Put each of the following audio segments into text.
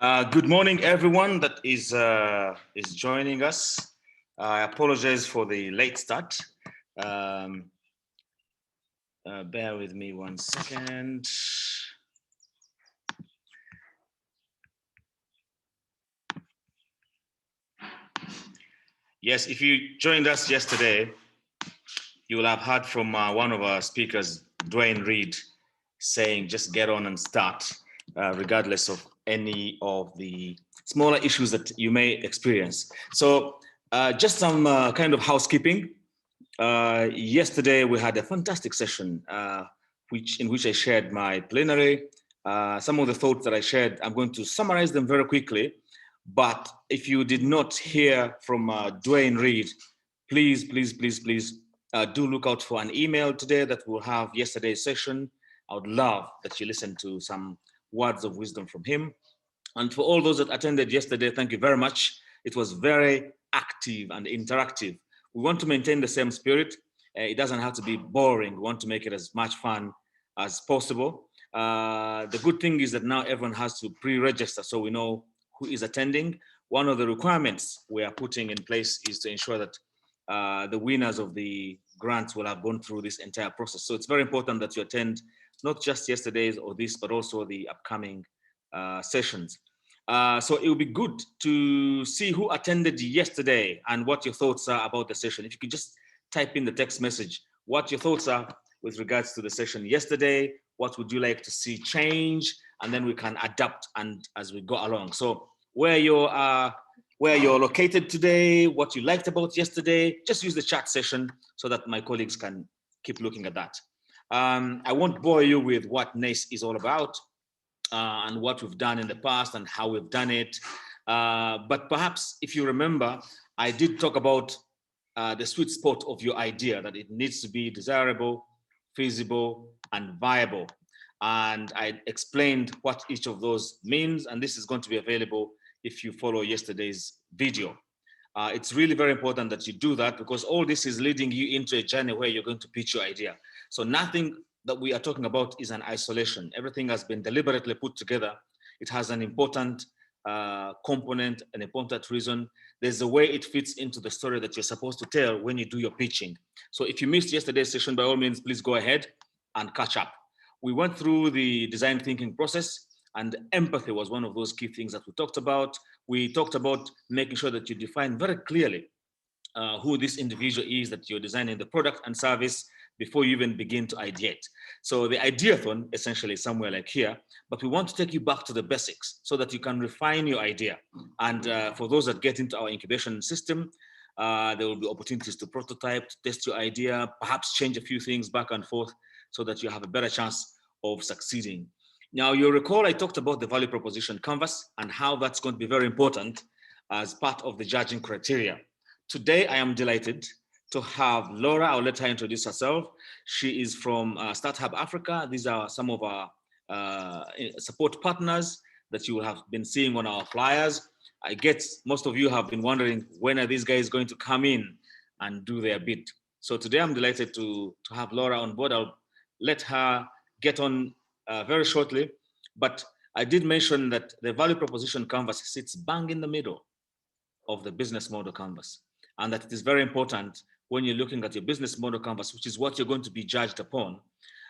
Good morning, everyone that is joining us. I apologize for the late start. Bear with me 1 second. Yes, if you joined us yesterday, you will have heard from one of our speakers, Dwayne Reed, saying just get on and start, regardless of any of the smaller issues that you may experience. So just some kind of housekeeping. Yesterday we had a fantastic session in which I shared my plenary. Some of the thoughts that I shared, I'm going to summarize them very quickly. But if you did not hear from Dwayne Reed, please do look out for an email today that will have yesterday's session. I would love that you listen to some words of wisdom from him. And for all those that attended yesterday, thank you very much. It was very active and interactive. We want to maintain the same spirit. It doesn't have to be boring. We want to make it as much fun as possible. The good thing is that now everyone has to pre-register so we know who is attending. One of the requirements we are putting in place is to ensure that the winners of the grants will have gone through this entire process. So it's very important that you attend not just yesterday's or this, but also the upcoming sessions. So it would be good to see who attended yesterday and what your thoughts are about the session. If you could just type in the text message, what your thoughts are with regards to the session yesterday, what would you like to see change, and then we can adapt and as we go along. So where you're located today, what you liked about yesterday, just use the chat session so that my colleagues can keep looking at that. I won't bore you with what NASE is all about. And what we've done in the past and how we've done it. But perhaps if you remember, I did talk about the sweet spot of your idea, that it needs to be desirable, feasible, and viable. And I explained what each of those means, and this is going to be available if you follow yesterday's video. It's really very important that you do that because all this is leading you into a journey where you're going to pitch your idea. So nothing that we are talking about is an isolation. Everything has been deliberately put together. It has an important component, an important reason. There's a way it fits into the story that you're supposed to tell when you do your pitching. So if you missed yesterday's session, by all means, please go ahead and catch up. We went through the design thinking process, and empathy was one of those key things that we talked about. We talked about making sure that you define very clearly who this individual is that you're designing the product and service before you even begin to ideate. So the ideathon essentially is somewhere like here, but we want to take you back to the basics so that you can refine your idea. And for those that get into our incubation system, there will be opportunities to prototype, to test your idea, perhaps change a few things back and forth so that you have a better chance of succeeding. Now, you'll recall I talked about the value proposition canvas and how that's going to be very important as part of the judging criteria. Today, I am delighted to have Laura. I'll let her introduce herself. She is from Startup Africa. These are some of our support partners that you will have been seeing on our flyers. I guess most of you have been wondering, when are these guys going to come in and do their bit? So today I'm delighted to have Laura on board. I'll let her get on very shortly, but I did mention that the value proposition canvas sits bang in the middle of the business model canvas, and that it is very important when you're looking at your business model canvas, which is what you're going to be judged upon,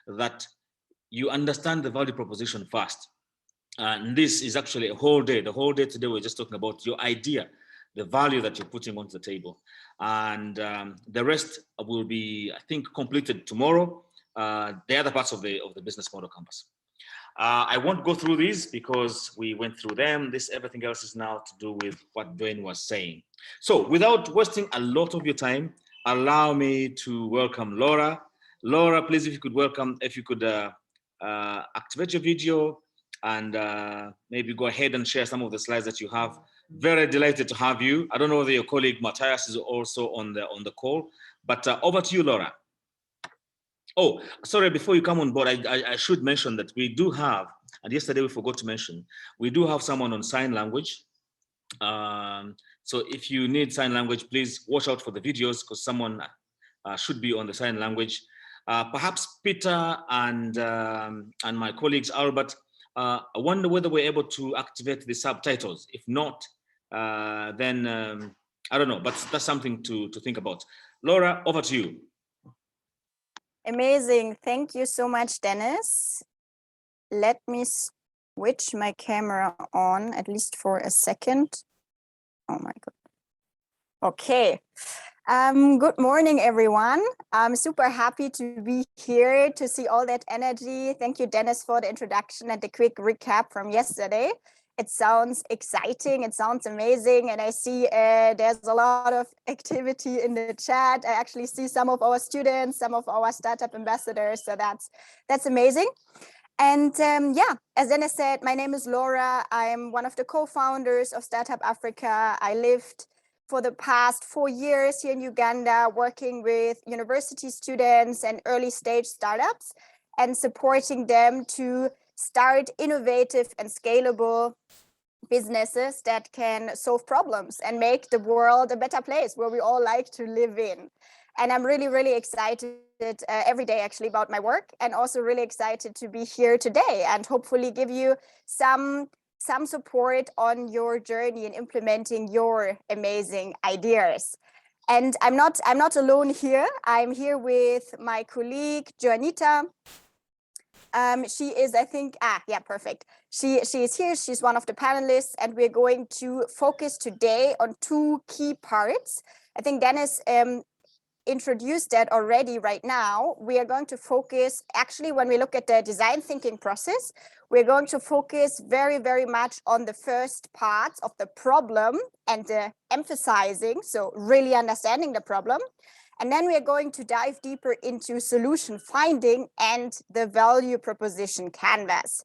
that you understand the value proposition first. And this is actually a whole day. The whole day today, we're just talking about your idea, the value that you're putting onto the table. And the rest will be, I think, completed tomorrow. The other parts of the business model canvas. I won't go through these because we went through them. Everything else is now to do with what Dwayne was saying. So without wasting a lot of your time, allow me to welcome Laura. Laura, please, if you could activate your video and maybe go ahead and share some of the slides that you have. Very delighted to have you. I don't know whether your colleague Matthias is also on the call, but over to you, Laura. Oh, sorry, before you come on board, I should mention that we do have, and yesterday we forgot to mention, we do have someone on sign language. So if you need sign language, please watch out for the videos because someone should be on the sign language. Perhaps Peter and my colleagues, Albert, I wonder whether we're able to activate the subtitles. If not, then I don't know, but that's something to think about. Laura, over to you. Amazing. Thank you so much, Dennis. Let me switch my camera on, at least for a second. Oh my God. Okay. Good morning, everyone. I'm super happy to be here to see all that energy. Thank you, Dennis, for the introduction and the quick recap from yesterday. It sounds exciting. It sounds amazing. And I see there's a lot of activity in the chat. I actually see some of our students, some of our startup ambassadors. So that's amazing. And yeah, as Dennis said, my name is Laura. I'm one of the co-founders of Startup Africa. I lived for the past 4 years here in Uganda, working with university students and early stage startups and supporting them to start innovative and scalable businesses that can solve problems and make the world a better place where we all like to live in. And I'm really, really excited every day actually about my work, and also really excited to be here today and hopefully give you some support on your journey in implementing your amazing ideas. And I'm not alone here. I'm here with my colleague Joanita. She is, I think, yeah, perfect. She is here. She's one of the panelists, and we're going to focus today on 2 key parts. I think Dennis introduced that already. Right now we are going to focus, actually, when we look at the design thinking process, we're going to focus very, very much on the first parts of the problem and the emphasizing, so really understanding the problem. And then we are going to dive deeper into solution finding and the value proposition canvas.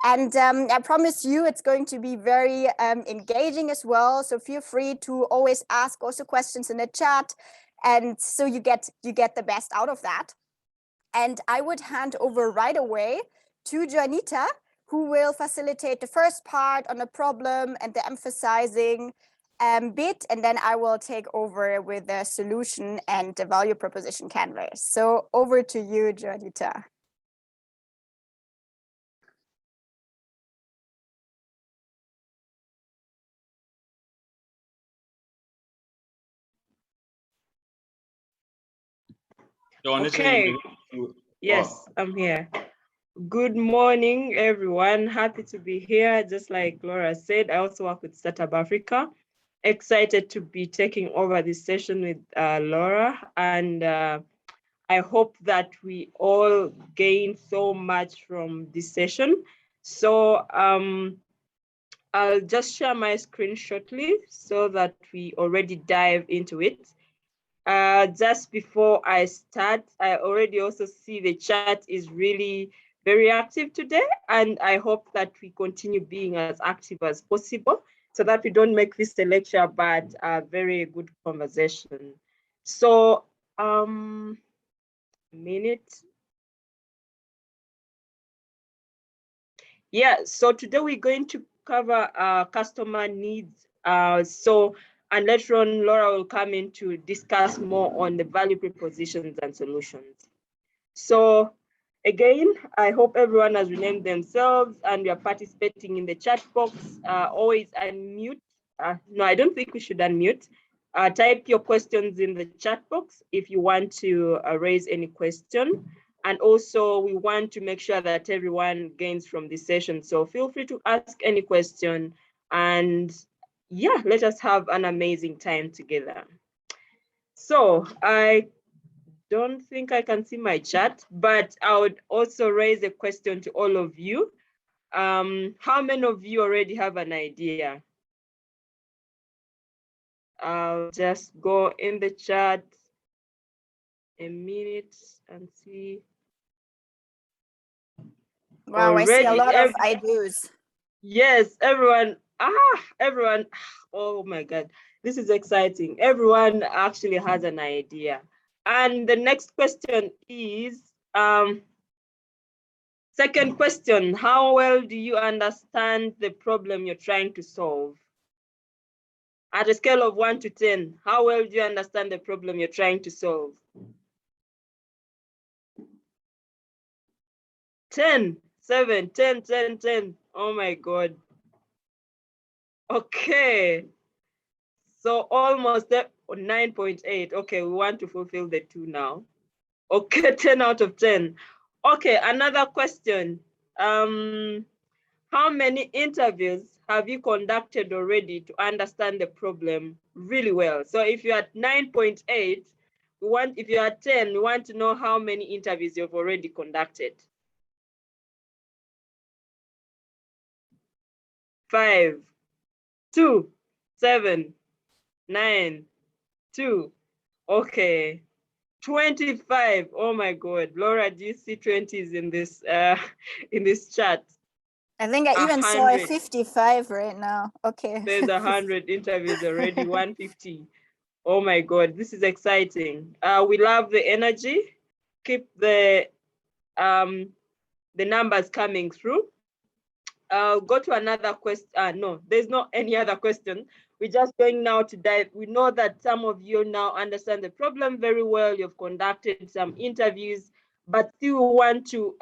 And I promise you it's going to be very engaging as well. So feel free to always ask also questions in the chat. And so you get the best out of that. And I would hand over right away to Joanita, who will facilitate the first part on the problem and the emphasizing bit, and then I will take over with the solution and the value proposition canvas. So over to you, Joanita. Okay. Yes, I'm here. Good morning, everyone. Happy to be here. Just like Laura said, I also work with Startup Africa. Excited to be taking over this session with Laura, and I hope that we all gain so much from this session. So I'll just share my screen shortly so that we already dive into it. Just before I start, I already also see the chat is really very active today, and I hope that we continue being as active as possible so that we don't make this a lecture, but a very good conversation. So, a minute. Yeah, so today we're going to cover customer needs. And later on, Laura will come in to discuss more on the value propositions and solutions. So again, I hope everyone has renamed themselves and we are participating in the chat box. Always unmute. No, I don't think we should unmute. Type your questions in the chat box if you want to raise any question. And also we want to make sure that everyone gains from this session. So feel free to ask any question, and yeah, let us have an amazing time together. So I don't think I can see my chat, but I would also raise a question to all of you. How many of you already have an idea? I'll just go in the chat a minute and see. Wow, I see a lot of ideas. Yes, everyone. Everyone. Oh my God, this is exciting. Everyone actually has an idea. And the next question is, second question, how well do you understand the problem you're trying to solve? At a scale of 1 to 10, how well do you understand the problem you're trying to solve? 10. 7, 10, 10, 10. Oh my God. Okay. So almost 9.8. Okay, we want to fulfill the 2 now. Okay, 10 out of 10. Okay, another question. How many interviews have you conducted already to understand the problem really well? So if you're at 9.8, if you're at 10, we want to know how many interviews you've already conducted. 5, 2, 7, 9, 2. Okay. 25. Oh my God. Laura, do you see 20s in this in this chat? I think I even saw a 100. 55 right now. Okay. There's 100 interviews already, 150. Oh my God, this is exciting. We love the energy. Keep the numbers coming through. Go to another question. No, there's not any other question. We're just going now to dive. We know that some of you now understand the problem very well. You've conducted some interviews, but still want to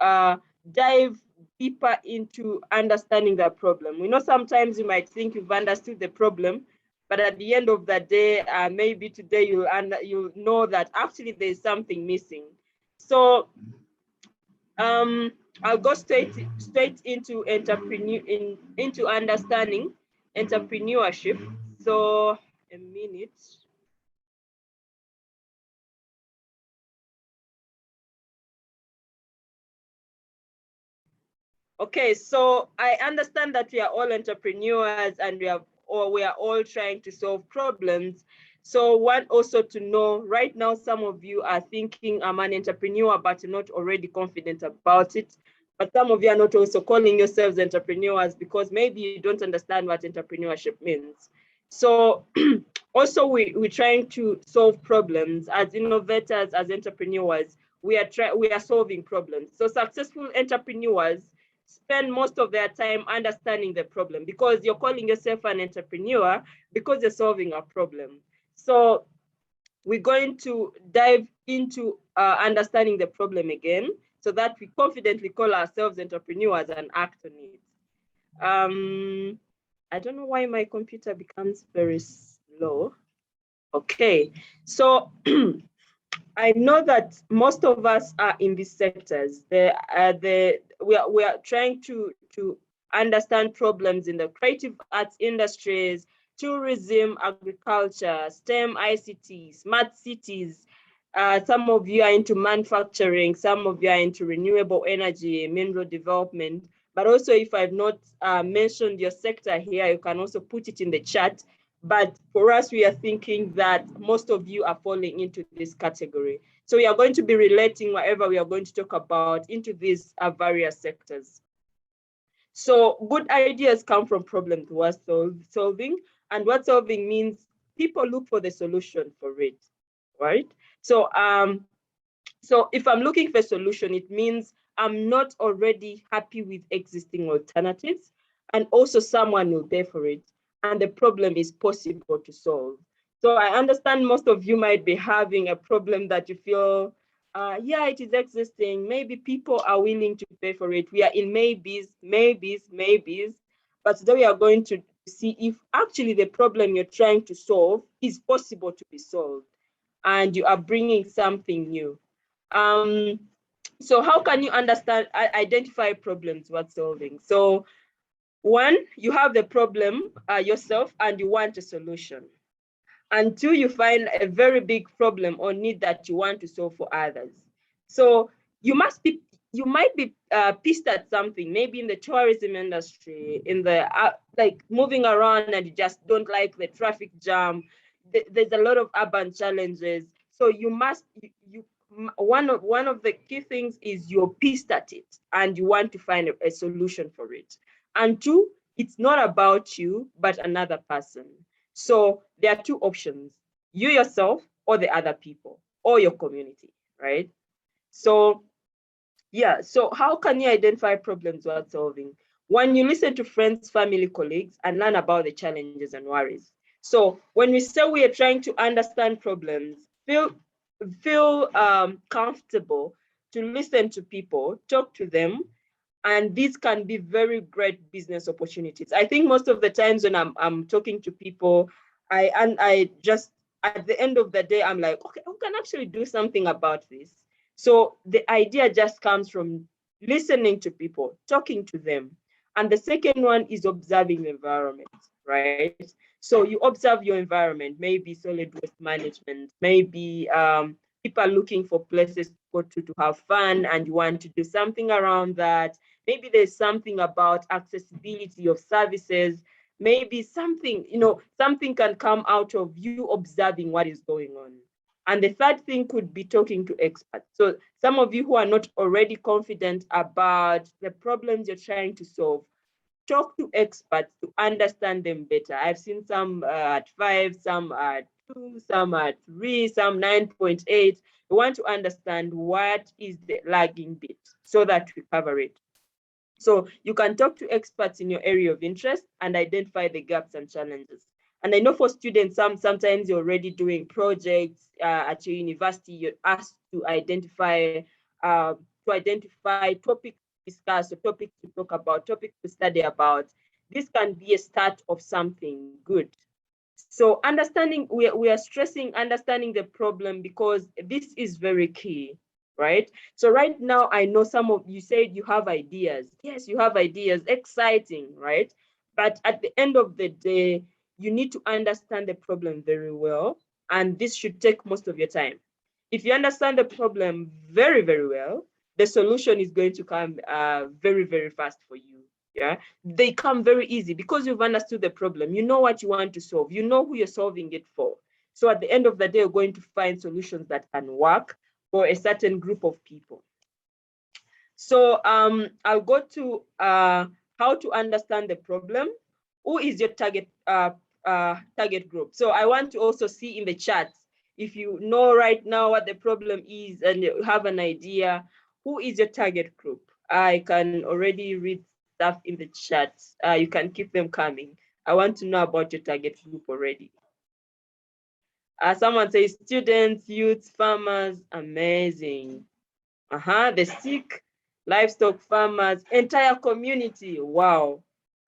dive deeper into understanding the problem. We know sometimes you might think you've understood the problem, but at the end of the day, maybe today you'll know that actually there's something missing. So I'll go straight into into understanding entrepreneurship. So a minute. Okay, so I understand that we are all entrepreneurs and we are all trying to solve problems. So want also to know, right now, some of you are thinking I'm an entrepreneur, but you're not already confident about it. But some of you are not also calling yourselves entrepreneurs because maybe you don't understand what entrepreneurship means. So also we're trying to solve problems as innovators, as entrepreneurs. We are solving problems. So successful entrepreneurs spend most of their time understanding the problem because you're calling yourself an entrepreneur because you're solving a problem. So we're going to dive into understanding the problem again so that we confidently call ourselves entrepreneurs and act on it. I don't know why my computer becomes very slow. Okay, so I know that most of us are in these sectors. We are trying to understand problems in the creative arts industries, tourism, agriculture, STEM, ICT, smart cities. Some of you are into manufacturing, some of you are into renewable energy, mineral development. But also, if I've not mentioned your sector here, you can also put it in the chat. But for us, we are thinking that most of you are falling into this category. So we are going to be relating whatever we are going to talk about into these various sectors. So good ideas come from problems worth solving. And what solving means, people look for the solution for it, right? So, so if I'm looking for a solution, it means I'm not already happy with existing alternatives. And also someone will pay for it. And the problem is possible to solve. So I understand most of you might be having a problem that you feel, yeah, it is existing. Maybe people are willing to pay for it. We are in maybes. But today we are going to see if actually the problem you're trying to solve is possible to be solved and you are bringing something new. So how can you identify problems worth solving? So one, you have the problem yourself and you want a solution. And two, you find a very big problem or need that you want to solve for others. So you might be pissed at something, maybe in the tourism industry, in the like moving around and you just don't like the traffic jam. There's a lot of urban challenges. So one of the key things is you're pissed at it and you want to find a solution for it. And two, it's not about you, but another person. So there are two options, you yourself or the other people or your community, right? So yeah, so how can you identify problems worth solving? When you listen to friends, family, colleagues, and learn about the challenges and worries. So when we say we are trying to understand problems, feel comfortable to listen to people, talk to them, And these can be very great business opportunities. I think most of the times when I'm talking to people, I just, at the end of the day, I'm like, okay, who can actually do something about this? So the idea just comes from listening to people, talking to them. And the second one is observing the environment, right? So you observe your environment, maybe solid waste management, maybe people are looking for places to go to have fun, and you want to do something around that. Maybe there's something about accessibility of services. Maybe something, something can come out of you observing what is going on. And the third thing could be talking to experts. So some of you who are not already confident about the problems you're trying to solve, talk to experts to understand them better. I've seen some at 5, some at 2, some at 3, some 9.8. We want to understand what is the lagging bit so that we cover it. So you can talk to experts in your area of interest and identify the gaps and challenges. And I know for students, sometimes you're already doing projects at your university. You're asked to identify topics to discuss, or topics to talk about, topics to study about. This can be a start of something good. So understanding, we are stressing understanding the problem because this is very key, right? So right now, I know some of you said you have ideas. Yes, you have ideas, exciting, right? But at the end of the day, you need to understand the problem very well, and this should take most of your time. If you understand the problem very, very well, the solution is going to come very, very fast for you. Yeah, they come very easy because you've understood the problem. You know what you want to solve. You know who you're solving it for. So at the end of the day, you're going to find solutions that can work for a certain group of people. So I'll go to how to understand the problem. Who is your target group? So I want to also see in the chat, if you know right now what the problem is and you have an idea, who is your target group? I can already read stuff in the chat. You can keep them coming. I want to know about your target group already. Someone says students, youths, farmers. Amazing. The sick, livestock farmers, entire community. Wow.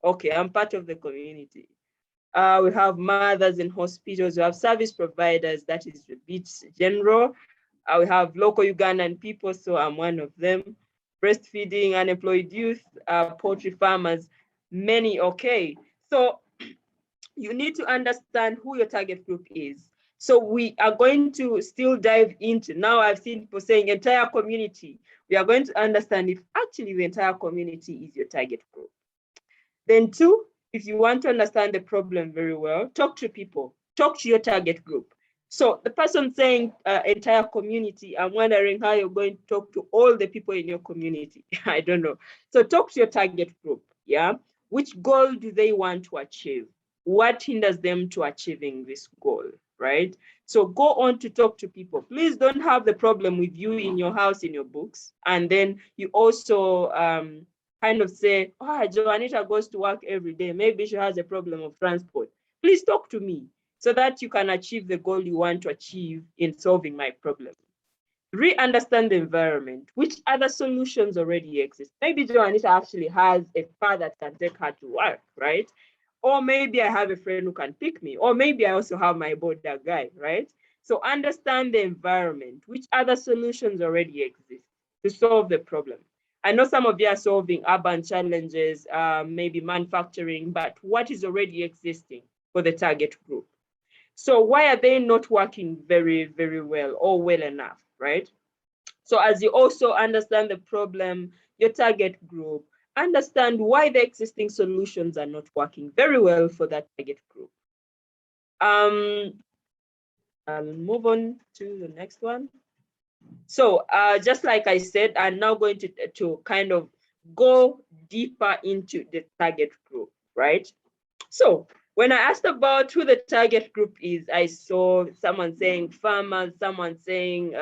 Okay, I'm part of the community. We have mothers in hospitals. We have service providers. That is a bit general. We have local Ugandan people, so I'm one of them. Breastfeeding, unemployed youth, poultry farmers, many. Okay, so you need to understand who your target group is. So we are going to still dive into, now I've seen people saying entire community. We are going to understand if actually the entire community is your target group. Then 2, if you want to understand the problem very well, talk to people, talk to your target group. So the person saying entire community, I'm wondering how you're going to talk to all the people in your community. I don't know. So talk to your target group, yeah? Which goal do they want to achieve? What hinders them to achieving this goal, right? So go on to talk to people. Please don't have the problem with you in your house, in your books. And then you also kind of say, oh, Joanita goes to work every day. Maybe she has a problem of transport. Please talk to me so that you can achieve the goal you want to achieve in solving my problem. Re-understand the environment. Which other solutions already exist? Maybe Joanita actually has a car that can take her to work, right? Or maybe I have a friend who can pick me. Or maybe I also have my border guy, right? So understand the environment. Which other solutions already exist to solve the problem? I know some of you are solving urban challenges, maybe manufacturing, but what is already existing for the target group? So why are they not working very, very well or well enough, right? So as you also understand the problem, your target group, understand why the existing solutions are not working very well for that target group. I'll move on to the next one. So just like I said, I'm now going to kind of go deeper into the target group, right? So when I asked about who the target group is, I saw someone saying farmers, someone saying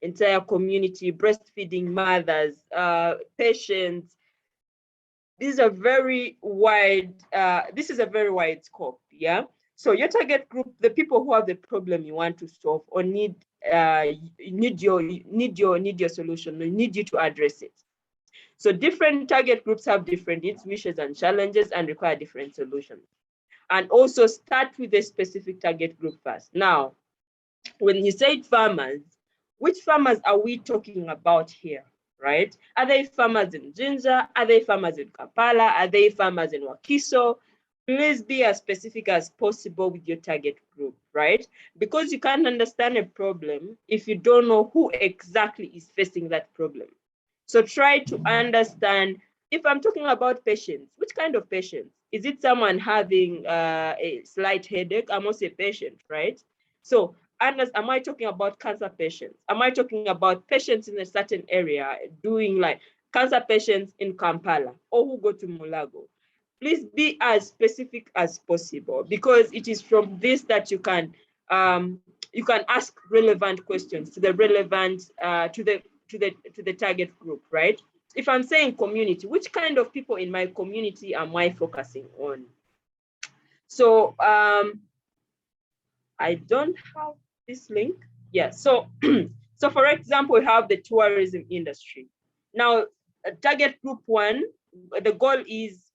entire community, breastfeeding mothers, patients. These are very wide, this is a very wide scope, yeah? So your target group, the people who have the problem you want to solve or need your solution, they need you to address it. So different target groups have different needs, wishes, and challenges and require different solutions. And also start with a specific target group first. Now, when you say farmers, which farmers are we talking about here, right? Are they farmers in Jinja? Are they farmers in Kampala? Are they farmers in Wakiso? Please be as specific as possible with your target group, right? Because you can't understand a problem if you don't know who exactly is facing that problem. So try to understand, if I'm talking about patients, which kind of patients? Is it someone having a slight headache? I'm also a patient, right? So am I talking about cancer patients? Am I talking about patients in a certain area doing like cancer patients in Kampala or who go to Mulago? Please be as specific as possible, because it is from this that you can ask relevant questions to the relevant to the target group, right? If I'm saying community, which kind of people in my community am I focusing on? So I don't have this link. Yeah, so so for example, we have the tourism industry. Now, target group 1, the goal is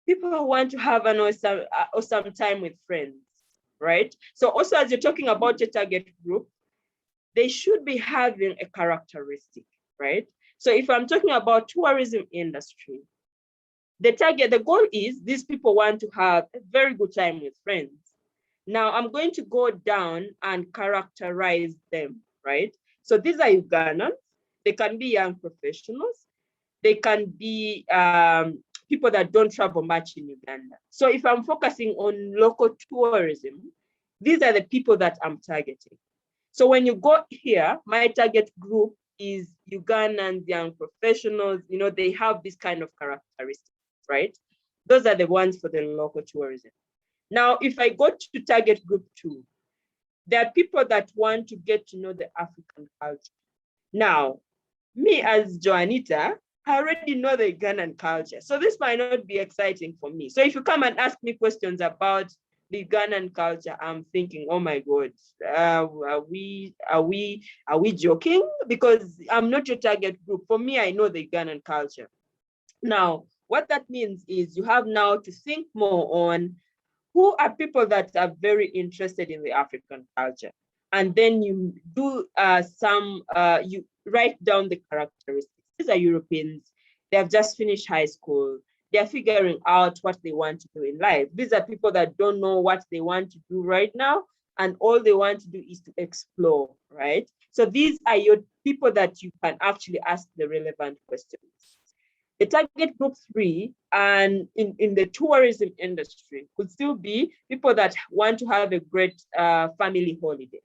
people who want to have an awesome time with friends, right? So also, as you're talking about your target group, they should be having a characteristic, right? So if I'm talking about tourism industry, the goal is these people want to have a very good time with friends. Now I'm going to go down and characterize them, right? So these are Ugandans. They can be young professionals. They can be people that don't travel much in Uganda. So if I'm focusing on local tourism, these are the people that I'm targeting. So when you go here, my target group is Ugandans, young professionals, they have this kind of characteristics, right? Those are the ones for the local tourism. Now, if I go to target group 2, there are people that want to get to know the African culture. Now, me as Joanita, I already know the Ugandan culture. So this might not be exciting for me. So if you come and ask me questions about the Ugandan culture, I'm thinking, oh my God, are we joking? Because I'm not your target group. For me, I know the Ugandan culture. Now, what that means is you have now to think more on who are people that are very interested in the African culture. And then you do you write down the characteristics. These are Europeans. They have just finished high school. They're figuring out what they want to do in life. These are people that don't know what they want to do right now, and all they want to do is to explore, right? So these are your people that you can actually ask the relevant questions. The target group 3 and in the tourism industry could still be people that want to have a great family holiday.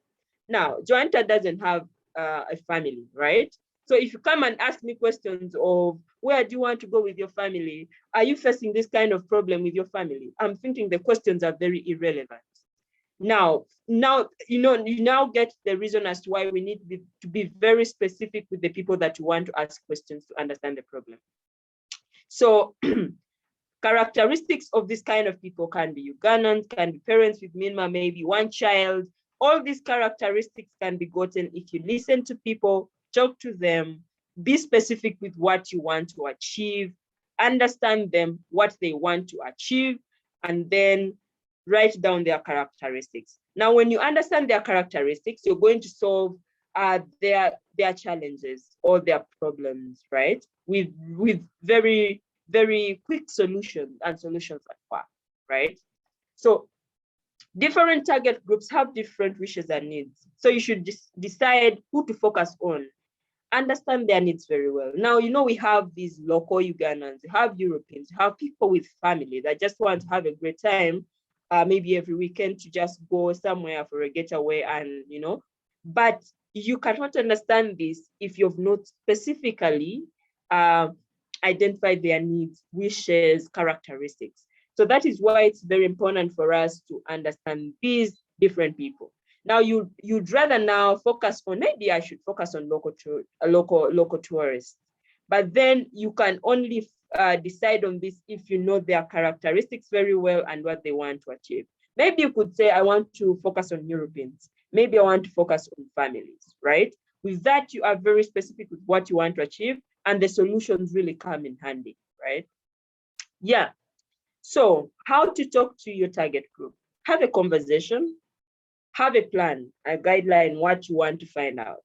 Now, Joanta doesn't have a family, right? So if you come and ask me questions of where do you want to go with your family? Are you facing this kind of problem with your family? I'm thinking the questions are very irrelevant. Now, you now get the reason as to why we need to be very specific with the people that you want to ask questions to understand the problem. So characteristics of this kind of people can be Ugandans, can be parents with minimum maybe one child. All these characteristics can be gotten if you listen to people, talk to them, be specific with what you want to achieve, understand them, what they want to achieve, and then write down their characteristics. Now, when you understand their characteristics, you're going to solve their challenges or their problems, right? With very, very quick solutions and solutions that work, right? So different target groups have different wishes and needs. So you should decide who to focus on. Understand their needs very well. Now, we have these local Ugandans, we have Europeans, we have people with family that just want to have a great time, maybe every weekend to just go somewhere for a getaway and, but you cannot understand this if you've not specifically identified their needs, wishes, characteristics. So that is why it's very important for us to understand these different people. Now you'd rather now focus on, maybe I should focus on local tourists, but then you can only decide on this if you know their characteristics very well and what they want to achieve. Maybe you could say, I want to focus on Europeans. Maybe I want to focus on families, right? With that, you are very specific with what you want to achieve, and the solutions really come in handy, right? Yeah. So how to talk to your target group? Have a conversation, have a plan, a guideline, what you want to find out.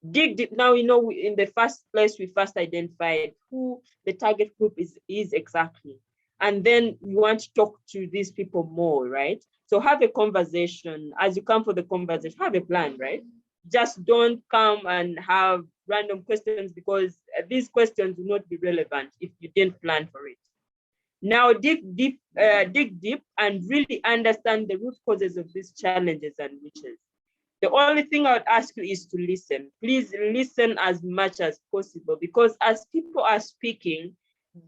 Dig deep. Now, you know, in the first place, we first identified who the target group is exactly. And then you want to talk to these people more, right? So have a conversation. As you come for the conversation, have a plan, right? Just don't come and have random questions, because these questions will not be relevant if you didn't plan for it. Now dig deep and really understand the root causes of these challenges and wishes. The only thing I would ask you is to listen. Please listen as much as possible, because as people are speaking,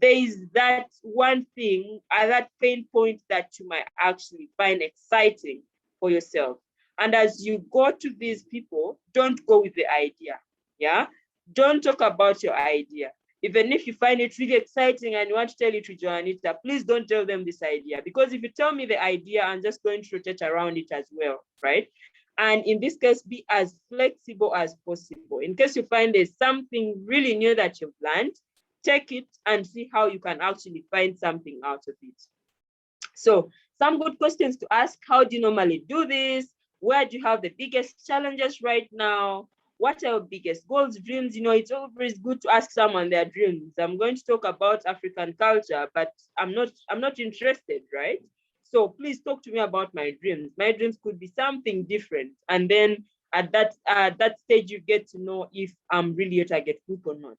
there is that one thing, that pain point that you might actually find exciting for yourself. And as you go to these people, don't go with the idea. Yeah. Don't talk about your idea. Even if you find it really exciting and you want to tell it to Joanita, please don't tell them this idea, because if you tell me the idea, I'm just going to rotate around it as well, right? And in this case, be as flexible as possible. In case you find there's something really new that you've learned, take it and see how you can actually find something out of it. So some good questions to ask: how do you normally do this? Where do you have the biggest challenges right now? What are your biggest goals, dreams? You know, it's always good to ask someone their dreams. I'm going to talk about African culture, but I'm not interested, right? So please talk to me about my dreams. My dreams could be something different. And then at that stage, you get to know if I'm really a target group or not.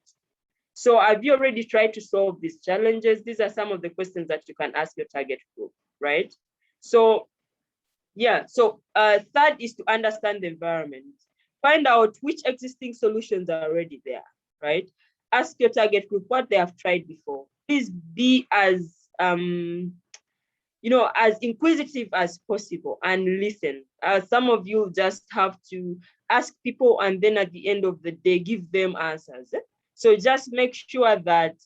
So have you already tried to solve these challenges? These are some of the questions that you can ask your target group, right? So yeah, so third is to understand the environment. Find out which existing solutions are already there, right? Ask your target group what they have tried before. Please be as as inquisitive as possible and listen. Some of you just have to ask people, and then at the end of the day, give them answers. So just make sure that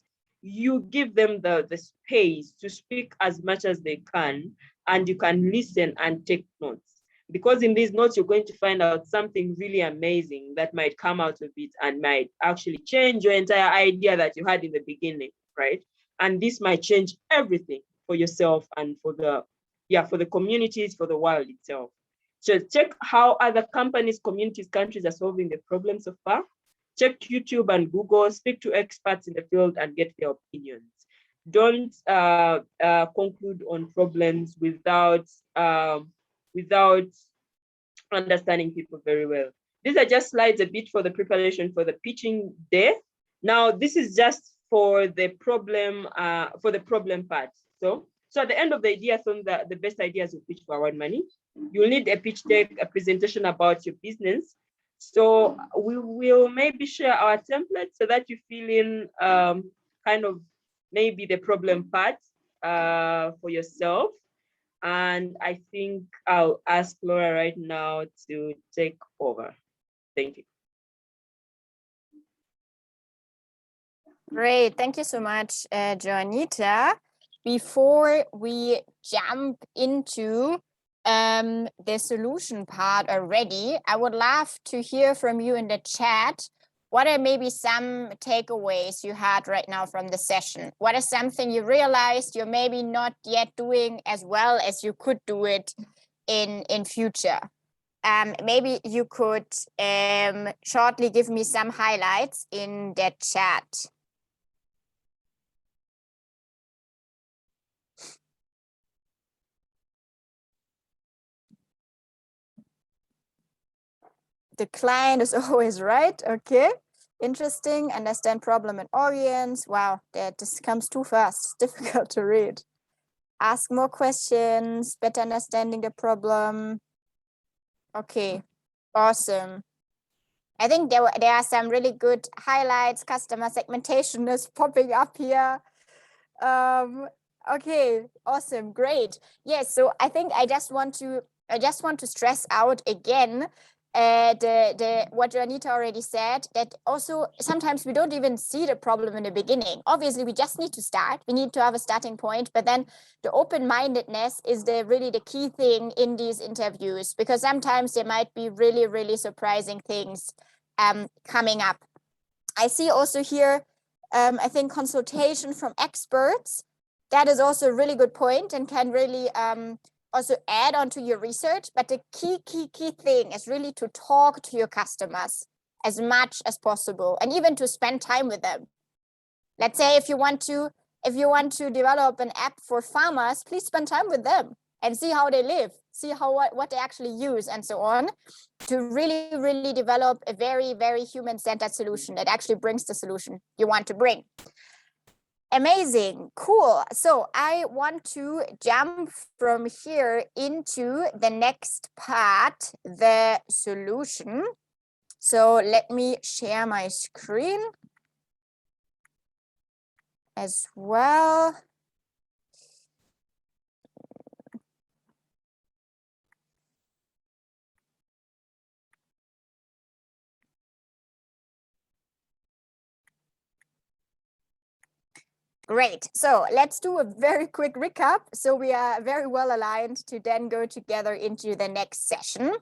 you give them the space to speak as much as they can, and you can listen and take notes. Because in these notes, you're going to find out something really amazing that might come out of it and might actually change your entire idea that you had in the beginning, right? And this might change everything for yourself and for the communities, for the world itself. So check how other companies, communities, countries are solving the problem so far. Check YouTube and Google, speak to experts in the field and get their opinions. Don't conclude on problems without understanding people very well. These are just slides a bit for the preparation for the pitching day. Now, this is just for the problem part. So at the end of the ideathon, the best ideas will pitch for award money. You'll need a pitch deck, a presentation about your business. So we will maybe share our template so that you fill in kind of maybe the problem part for yourself. And I think I'll ask Laura right now to take over. Thank you. Great, thank you so much, Joanita. Before we jump into the solution part already, I would love to hear from you in the chat. What are maybe some takeaways you had right now from the session? What is something you realized you're maybe not yet doing as well as you could do it in future? Maybe you could shortly give me some highlights in the chat. The client is always right. Okay, interesting. Understand problem and audience. Wow, this comes too fast. It's difficult to read. Ask more questions, better understanding the problem. Okay, awesome. I think there are some really good highlights. Customer segmentation is popping up here. Okay, awesome, great. Yes, so I think I just want to stress out again what Joanita already said, that also sometimes we don't even see the problem in the beginning. Obviously, we just need to start. We need to have a starting point, but then the open-mindedness is really the key thing in these interviews, because sometimes there might be really, really surprising things coming up. I see also here, I think consultation from experts. That is also a really good point and can really also add on to your research. But the key thing is really to talk to your customers as much as possible, and even to spend time with them. Let's say if you want to develop an app for farmers, please spend time with them and see how they live, see what they actually use and so on, to really develop a very human-centered solution that actually brings the solution you want to bring. Amazing, cool. So I want to jump from here into the next part, the solution. So let me share my screen as well. Great. So let's do a very quick recap. So we are very well aligned to then go together into the next session.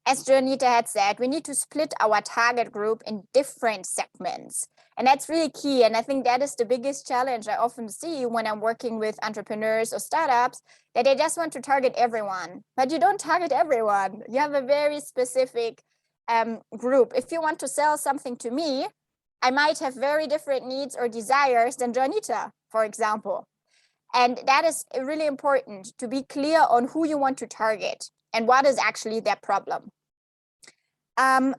As Janita had said, we need to split our target group in different segments. And that's really key. And I think that is the biggest challenge I often see when I'm working with entrepreneurs or startups, that they just want to target everyone. But you don't target everyone. You have a very specific group. If you want to sell something to me, I might have very different needs or desires than Janita, for example. And that is really important, to be clear on who you want to target and what is actually their problem. And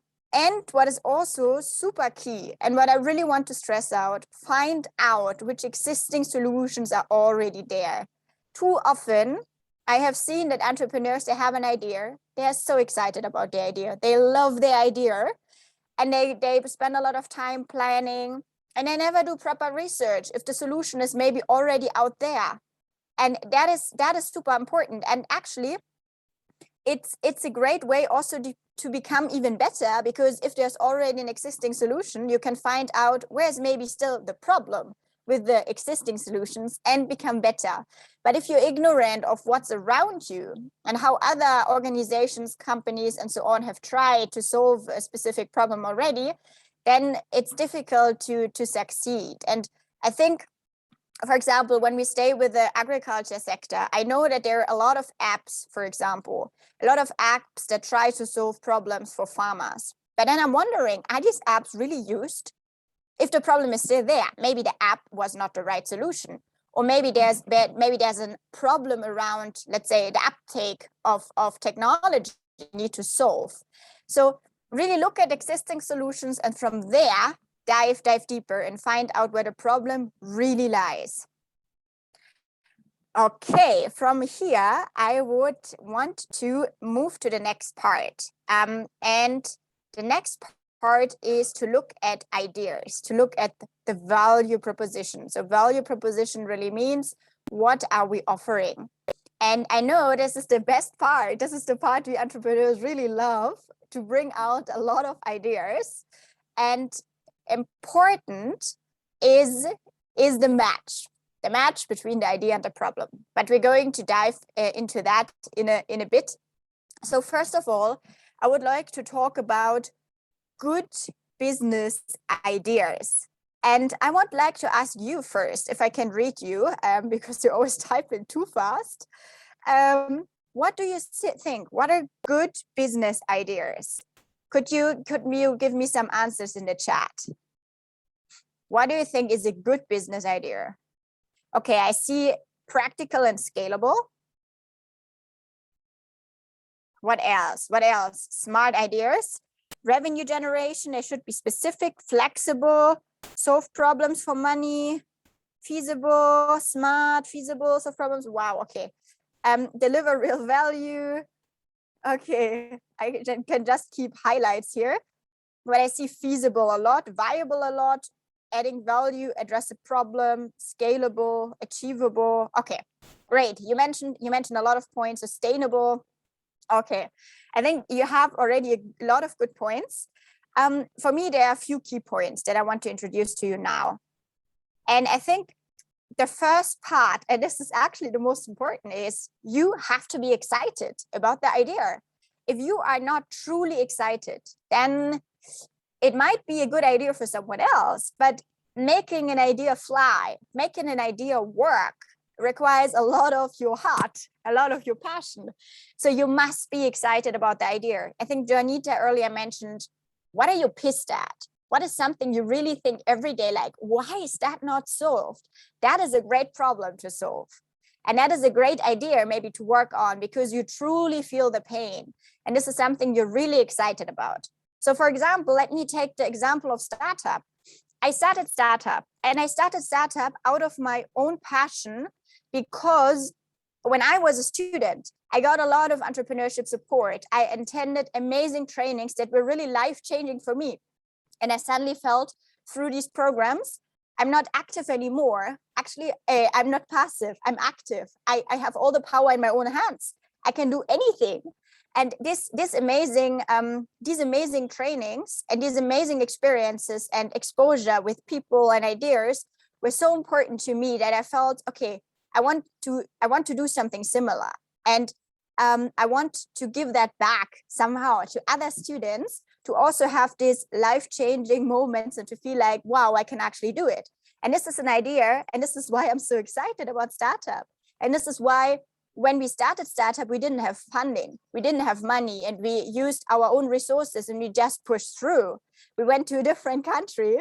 what is also super key, and what I really want to stress out, find out which existing solutions are already there. Too often, I have seen that entrepreneurs, they have an idea, they are so excited about the idea, they love the idea, and they spend a lot of time planning, and they never do proper research if the solution is maybe already out there. And that is super important. And actually, it's a great way also to become even better, because if there's already an existing solution, you can find out where's maybe still the problem with the existing solutions and become better. But if you're ignorant of what's around you and how other organizations, companies, and so on have tried to solve a specific problem already, then it's difficult to succeed. And I think, for example, when we stay with the agriculture sector, I know that there are a lot of apps, for example, a lot of apps that try to solve problems for farmers. But then I'm wondering, are these apps really used? If the problem is still there, maybe the app was not the right solution, or maybe there's a problem around, let's say, the uptake of technology you need to solve. So really look at existing solutions, and from there, dive deeper and find out where the problem really lies. Okay, from here, I would want to move to the next part. And the next part is to look at ideas, to look at the value proposition. So value proposition really means, what are we offering? And I know this is the best part. This is the part we entrepreneurs really love, to bring out a lot of ideas. And important is the match between the idea and the problem. But we're going to dive into that in a bit. So first of all, I would like to talk about good business ideas. And I would like to ask you first, if I can read you, because you always type in too fast. What do you think? What are good business ideas? Could you give me some answers in the chat? What do you think is a good business idea? Okay, I see practical and scalable. What else? What else? Smart ideas. Revenue generation, they should be specific, flexible, solve problems for money, feasible, smart, feasible, solve problems. Wow, okay. Deliver real value. Okay, I can just keep highlights here. But I see feasible a lot, viable a lot, adding value, address a problem, scalable, achievable. Okay, great. You mentioned a lot of points. Sustainable. Okay, I think you have already a lot of good points. For me, there are a few key points that I want to introduce to you now. And I think the first part, and this is actually the most important, is you have to be excited about the idea. If you are not truly excited, then it might be a good idea for someone else, but making an idea fly, making an idea work requires a lot of your heart, a lot of your passion. So you must be excited about the idea. I think Janita earlier mentioned, what are you pissed at? What is something you really think every day, like, why is that not solved? That is a great problem to solve. And that is a great idea maybe to work on because you truly feel the pain. And this is something you're really excited about. So for example, let me take the example of startup. I started startup and I started startup out of my own passion because when I was a student, I got a lot of entrepreneurship support. I attended amazing trainings that were really life-changing for me. And I suddenly felt through these programs, I'm not active anymore. Actually, I'm not passive, I'm active. I have all the power in my own hands. I can do anything. And these amazing trainings and these amazing experiences and exposure with people and ideas were so important to me that I felt, okay, I want to do something similar. And I want to give that back somehow to other students to also have these life-changing moments and to feel like, wow, I can actually do it. And this is an idea. And this is why I'm so excited about startup. And this is why when we started startup, we didn't have funding, we didn't have money, and we used our own resources and we just pushed through. We went to a different country,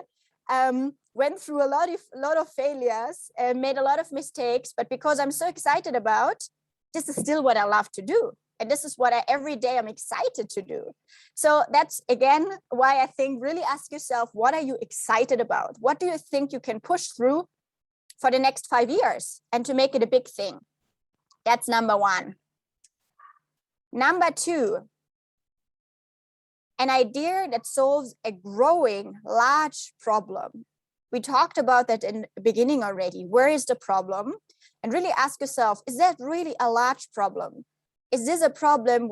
went through a lot of failures, made a lot of mistakes, but because I'm so excited about, this is still what I love to do. And this is what every day I'm excited to do. So that's, again, why I think really ask yourself, what are you excited about? What do you think you can push through for the next 5 years and to make it a big thing? That's number one. Number two, an idea that solves a growing large problem. We talked about that in the beginning already. Where is the problem? And really ask yourself, is that really a large problem? Is this a problem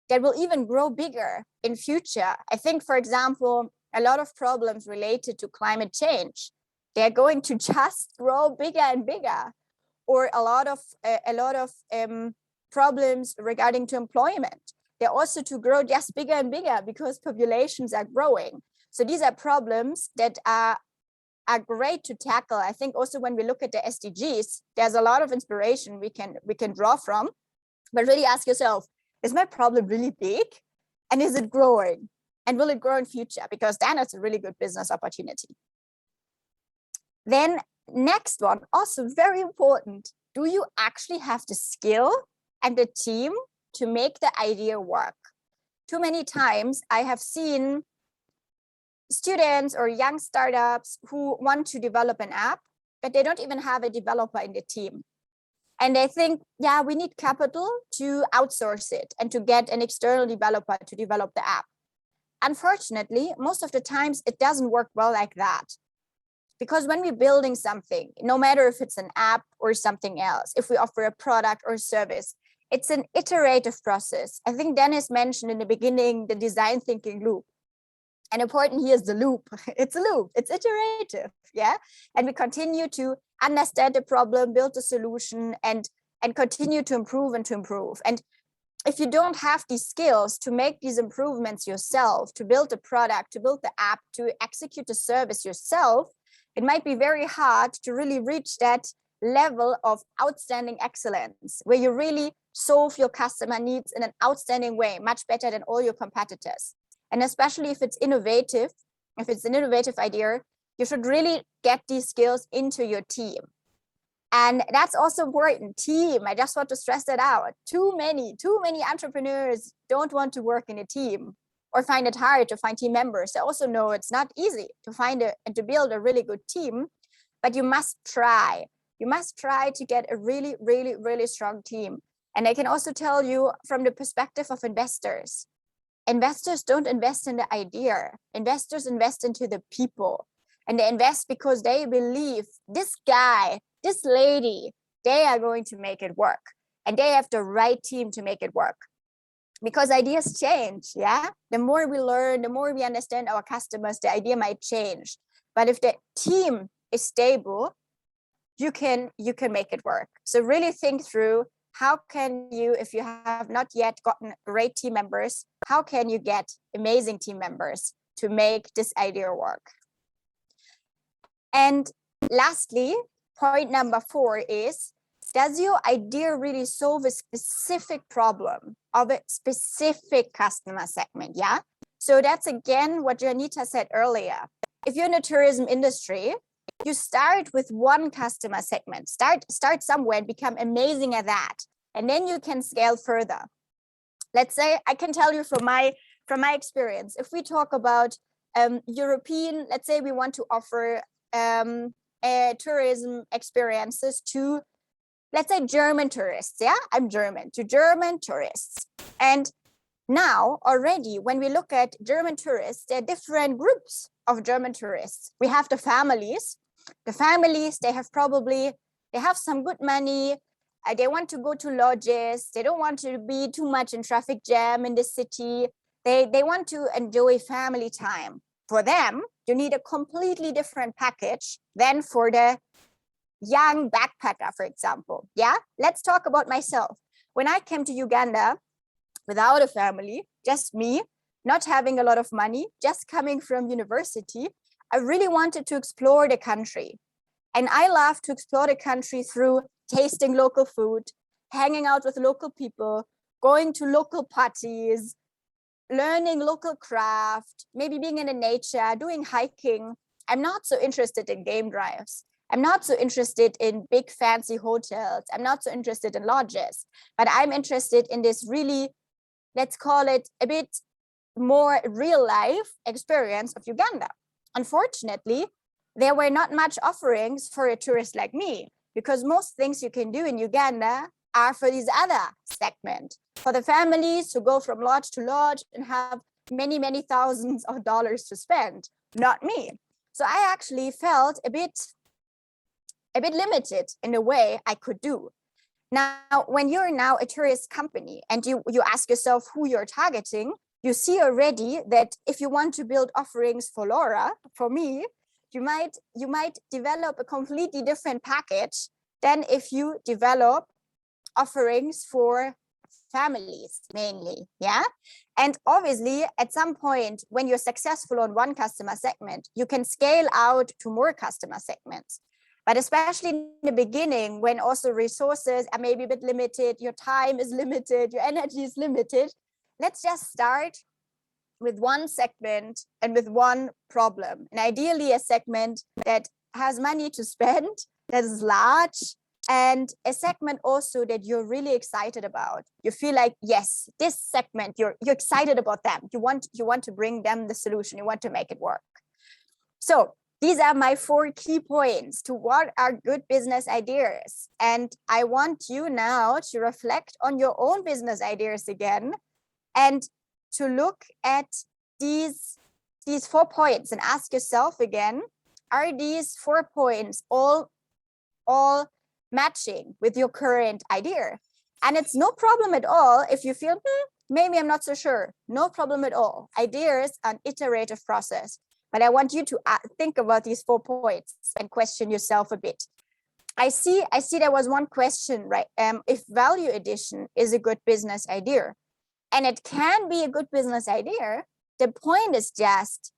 that will even grow bigger in future? I think, for example, a lot of problems related to climate change, they're going to just grow bigger and bigger. Or a lot of problems regarding to employment. They're also to grow just bigger and bigger because populations are growing. So these are problems that are great to tackle. I think also when we look at the SDGs, there's a lot of inspiration we can draw from, but really ask yourself, is my problem really big? And is it growing? And will it grow in future? Because then it's a really good business opportunity. Then next one, also very important. Do you actually have the skill and the team to make the idea work? Too many times I have seen students or young startups who want to develop an app, but they don't even have a developer in the team. And they think, yeah, we need capital to outsource it and to get an external developer to develop the app. Unfortunately, most of the times it doesn't work well like that. Because when we're building something, no matter if it's an app or something else, if we offer a product or service, it's an iterative process. I think Dennis mentioned in the beginning, the design thinking loop. And important here is the loop. It's a loop, it's iterative, yeah? And we continue to understand the problem, build the solution, and continue to improve and to improve. And if you don't have these skills to make these improvements yourself, to build the product, to build the app, to execute the service yourself, it might be very hard to really reach that level of outstanding excellence, where you really solve your customer needs in an outstanding way, much better than all your competitors. And especially if it's innovative, if it's an innovative idea, you should really get these skills into your team. And that's also important, team. I just want to stress that out. Too many entrepreneurs don't want to work in a team or find it hard to find team members. I also know it's not easy to find and to build a really good team, but you must try. You must try to get a really, really, really strong team. And I can also tell you from the perspective of investors, investors don't invest in the idea. Investors invest into the people. And they invest because they believe this guy, this lady, they are going to make it work. And they have the right team to make it work. Because ideas change, yeah? The more we learn, the more we understand our customers, the idea might change. But if the team is stable, you can make it work. So really think through, how can you, if you have not yet gotten great team members, how can you get amazing team members to make this idea work. And lastly, point number 4 is, does your idea really solve a specific problem of a specific customer segment? Yeah. So that's again what Janita said earlier. If you're in the tourism industry, you start with one customer segment, start somewhere and become amazing at that. And then you can scale further. Let's say, I can tell you from my experience, if we talk about European, let's say we want to offer tourism experiences to, let's say, German tourists. Yeah, I'm German, to German tourists. And now already, when we look at German tourists, there are different groups of German tourists. We have the families. The families, they have some good money. They want to go to lodges. They don't want to be too much in traffic jam in the city. They want to enjoy family time. For them, you need a completely different package than for the young backpacker, for example. Yeah, let's talk about myself. When I came to Uganda without a family, just me, not having a lot of money, just coming from university, I really wanted to explore the country. And I love to explore the country through tasting local food, hanging out with local people, going to local parties, learning local craft, maybe being in the nature, doing hiking. I'm not so interested in game drives. I'm not so interested in big fancy hotels. I'm not so interested in lodges, but I'm interested in this really, let's call it a bit more real life experience of Uganda. Unfortunately, there were not much offerings for a tourist like me, because most things you can do in Uganda are for these other segment, for the families who go from lodge to lodge and have many, many thousands of dollars to spend, not me. So I actually felt a bit limited in the way I could do. Now, when you're now a tourist company and you ask yourself who you're targeting, you see already that if you want to build offerings for Laura, for me, you might develop a completely different package than if you develop offerings for families mainly. Yeah. And obviously, at some point, when you're successful on one customer segment, you can scale out to more customer segments. But especially in the beginning, when also resources are maybe a bit limited, your time is limited, your energy is limited, let's just start with one segment and with one problem. And ideally a segment that has money to spend, that is large, and a segment also that you're really excited about. You feel like, yes, this segment, you're excited about them. You want to bring them the solution. You want to make it work. So these are my 4 key points to what are good business ideas. And I want you now to reflect on your own business ideas again and to look at these 4 points and ask yourself again, are these 4 points all matching with your current idea? And it's no problem at all if you feel, maybe I'm not so sure. No problem at all. Ideas are an iterative process. But I want you to think about these 4 points and question yourself a bit. I see there was one question, right? If value addition is a good business idea, and it can be a good business idea, the point is just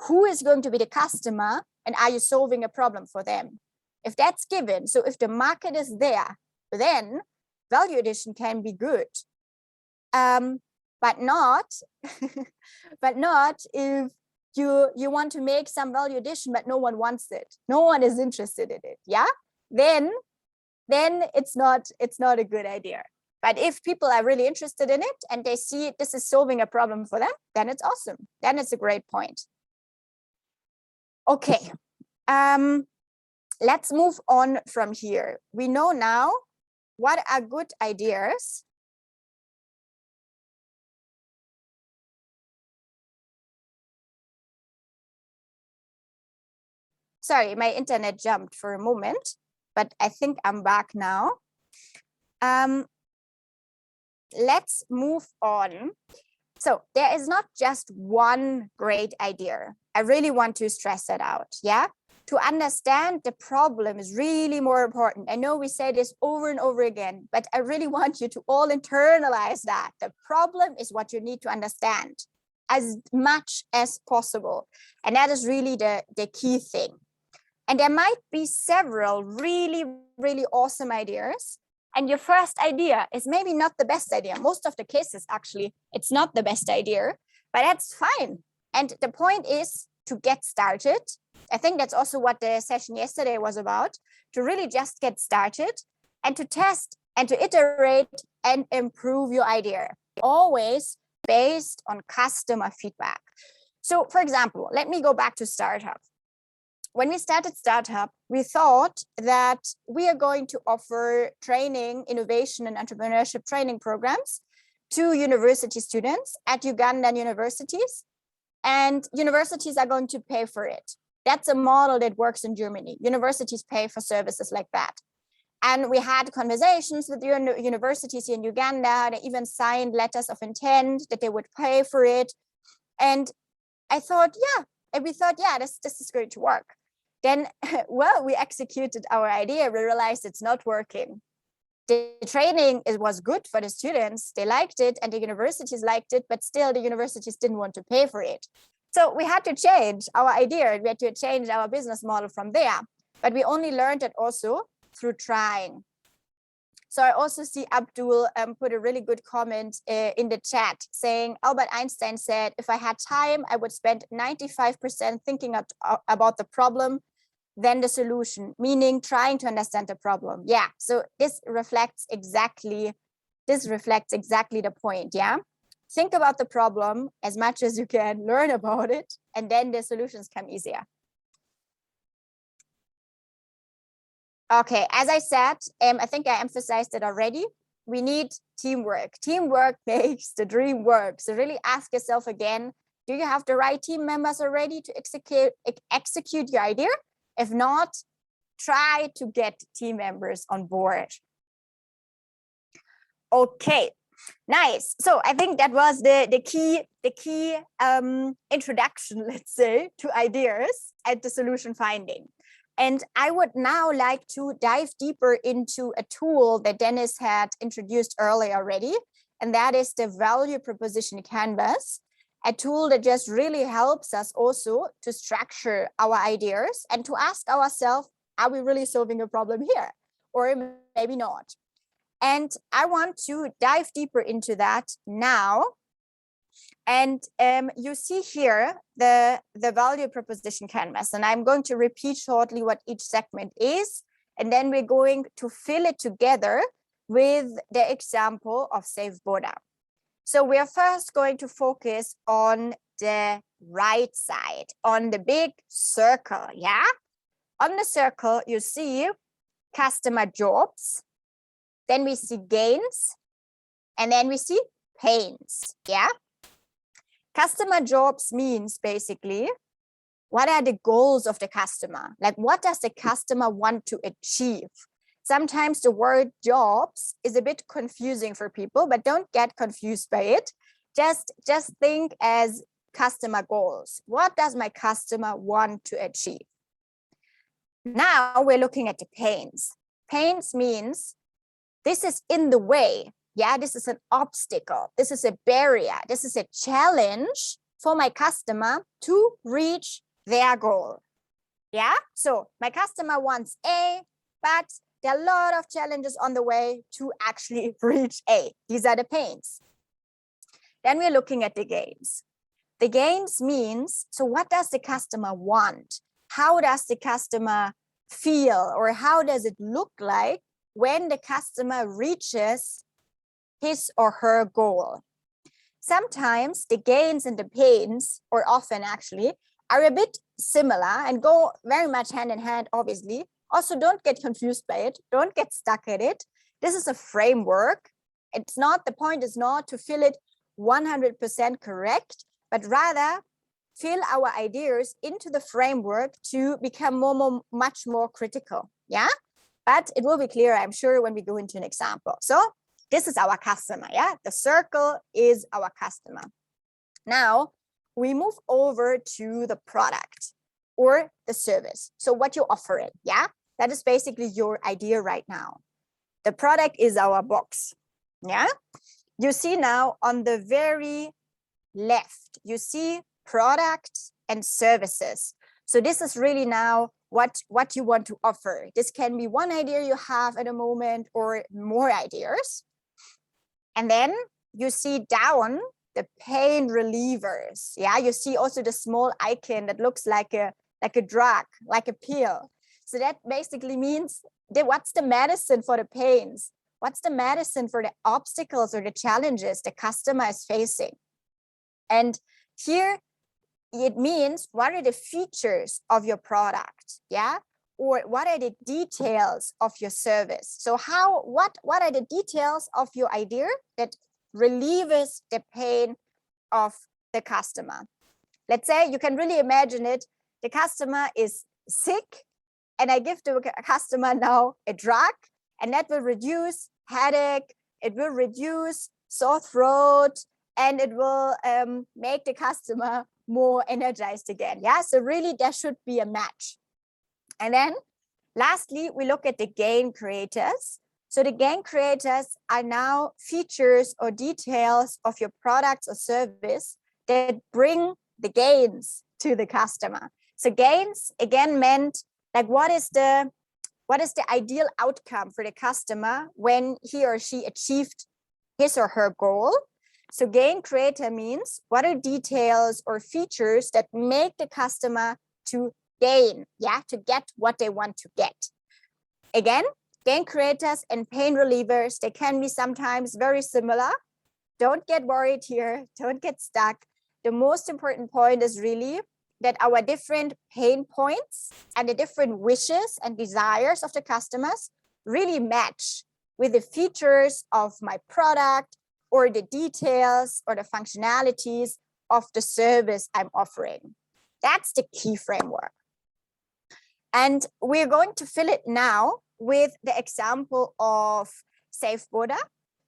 who is going to be the customer and are you solving a problem for them? If that's given, so if the market is there, then value addition can be good. But not if you want to make some value addition, but no one wants it. No one is interested in it. Yeah. Then it's not a good idea. But if people are really interested in it and they see this is solving a problem for them, then it's awesome. Then it's a great point. Okay. Let's move on from here. We know now what are good ideas. Sorry, my internet jumped for a moment, but I think I'm back now. Let's move on. So there is not just one great idea. I really want to stress that out. Yeah. To understand the problem is really more important. I know we say this over and over again, but I really want you to all internalize that. The problem is what you need to understand. as much as possible. And that is really the key thing. And there might be several really, really awesome ideas. And your first idea is maybe not the best idea. Most of the cases, actually, it's not the best idea, but that's fine. And the point is to get started. I think that's also what the session yesterday was about, to really just get started and to test and to iterate and improve your idea, always based on customer feedback. So for example, let me go back to Startup. When we started Startup, we thought that we are going to offer training, innovation, and entrepreneurship training programs to university students at Ugandan universities, and universities are going to pay for it. That's a model that works in Germany. Universities pay for services like that. And we had conversations with universities in Uganda. They even signed letters of intent that they would pay for it. And I thought, yeah, this is going to work. Then, well, we executed our idea. We realized it's not working. The training, it was good for the students. They liked it and the universities liked it, but still the universities didn't want to pay for it. So we had to change our idea. We had to change our business model from there. But we only learned it also through trying. So I also see Abdul put a really good comment in the chat saying, Albert Einstein said, if I had time, I would spend 95% thinking about the problem than the solution, meaning trying to understand the problem. Yeah, so this reflects exactly the point, yeah? Think about the problem as much as you can, learn about it, and then the solutions come easier. Okay, as I said, I think I emphasized it already. We need teamwork. Teamwork makes the dream work. So really ask yourself again, do you have the right team members already to execute your idea? If not, try to get team members on board. Okay, nice. So I think that was the key introduction, let's say, to ideas and the solution finding. And I would now like to dive deeper into a tool that Dennis had introduced earlier already, and that is the value proposition canvas, a tool that just really helps us also to structure our ideas and to ask ourselves, are we really solving a problem here? Or maybe not. And I want to dive deeper into that now. And you see here the value proposition canvas, and I'm going to repeat shortly what each segment is, and then we're going to fill it together with the example of Save Boda. So we are first going to focus on the right side, on the big circle, yeah? On the circle, you see customer jobs, then we see gains, and then we see pains, yeah? Customer jobs means basically, what are the goals of the customer? Like, what does the customer want to achieve? Sometimes the word jobs is a bit confusing for people, but don't get confused by it. Just think as customer goals. What does my customer want to achieve? Now we're looking at the pains. Pains means this is in the way. Yeah, this is an obstacle. This is a barrier. This is a challenge for my customer to reach their goal. Yeah, so my customer wants A, but there are a lot of challenges on the way to actually reach A. These are the pains. Then we're looking at the gains. The gains means, so what does the customer want? How does the customer feel, or how does it look like when the customer reaches his or her goal? Sometimes the gains and the pains, or often actually, are a bit similar and go very much hand in hand, obviously. Also, don't get confused by it. Don't get stuck at it. This is a framework. It's not, the point is not to fill it 100% correct, but rather fill our ideas into the framework to become much more critical. Yeah, but it will be clear, I'm sure, when we go into an example. So this is our customer. Yeah, the circle is our customer. Now we move over to the product or the service. So what you offer it. Yeah, that is basically your idea right now. The product is our box. Yeah, you see now on the very left, you see products and services. So this is really now what you want to offer. This can be one idea you have at a moment or more ideas. And then you see down the pain relievers. Yeah, you see also the small icon that looks like a drug, like a pill. So that basically means what's the medicine for the pains? What's the medicine for the obstacles or the challenges the customer is facing? And here it means what are the features of your product, yeah? Or what are the details of your service? So what are the details of your idea that relieves the pain of the customer? Let's say you can really imagine it. The customer is sick and I give the customer now a drug, and that will reduce headache, it will reduce sore throat, and it will make the customer more energized again. Yeah, so really there should be a match. And then lastly, we look at the gain creators. So the gain creators are now features or details of your products or service that bring the gains to the customer. So gains again meant like what is the ideal outcome for the customer when he or she achieved his or her goal. So gain creator means what are details or features that make the customer to gain, yeah, to get what they want to get. Again, gain creators and pain relievers, they can be sometimes very similar. Don't get worried here, don't get stuck. The most important point is really that our different pain points and the different wishes and desires of the customers really match with the features of my product or the details or the functionalities of the service I'm offering. That's the key framework. And we're going to fill it now with the example of SafeBorder.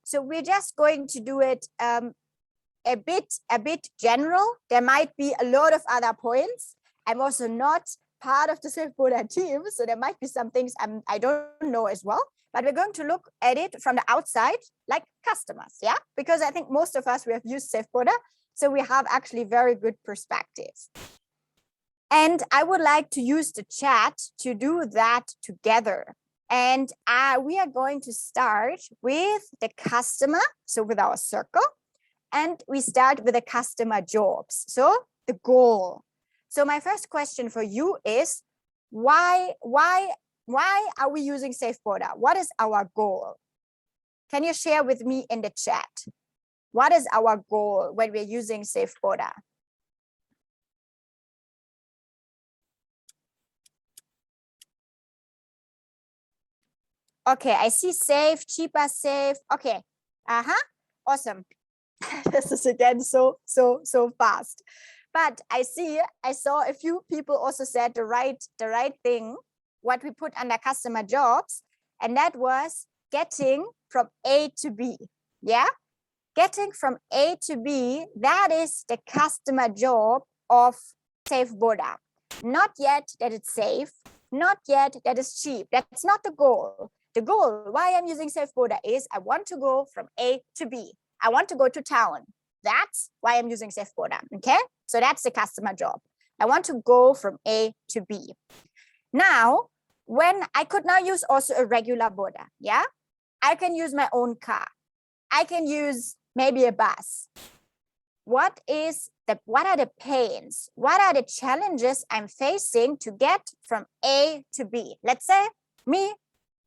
So we're just going to do it a bit general. There might be a lot of other points. I'm also not part of the SafeBorder team, so there might be some things I don't know as well. But we're going to look at it from the outside, like customers, yeah? Because I think most of us, we have used SafeBorder, so we have actually very good perspective. And I would like to use the chat to do that together. And we are going to start with the customer, so with our circle. And we start with the customer jobs, so the goal. So my first question for you is, why are we using SafeBorder? What is our goal? Can you share with me in the chat? What is our goal when we're using SafeBorder? Okay, I see safe, cheaper, safe. Okay, awesome. This is again so fast. But I saw a few people also said the right thing, what we put under customer jobs, and that was getting from A to B. Yeah, getting from A to B, that is the customer job of SafeBorder. Not yet that it's safe, not yet that it's cheap. That's not the goal. The goal, why I'm using SafeBorder, is I want to go from A to B. I want to go to town. That's why I'm using SafeBorder, okay? So that's the customer job. I want to go from A to B. Now, when I could now use also a regular border, yeah? I can use my own car. I can use maybe a bus. What are the pains? What are the challenges I'm facing to get from A to B? Let's say me,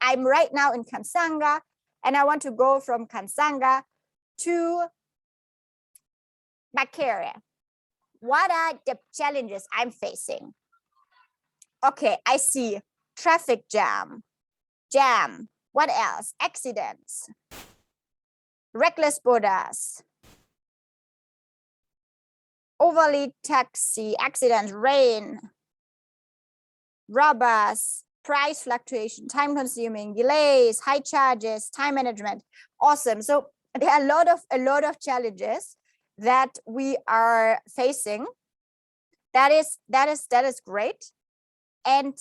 I'm right now in Kansanga and I want to go from Kansanga to Makerere. What are the challenges I'm facing? Okay, I see traffic jam. What else? Accidents, reckless borders, overly taxi, accidents, rain, robbers, price fluctuation, time consuming, delays, high charges, time management. Awesome. So there are a lot of challenges that we are facing. That is great. And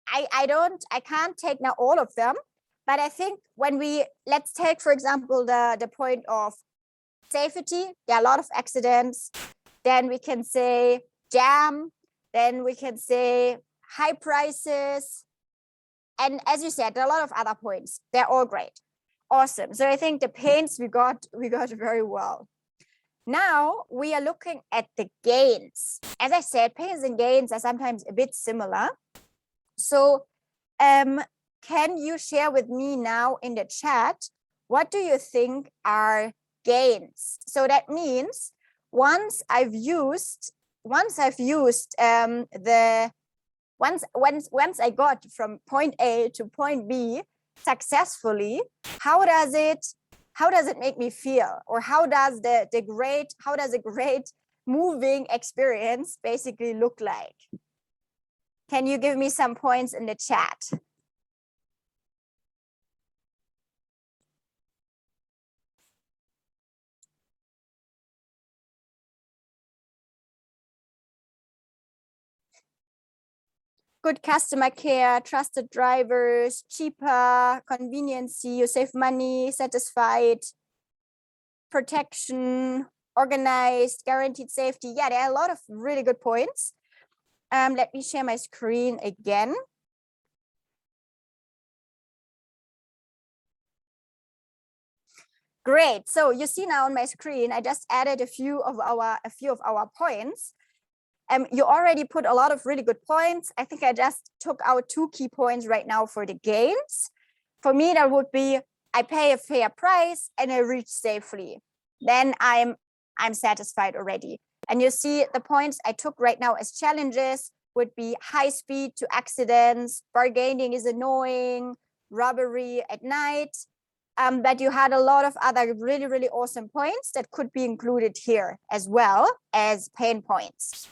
I can't take now all of them, but I think when let's take, for example, the point of Safety, there are a lot of accidents. Then we can say jam. Then we can say high prices. And as you said, there are a lot of other points. They're all great. Awesome. So I think the pains we got very well. Now we are looking at the gains. As I said, pains and gains are sometimes a bit similar. So can you share with me now in the chat, what do you think are gains? So that means once I got from point A to point B successfully, how does it make me feel? Or how does a great moving experience basically look like? Can you give me some points in the chat? Good customer care, trusted drivers, cheaper, convenience, you save money, satisfied, protection, organized, guaranteed safety. Yeah, there are a lot of really good points. Let me share my screen again. Great. So you see now on my screen, I just added a few of our points. You already put a lot of really good points. I think I just took out 2 key points right now for the gains. For me, that would be I pay a fair price and I reach safely. Then I'm satisfied already. And you see the points I took right now as challenges would be high speed to accidents, bargaining is annoying, robbery at night. But you had a lot of other really, really awesome points that could be included here as well as pain points.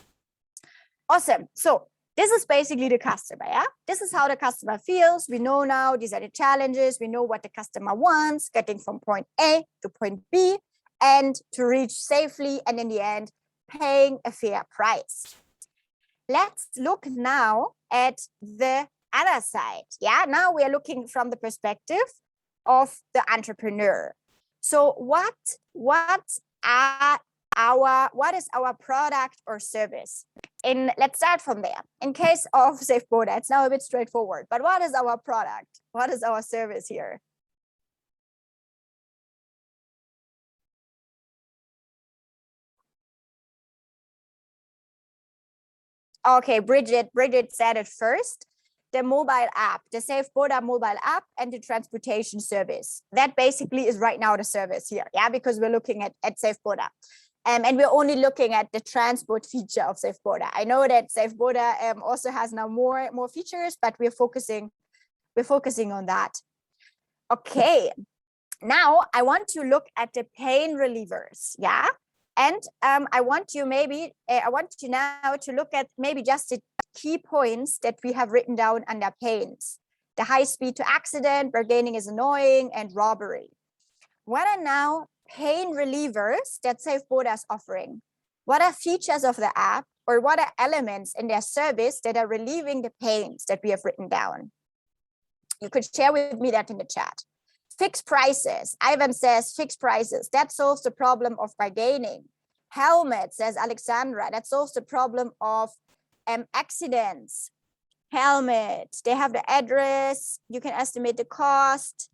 Awesome. So this is basically the customer. Yeah, this is how the customer feels. We know now these are the challenges. We know what the customer wants, getting from point A to point B and to reach safely. And in the end, paying a fair price. Let's look now at the other side. Yeah, now we are looking from the perspective of the entrepreneur. So what is our product or service? Let's start from there. In case of SafeBoda, it's now a bit straightforward, but what is our product? What is our service here? Okay, Bridget said it first. The mobile app, the SafeBoda mobile app and the transportation service. That basically is right now the service here, yeah, because we're looking at SafeBoda. And we're only looking at the transport feature of SafeBoda. I know that SafeBoda also has now more features, but we're focusing on that. Okay, now I want to look at the pain relievers, yeah. And I want you now to look at maybe just the key points that we have written down under pains. The high speed to accident, bargaining is annoying, and robbery. What are now pain relievers that SafeBoda is offering? What are features of the app or what are elements in their service that are relieving the pains that we have written down? You could share with me that in the chat. Fixed prices. Ivan says fixed prices. That solves the problem of bargaining. Helmet, says Alexandra. That solves the problem of accidents. Helmet. They have the address. You can estimate the cost.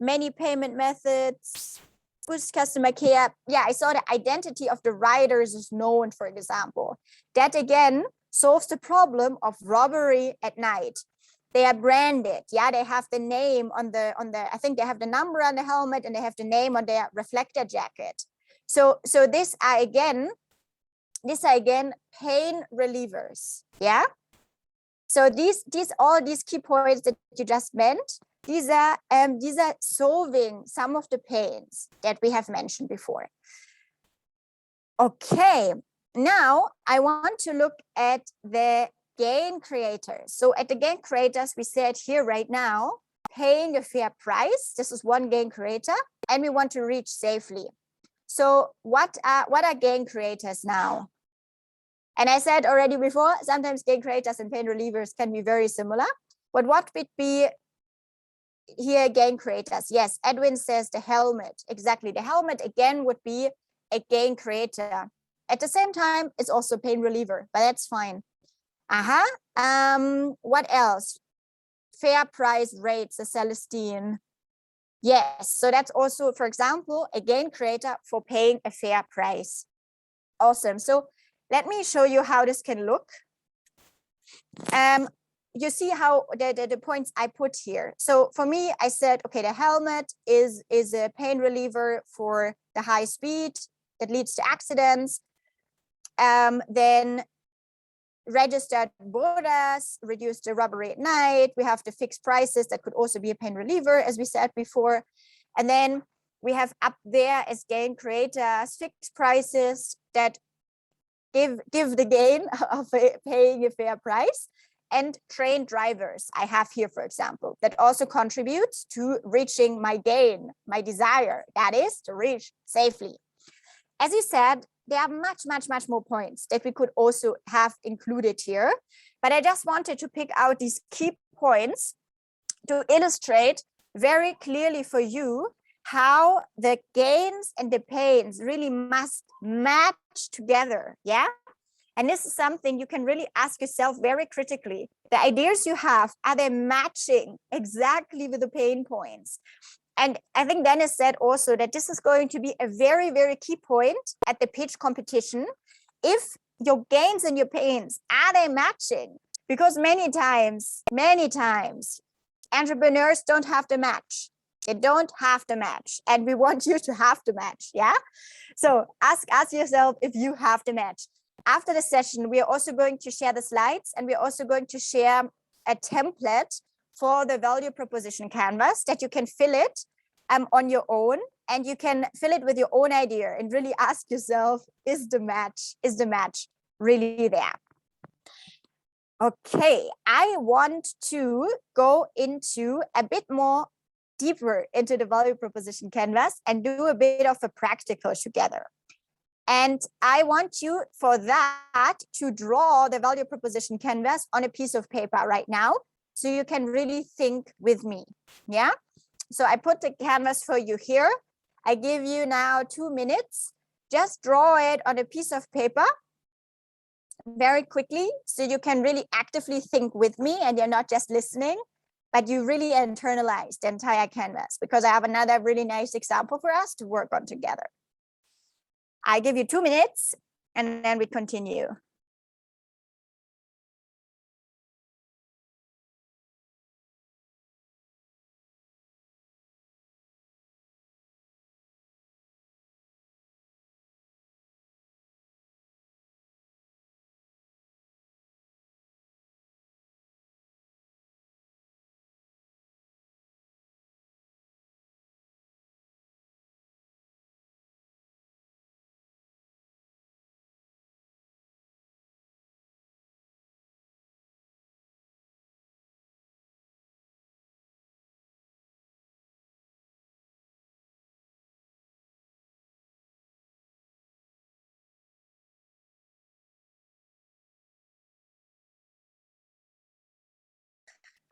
Many payment methods. Boost customer care. Yeah, I saw the identity of the riders is known, for example. That again solves the problem of robbery at night. They are branded. Yeah, they have the name on the I think they have the number on the helmet and they have the name on their reflector jacket. So these are again pain relievers. Yeah. So all these key points that you just meant, these are solving some of the pains that we have mentioned before. Okay, now I want to look at the gain creators. So at the gain creators, we said here right now, paying a fair price. This is one gain creator, and we want to reach safely. So what are gain creators now? And I said already before, sometimes gain creators and pain relievers can be very similar. But what would be here gain creators. Yes, Edwin says the helmet. Exactly. The helmet again would be a gain creator. At the same time, it's also pain reliever, but that's fine. What else? Fair price rates, the Celestine. Yes, so that's also, for example, a gain creator for paying a fair price. Awesome. So let me show you how this can look. You see how the points I put here. So for me, I said, okay, the helmet is a pain reliever for the high speed that leads to accidents. Then registered borders, reduce the robbery at night. We have the fixed prices that could also be a pain reliever, as we said before. And then we have up there as gain creators, fixed prices that give the gain of paying a fair price, and trained drivers I have here, for example, that also contributes to reaching my gain, my desire, that is to reach safely. As you said, there are much more points that we could also have included here, but I just wanted to pick out these key points to illustrate very clearly for you how the gains and the pains really must match together. Yeah. And this is something you can really ask yourself very critically. The ideas you have, are they matching exactly with the pain points? And I think Dennis said also that this is going to be a very key point at the pitch competition. If your gains and your pains, are they matching? Because many times, entrepreneurs don't have the match. They don't have the match. And we want you to have the match, yeah? So ask yourself if you have the match. After the session, we are also going to share the slides, and we're also going to share a template for the value proposition canvas that you can fill it on your own, and you can fill it with your own idea and really ask yourself, is the match really there? Okay, I want to go into a bit more deeper into the value proposition canvas and do a bit of a practical together. And I want you for that to draw the value proposition canvas on a piece of paper right now, so you can really think with me. Yeah. So I put the canvas for you here. I give you now 2 minutes. Just draw it on a piece of paper very quickly, so you can really actively think with me and you're not just listening, but you really internalize the entire canvas, because I have another really nice example for us to work on together. I give you 2 minutes and then we continue.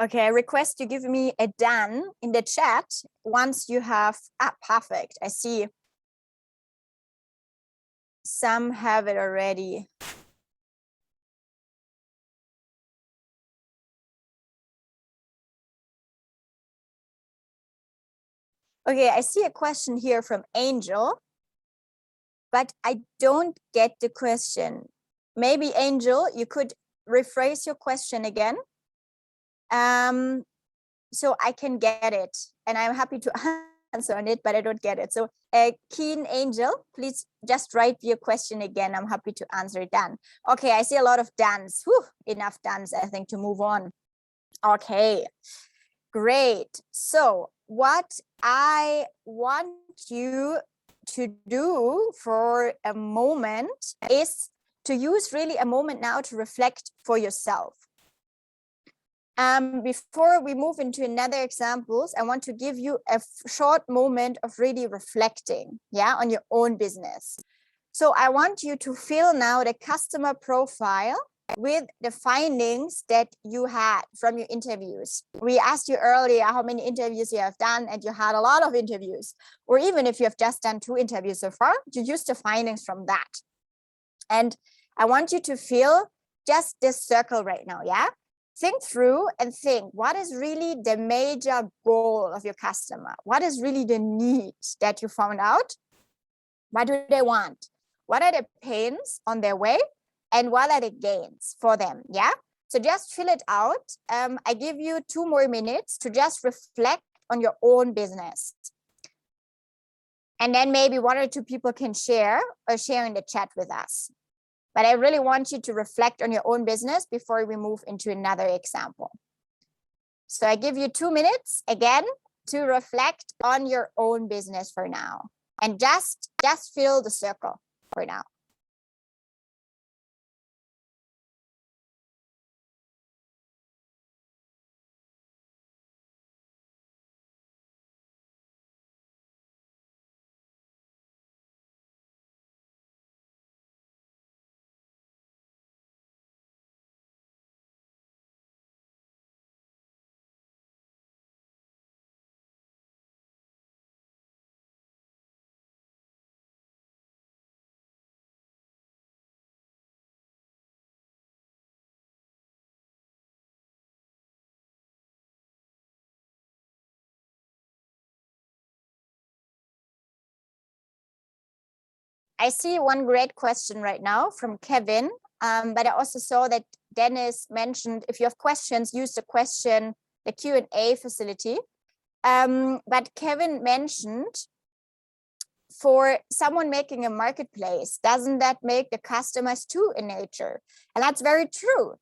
Okay, I request you give me a done in the chat once you have, perfect, I see. Some have it already. Okay, I see a question here from Angel, but I don't get the question. Maybe Angel, you could rephrase your question again. So I can get it, and I'm happy to answer on it, but I don't get it. So Keen Angel, please just write your question again. I'm happy to answer it then. Okay, I see a lot of dones. Whew, enough dones, I think, to move on. Okay, great. So what I want you to do for a moment is to use really a moment now to reflect for yourself. Before we move into another examples, I want to give you a short moment of really reflecting, yeah, on your own business. So I want you to fill now the customer profile with the findings that you had from your interviews. We asked you earlier how many interviews you have done, and you had a lot of interviews. Or even if you have just done 2 interviews so far, you use the findings from that. And I want you to feel just this circle right now, yeah? Think through and think, what is really the major goal of your customer? What is really the need that you found out? What do they want? What are the pains on their way? And what are the gains for them, yeah? So just fill it out. I give you 2 more minutes to just reflect on your own business. And then maybe 1 or 2 people can share in the chat with us. But I really want you to reflect on your own business before we move into another example. So I give you 2 minutes again to reflect on your own business for now. And just fill the circle for now. I see 1 great question right now from Kevin, but I also saw that Dennis mentioned if you have questions, use the Q&A facility. But Kevin mentioned for someone making a marketplace, doesn't that make the customers too in nature? And that's very true,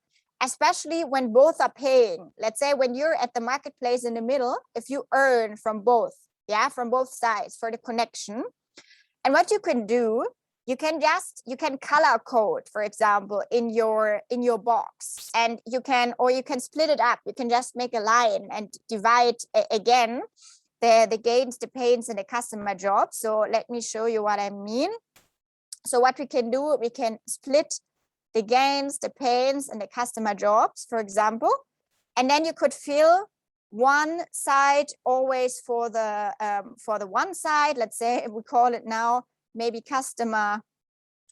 especially when both are paying. Let's say when you're at the marketplace in the middle, if you earn from both, yeah, from both sides for the connection. And what you can do, you can color code, for example, in your box, and you can split it up. You can just make a line and divide again the gains, the pains, and the customer jobs. So let me show you what I mean. So what we can do, we can split the gains, the pains, and the customer jobs, for example, and then you could fill 1 side always for the 1 side. Let's say we call it now maybe customer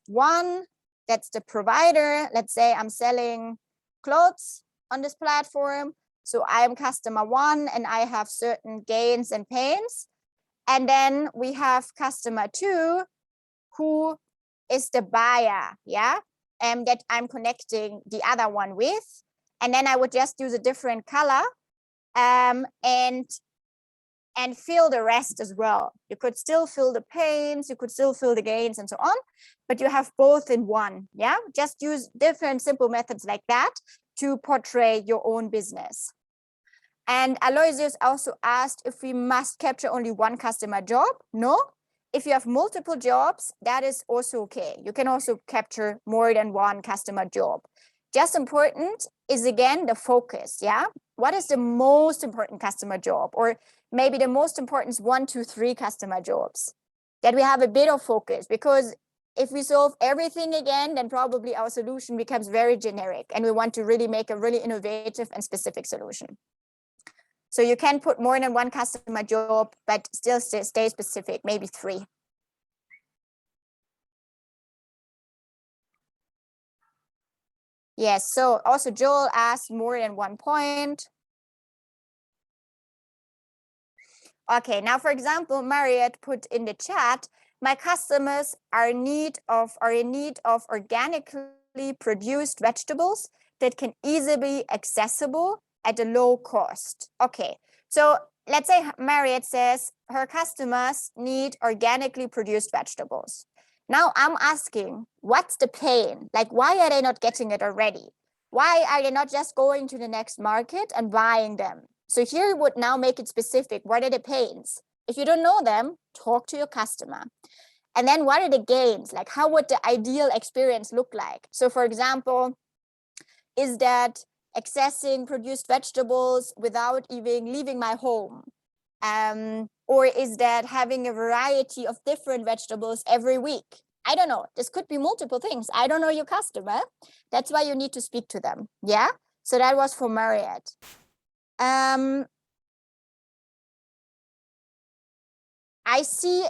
1, that's the provider. Let's say I'm selling clothes on this platform, so I am customer 1 and I have certain gains and pains. And then we have customer 2, who is the buyer, yeah, and that I'm connecting the other one with. And then I would just use a different color and fill the rest as well. You could still fill the pains, you could still fill the gains and so on, but you have both in one, yeah? Just use different simple methods like that to portray your own business. And Aloysius also asked if we must capture only 1 customer job. No, if you have multiple jobs, that is also okay. You can also capture more than 1 customer job. Just important is again the focus, yeah? What is the most important customer job? Or maybe the most important is 1, 2, 3 customer jobs, that we have a bit of focus, because if we solve everything again, then probably our solution becomes very generic, and we want to really make a really innovative and specific solution. So you can put more than 1 customer job, but still stay specific, maybe 3. Yes, so also Joel asked more than 1 point. Okay, now for example, Marriott put in the chat, my customers are in need of organically produced vegetables that can easily be accessible at a low cost. Okay, so let's say Marriott says her customers need organically produced vegetables. Now I'm asking, what's the pain? Like, why are they not getting it already? Why are they not just going to the next market and buying them? So here we would now make it specific. What are the pains? If you don't know them, talk to your customer. And then what are the gains? Like, how would the ideal experience look like? So for example, is that accessing produced vegetables without even leaving my home? Or is that having a variety of different vegetables every week? I don't know. This could be multiple things. I don't know your customer. That's why you need to speak to them. Yeah. So that was for Marriott. I see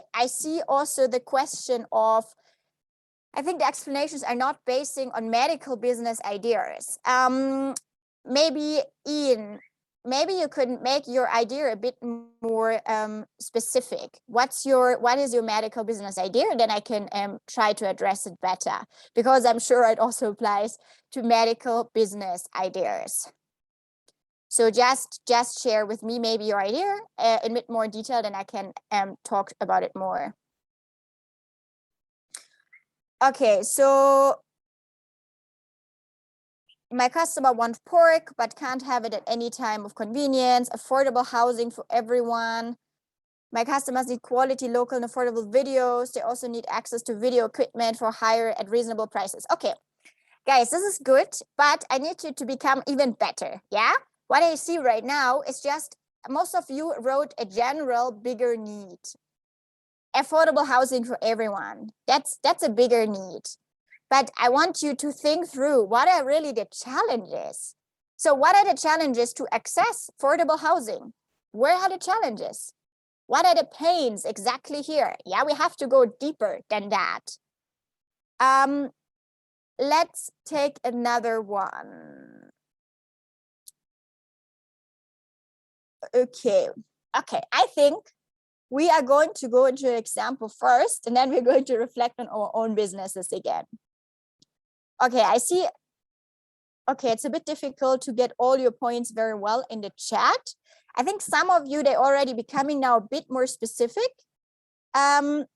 also the question of, I think the explanations are not basing on medical business ideas. Maybe Ian, maybe you could make your idea a bit more specific. What is your medical business idea? Then I can try to address it better, because I'm sure it also applies to medical business ideas. So just share with me maybe your idea in a bit more detail, then I can talk about it more. Okay, so my customer wants pork, but can't have it at any time of convenience, affordable housing for everyone. My customers need quality, local and affordable videos. They also need access to video equipment for hire at reasonable prices. Okay, guys, this is good, but I need you to become even better, yeah? What I see right now is just, most of you wrote a general bigger need. Affordable housing for everyone. That's a bigger need. But I want you to think through what are really the challenges. So what are the challenges to access affordable housing? Where are the challenges? What are the pains exactly here? Yeah, we have to go deeper than that. Let's take another one. Okay, I think we are going to go into an example first, and then we're going to reflect on our own businesses again. Okay, I see. Okay, it's a bit difficult to get all your points very well in the chat. I think some of you, they're already becoming now a bit more specific. But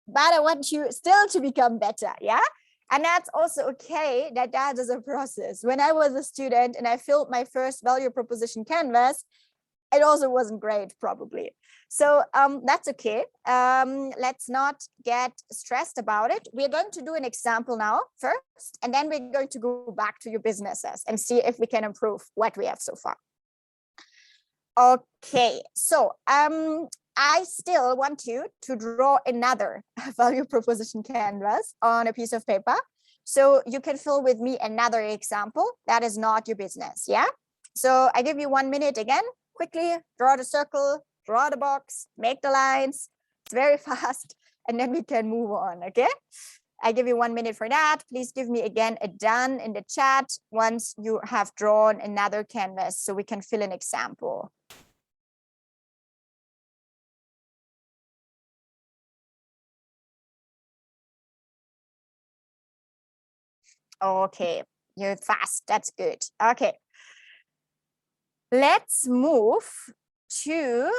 I want you still to become better, yeah? And that's also okay, that is a process. When I was a student and I filled my first value proposition canvas, it also wasn't great, probably. So that's okay. Let's not get stressed about it. We're going to do an example now first, and then we're going to go back to your businesses and see if we can improve what we have so far. Okay, so I still want you to draw another value proposition canvas on a piece of paper. So you can fill with me another example that is not your business, yeah? So I give you 1 minute again. Quickly draw the circle, draw the box, make the lines. It's very fast, and then we can move on, okay? I give you 1 minute for that. Please give me again a done in the chat once you have drawn another canvas so we can fill an example. Okay, you're fast, that's good. Okay. Let's move to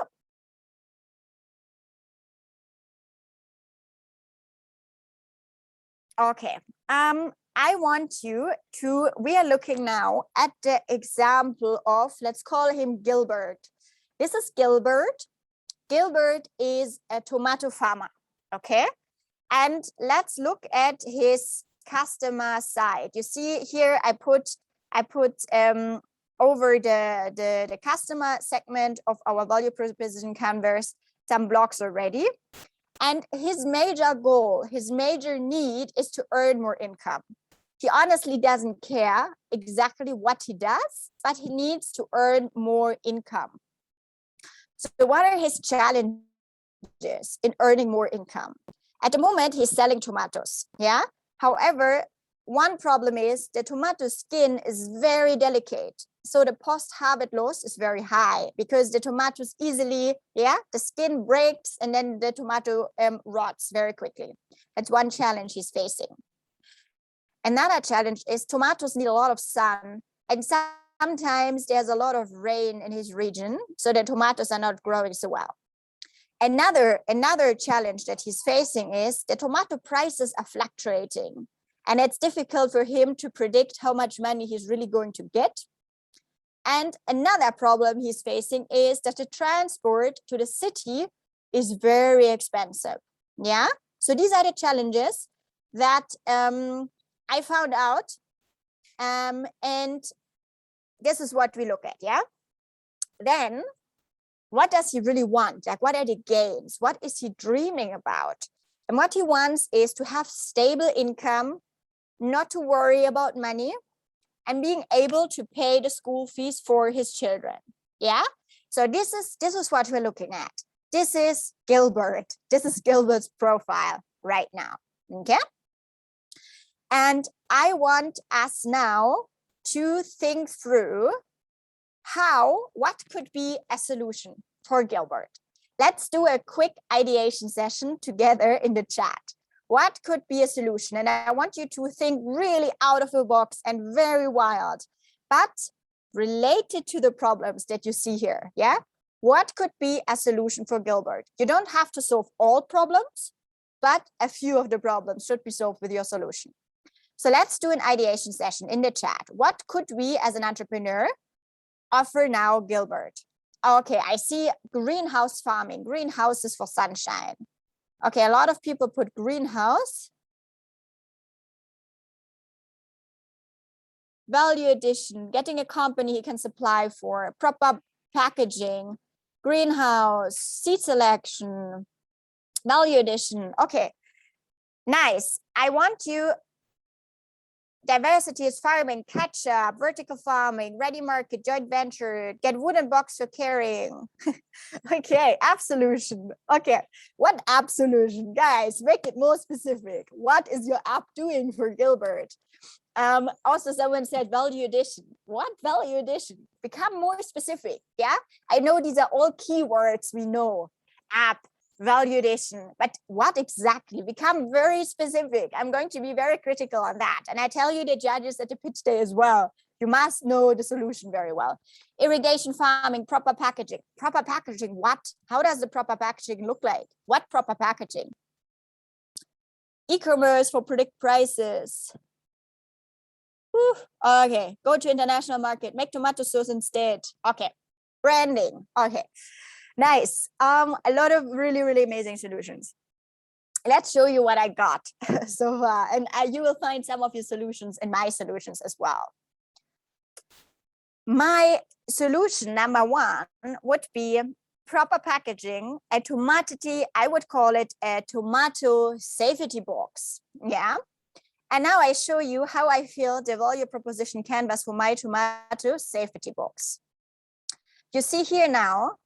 okay. I want you to, we are looking now at the example of, let's call him Gilbert. This is Gilbert. Gilbert is a tomato farmer, okay? And let's look at his customer side. You see here, I put over the customer segment of our value proposition canvas some blocks already. And his major goal, his major need is to earn more income. He honestly doesn't care exactly what he does, but he needs to earn more income. So what are his challenges in earning more income? At the moment, he's selling tomatoes, yeah? However, one problem is the tomato skin is very delicate. So the post-harvest loss is very high because the tomatoes easily, yeah, the skin breaks and then the tomato rots very quickly. That's one challenge he's facing. Another challenge is tomatoes need a lot of sun, and sometimes there's a lot of rain in his region, so the tomatoes are not growing so well. Another challenge that he's facing is the tomato prices are fluctuating, and it's difficult for him to predict how much money he's really going to get. And another problem he's facing is that the transport to the city is very expensive. Yeah, so these are the challenges that I found out, and this is what we look at. Yeah, then what does he really want? Like, what are the gains? What is he dreaming about? And what he wants is to have stable income, not to worry about money, and being able to pay the school fees for his children. Yeah. So this is what we're looking at. This is Gilbert. This is Gilbert's profile right now. Okay. And I want us now to think through what could be a solution for Gilbert. Let's do a quick ideation session together in the chat. What could be a solution? And I want you to think really out of the box and very wild, but related to the problems that you see here. Yeah. What could be a solution for Gilbert? You don't have to solve all problems, but a few of the problems should be solved with your solution. So let's do an ideation session in the chat. What could we as an entrepreneur offer now Gilbert? Okay, I see greenhouse farming, greenhouses for sunshine. Okay, a lot of people put greenhouse. Value addition, getting a company he can supply for, proper packaging, greenhouse, seed selection, value addition. Okay, nice. I want you, diversity is farming, catch-up, vertical farming, ready market, joint venture, get wooden box for carrying. Okay, app solution. Okay, what app solution? Guys, make it more specific. What is your app doing for Gilbert? Also, someone said value addition. What value addition? Become more specific. Yeah, I know these are all keywords we know. App, value addition, but what exactly? Become very specific. I'm going to be very critical on that. And I tell you the judges at the pitch day as well. You must know the solution very well. Irrigation farming, proper packaging. Proper packaging, what? How does the proper packaging look like? What proper packaging? E-commerce for predict prices. Whew. Okay, go to international market, make tomato sauce instead. Okay, branding. Okay, nice. A lot of really, really amazing solutions. Let's show you what I got so far, and you will find some of your solutions in my solutions as well. My solution number one would be proper packaging, a tomato, I would call it a tomato safety box. Yeah. And now I show you how I feel the value proposition canvas for my tomato safety box. You see here now,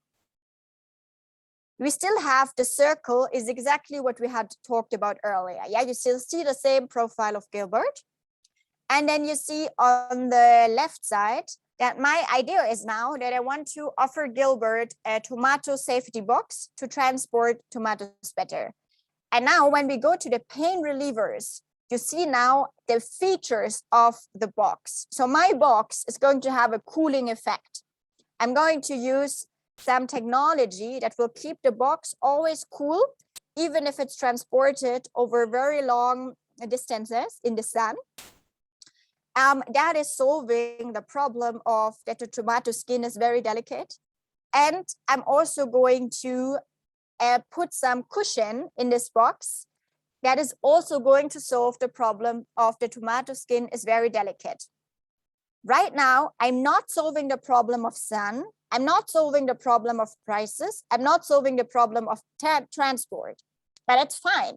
we still have the circle is exactly what we had talked about earlier. Yeah, you still see the same profile of Gilbert. And then you see on the left side that my idea is now that I want to offer Gilbert a tomato safety box to transport tomatoes better. And now when we go to the pain relievers, you see now the features of the box. So my box is going to have a cooling effect. I'm going to use some technology that will keep the box always cool, even if it's transported over very long distances in the sun. That is solving the problem of that the tomato skin is very delicate. And I'm also going to put some cushion in this box that is also going to solve the problem of the tomato skin is very delicate. Right now, I'm not solving the problem of sun. I'm not solving the problem of prices. I'm not solving the problem of transport, but it's fine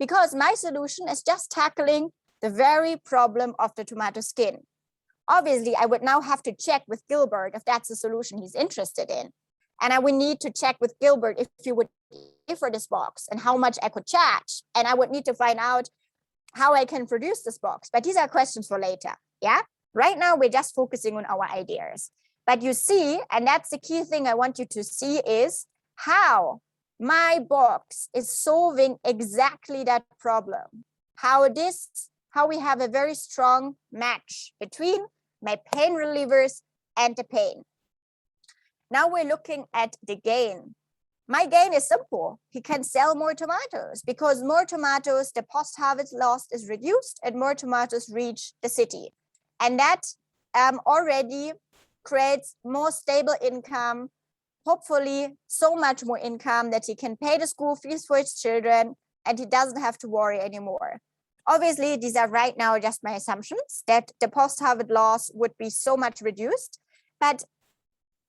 because my solution is just tackling the very problem of the tomato skin. Obviously, I would now have to check with Gilbert if that's a solution he's interested in. And I would need to check with Gilbert if he would pay for this box and how much I could charge. And I would need to find out how I can produce this box. But these are questions for later. Yeah. Right now, we're just focusing on our ideas. But you see, and that's the key thing I want you to see is how my box is solving exactly that problem. How we have a very strong match between my pain relievers and the pain. Now we're looking at the gain. My gain is simple. He can sell more tomatoes because more tomatoes, the post-harvest loss is reduced and more tomatoes reach the city. And that already creates more stable income, hopefully so much more income that he can pay the school fees for his children and he doesn't have to worry anymore. Obviously, these are right now just my assumptions that the post-harvest loss would be so much reduced, but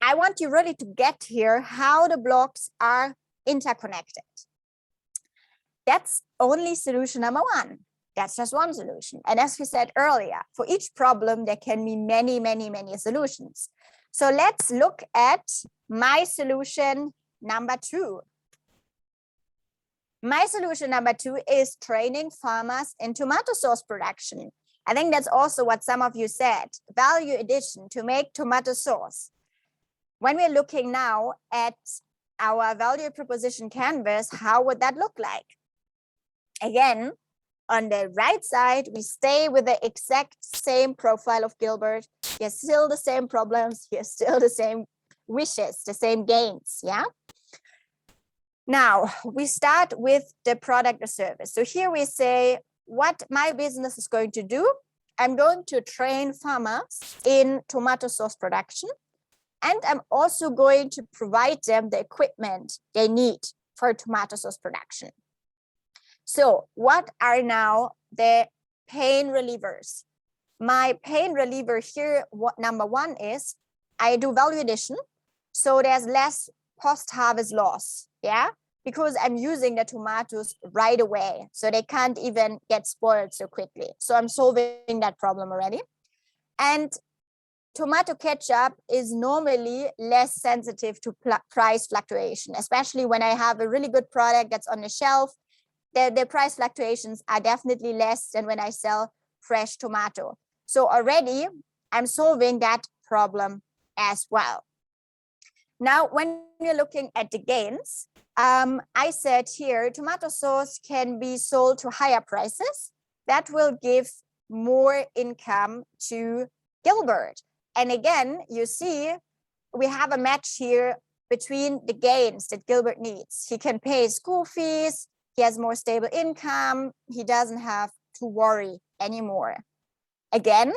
I want you really to get here how the blocks are interconnected. That's only solution number one. That's just one solution. And as we said earlier, for each problem, there can be many, many, many solutions. So let's look at my solution number two. My solution number two is training farmers in tomato sauce production. I think that's also what some of you said, value addition to make tomato sauce. When we're looking now at our value proposition canvas, how would that look like? Again, on the right side, we stay with the exact same profile of Gilbert. He has still the same problems. He has still the same wishes, the same gains, yeah? Now, we start with the product or service. So here we say what my business is going to do. I'm going to train farmers in tomato sauce production. And I'm also going to provide them the equipment they need for tomato sauce production. So what are now the pain relievers? My pain reliever here, number one is I do value addition. So there's less post-harvest loss, yeah? Because I'm using the tomatoes right away. So they can't even get spoiled so quickly. So I'm solving that problem already. And tomato ketchup is normally less sensitive to price fluctuation, especially when I have a really good product that's on the shelf. The price fluctuations are definitely less than when I sell fresh tomato. So already I'm solving that problem as well. Now, when you're looking at the gains, I said here, tomato sauce can be sold to higher prices. That will give more income to Gilbert. And again, you see, we have a match here between the gains that Gilbert needs. He can pay school fees. He has more stable income. He doesn't have to worry anymore. Again,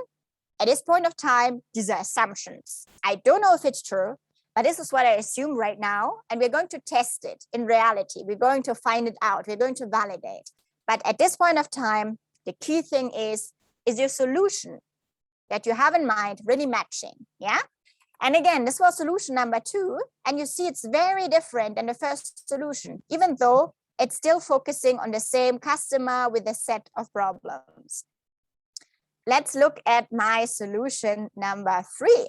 at this point of time, these are assumptions. I don't know if it's true, but this is what I assume right now. And we're going to test it in reality. We're going to find it out. We're going to validate. But at this point of time, the key thing is your solution that you have in mind really matching? Yeah. And again, this was solution number two. And you see it's very different than the first solution, even though it's still focusing on the same customer with a set of problems. Let's look at my solution number three.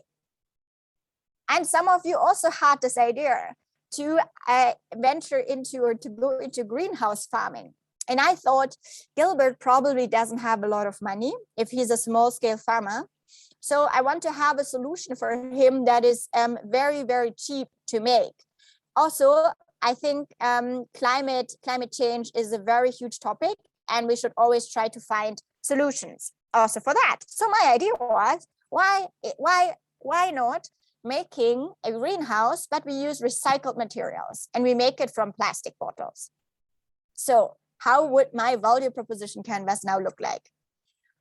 And some of you also had this idea to venture into or to go into greenhouse farming. And I thought Gilbert probably doesn't have a lot of money if he's a small scale farmer. So I want to have a solution for him that is very, very cheap to make. Also, I think climate change is a very huge topic, and we should always try to find solutions also for that. So my idea was, why not making a greenhouse, but we use recycled materials and we make it from plastic bottles. So how would my value proposition canvas now look like?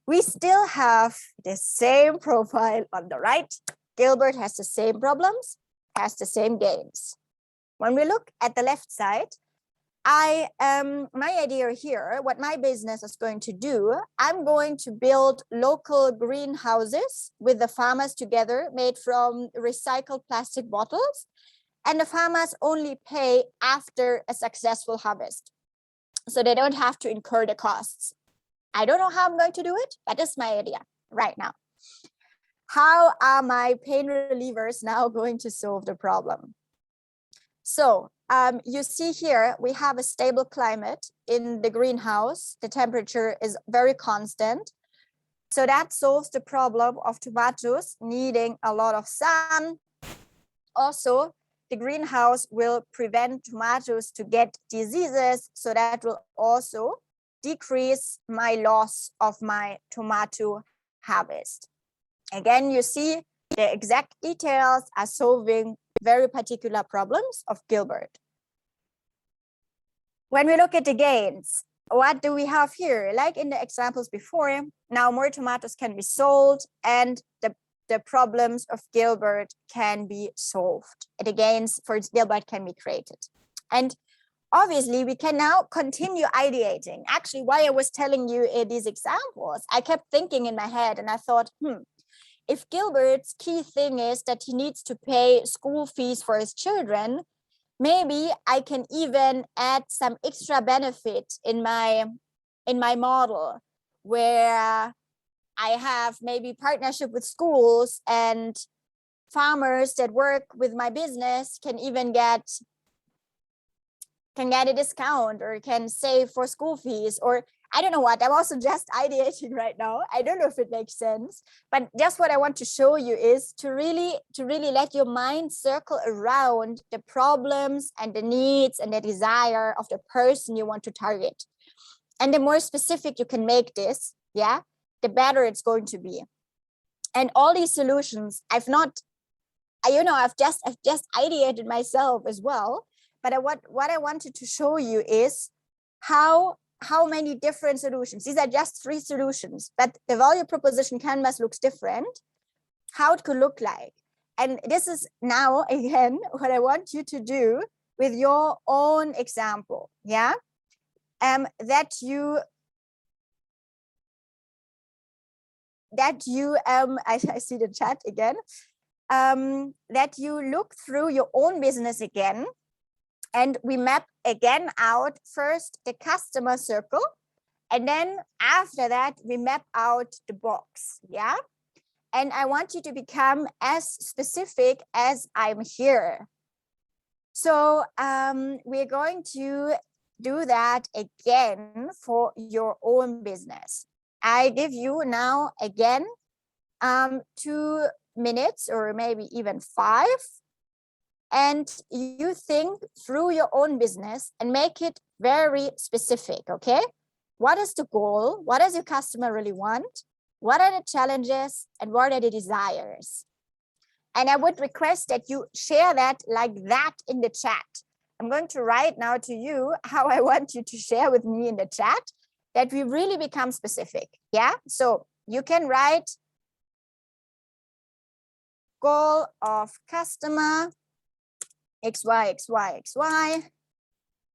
We still have the same profile on the right. Gilbert has the same problems, has the same gains. When we look at the left side, my idea here, what my business is going to do, I'm going to build local greenhouses with the farmers together, made from recycled plastic bottles, and the farmers only pay after a successful harvest. So they don't have to incur the costs. I don't know how I'm going to do it, but that's my idea right now. How are my pain relievers now going to solve the problem? So you see here, we have a stable climate in the greenhouse. The temperature is very constant. So that solves the problem of tomatoes needing a lot of sun. Also, the greenhouse will prevent tomatoes to get diseases. So that will also decrease my loss of my tomato harvest. Again, you see the exact details are solving very particular problems of Gilbert. When we look at the gains, what do we have here? Like in the examples before, now more tomatoes can be sold and the problems of Gilbert can be solved. The gains for Gilbert can be created. And obviously, we can now continue ideating. Actually, while I was telling you these examples, I kept thinking in my head and I thought, if Gilbert's key thing is that he needs to pay school fees for his children, maybe I can even add some extra benefit in my model, where I have maybe partnership with schools, and farmers that work with my business can even get a discount or can save for school fees, or I don't know what. I'm also just ideating right now. I don't know if it makes sense, but just what I want to show you is to really let your mind circle around the problems and the needs and the desire of the person you want to target. And the more specific you can make this, yeah, the better it's going to be. And all these solutions, I've just ideated myself as well. But what I wanted to show you is how many different solutions. These are just 3 solutions, but the value proposition canvas looks different, how it could look like. And this is now, again, what I want you to do with your own example, yeah? That you I see the chat again, that you look through your own business again, and we map again out first the customer circle, and then after that we map out the box, yeah? And I want you to become as specific as I'm here. So we're going to do that again for your own business. I give you now again 2 minutes or maybe even 5, and you think through your own business and make it very specific, okay? What is the goal? What does your customer really want? What are the challenges and what are the desires? And I would request that you share that like that in the chat. I'm going to write now to you how I want you to share with me in the chat, that we really become specific, yeah? So you can write goal of customer, XY, XY, XY.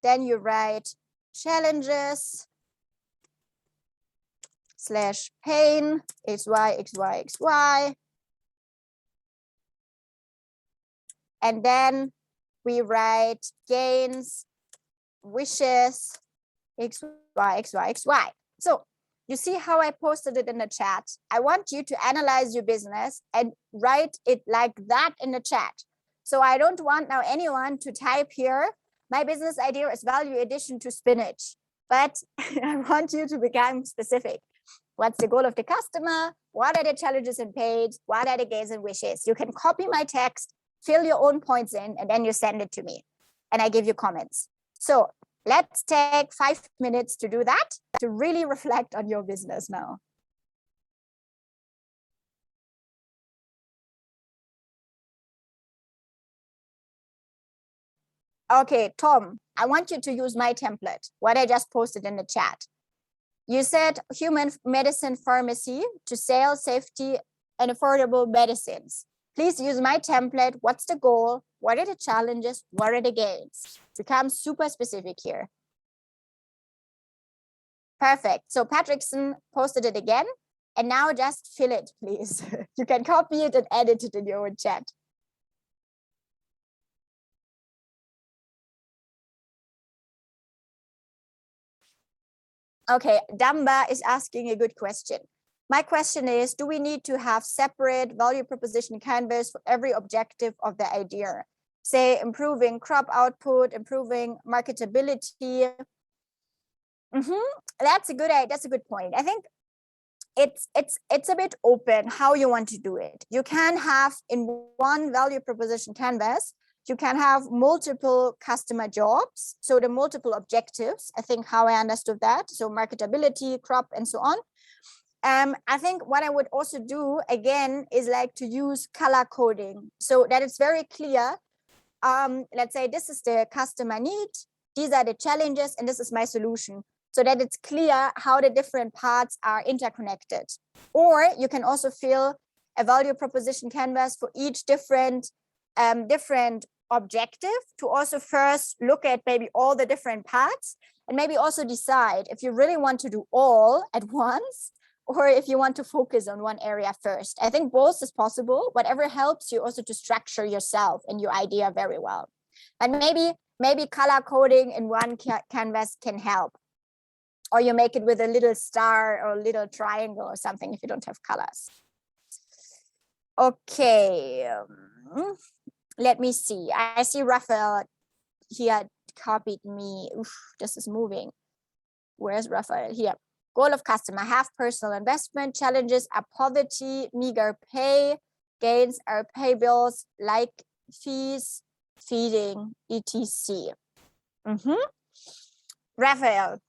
Then you write challenges / pain, XY, XY, XY. And then we write gains, wishes, XY, XY, XY. So you see how I posted it in the chat. I want you to analyze your business and write it like that in the chat. So I don't want now anyone to type here, my business idea is value addition to spinach, but I want you to become specific. What's the goal of the customer? What are the challenges and pains? What are the gains and wishes? You can copy my text, fill your own points in, and then you send it to me and I give you comments. So let's take 5 minutes to do that, to really reflect on your business now. Okay, Tom, I want you to use my template, what I just posted in the chat. You said human medicine pharmacy to sell safety and affordable medicines. Please use my template. What's the goal? What are the challenges? What are the gains? Become super specific here. Perfect. So Patrickson posted it again. And now just fill it, please. You can copy it and edit it in your own chat. Okay, Damba is asking a good question. My question is, do we need to have separate value proposition canvas for every objective of the idea? Say improving crop output, improving marketability. That's a good point. I think it's a bit open how you want to do it. You can have in one value proposition canvas, you can have multiple customer jobs, so the multiple objectives, I think how I understood that, so marketability, crop, and so on. I think what I would also do again is like to use color coding so that it's very clear. Let's say this is the customer need, these are the challenges, and this is my solution, so that it's clear how the different parts are interconnected. Or you can also fill a value proposition canvas for each different objective to also first look at maybe all the different parts and maybe also decide if you really want to do all at once or if you want to focus on one area first. I think both is possible, whatever helps you also to structure yourself and your idea very well. And maybe color coding in one canvas can help. Or you make it with a little star or a little triangle or something if you don't have colors. Okay, let me see. I see Raphael here copied me. Oof, this is moving. Where's Raphael? Here. Goal of customer: have personal investment. Challenges are poverty, meager pay. Gains are pay bills like fees, feeding, etc. Raphael,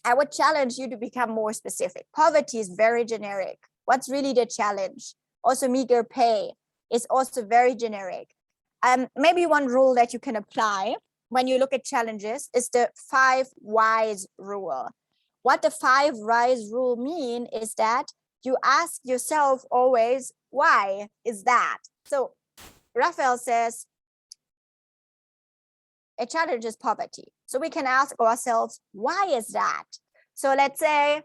I would challenge you to become more specific. Poverty is very generic. What's really the challenge? Also, meager pay is also very generic. Maybe one rule that you can apply when you look at challenges is the 5 whys rule. What the 5 whys rule mean is that you ask yourself always, why is that? So Raphael says, a challenge is poverty. So we can ask ourselves, why is that? So let's say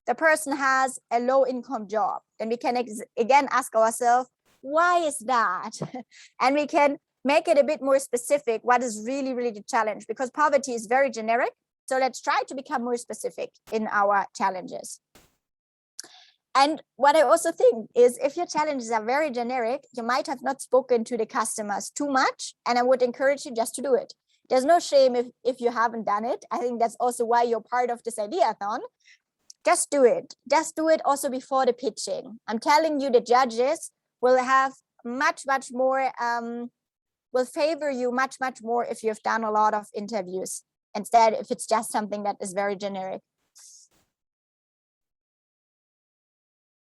the person has a low income job. Then we can again ask ourselves, why is that? And we can make it a bit more specific. What is really, really the challenge? Because poverty is very generic. So let's try to become more specific in our challenges. And what I also think is if your challenges are very generic, you might have not spoken to the customers too much. And I would encourage you just to do it. There's no shame if you haven't done it. I think that's also why you're part of this ideathon. Just do it. Just do it also before the pitching. I'm telling you, the judges will have much more, will favor you much more if you've done a lot of interviews instead if it's just something that is very generic.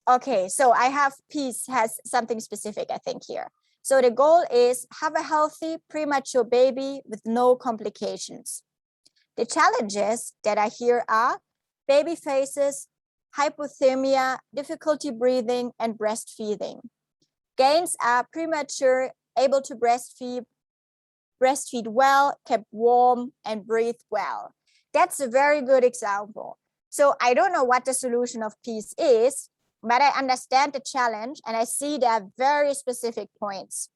Okay, so I have peace has something specific, I think, here. So the goal is have a healthy premature baby with no complications. The challenges that I hear are baby faces, hypothermia, difficulty breathing, and breastfeeding. Gains are premature, able to breastfeed well, kept warm, and breathe well. That's a very good example. So I don't know what the solution of peace is, but I understand the challenge and I see there are very specific points.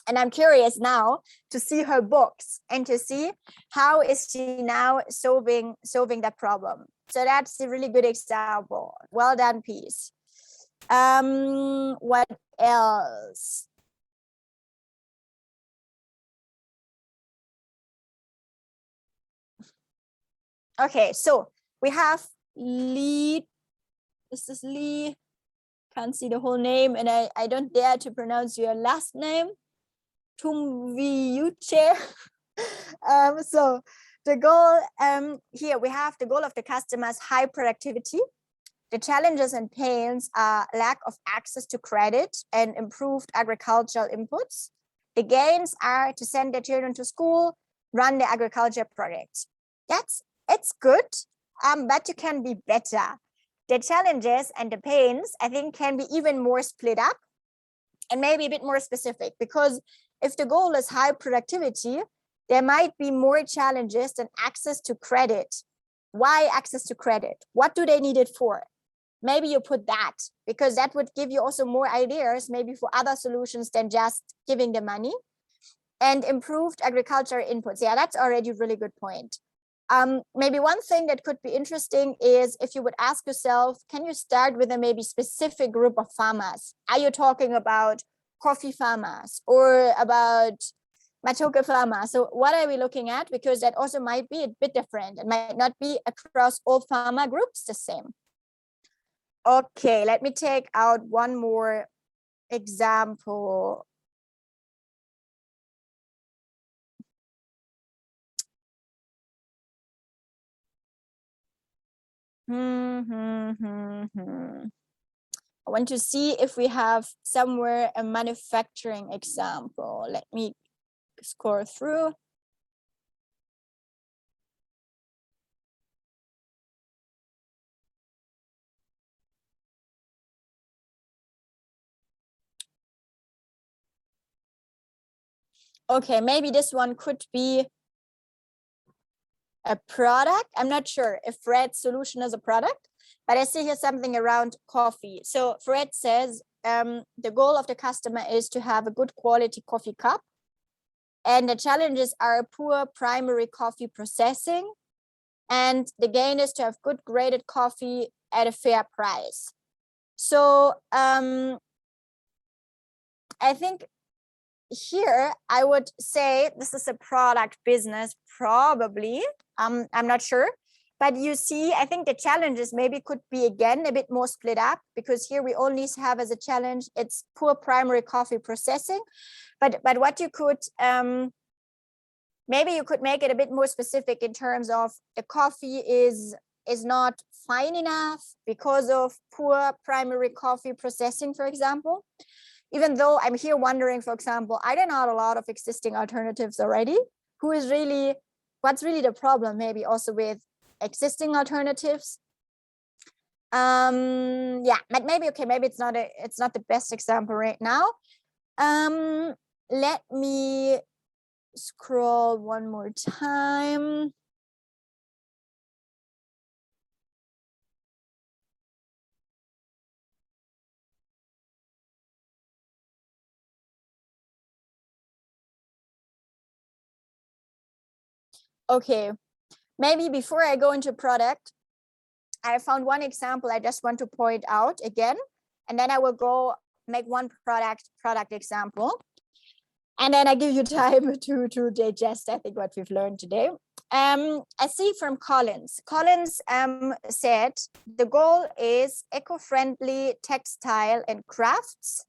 And I'm curious now to see her books and to see how is she now solving that problem. So that's a really good example. Well done, Peace. What else? Okay, so we have Lee. This is Lee. Can't see the whole name, and I don't dare to pronounce your last name. Tumviuche. So the goal here we have the goal of the customers: high productivity. The challenges and pains are lack of access to credit and improved agricultural inputs. The gains are to send their children to school, run the agriculture projects. It's good, but you can be better. The challenges and the pains, I think, can be even more split up and maybe a bit more specific, because if the goal is high productivity, there might be more challenges than access to credit. Why access to credit? What do they need it for? Maybe you put that, because that would give you also more ideas, maybe for other solutions than just giving the money. And improved agricultural inputs. Yeah, that's already a really good point. Maybe one thing that could be interesting is if you would ask yourself, can you start with a maybe specific group of farmers? Are you talking about coffee farmers or about matoke farmers? So what are we looking at? Because that also might be a bit different and might not be across all farmer groups the same. Okay, let me take out one more example. I want to see if we have somewhere a manufacturing example. Let me scroll through. Okay, maybe this one could be a product. I'm not sure if Fred's solution is a product, but I see here something around coffee. So Fred says the goal of the customer is to have a good quality coffee cup. And the challenges are poor primary coffee processing. And the gain is to have good graded coffee at a fair price. So I think here I would say this is a product business, probably. I'm not sure. But you see, I think the challenges maybe could be again a bit more split up, because here we only have as a challenge, it's poor primary coffee processing. But what you could, maybe you could make it a bit more specific in terms of the coffee is not fine enough because of poor primary coffee processing, for example. Even though I'm here wondering, for example, are there not a lot of existing alternatives already? What's really the problem maybe also with existing alternatives? Yeah, but maybe, okay, maybe it's not the best example right now. Let me scroll one more time. Okay, maybe before I go into product, I found one example I just want to point out again, and then I will go make one product example. And then I give you time to digest, I think, what we've learned today. I see from Collins. Collins said the goal is eco-friendly textile and crafts.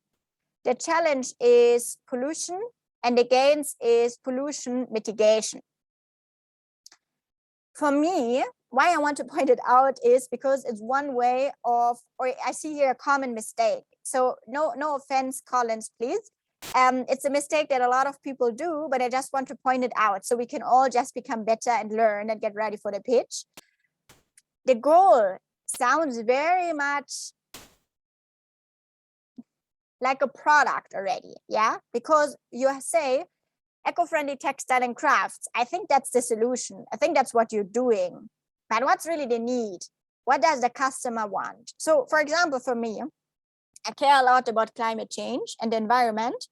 The challenge is pollution, and the gains is pollution mitigation. For me, why I want to point it out is because it's one way of, or I see here a common mistake. So no offense, Collins, please. It's a mistake that a lot of people do, but I just want to point it out so we can all just become better and learn and get ready for the pitch. The goal sounds very much like a product already, yeah? Because you say eco-friendly textile and crafts. I think that's the solution. I think that's what you're doing. But what's really the need? What does the customer want? So for example, for me, I care a lot about climate change and the environment.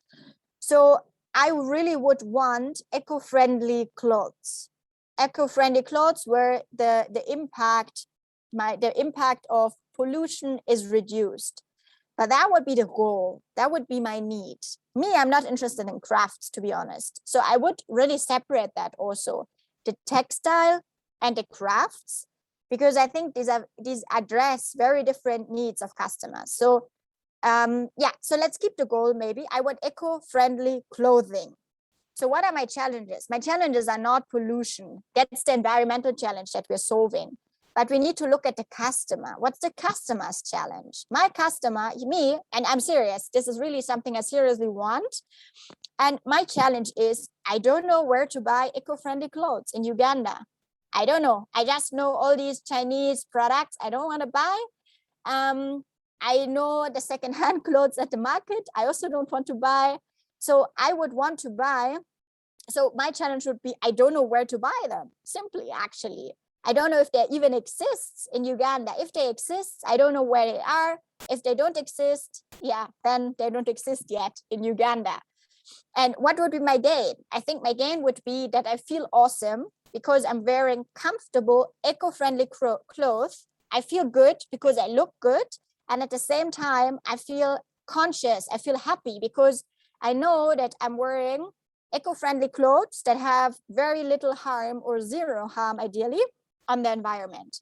So I really would want eco-friendly clothes. Eco-friendly clothes where the impact of pollution is reduced. But that would be the goal. That would be my need. Me, I'm not interested in crafts, to be honest. So I would really separate that also, the textile and the crafts, because I think these address very different needs of customers. So yeah, so let's keep the goal maybe. I want eco-friendly clothing. So what are my challenges? My challenges are not pollution. That's the environmental challenge that we're solving. But we need to look at the customer. What's the customer's challenge? My customer, me, and I'm serious, this is really something I seriously want. And my challenge is, I don't know where to buy eco-friendly clothes in Uganda. I don't know. I just know all these Chinese products I don't want to buy. I know the secondhand clothes at the market. I also don't want to buy. So I would want to buy. So my challenge would be, I don't know where to buy them, simply, actually. I don't know if they even exist in Uganda. If they exist, I don't know where they are. If they don't exist, yeah, then they don't exist yet in Uganda. And what would be my gain? I think my gain would be that I feel awesome because I'm wearing comfortable, eco-friendly clothes. I feel good because I look good. And at the same time, I feel conscious. I feel happy because I know that I'm wearing eco-friendly clothes that have very little harm or zero harm, ideally, on the environment.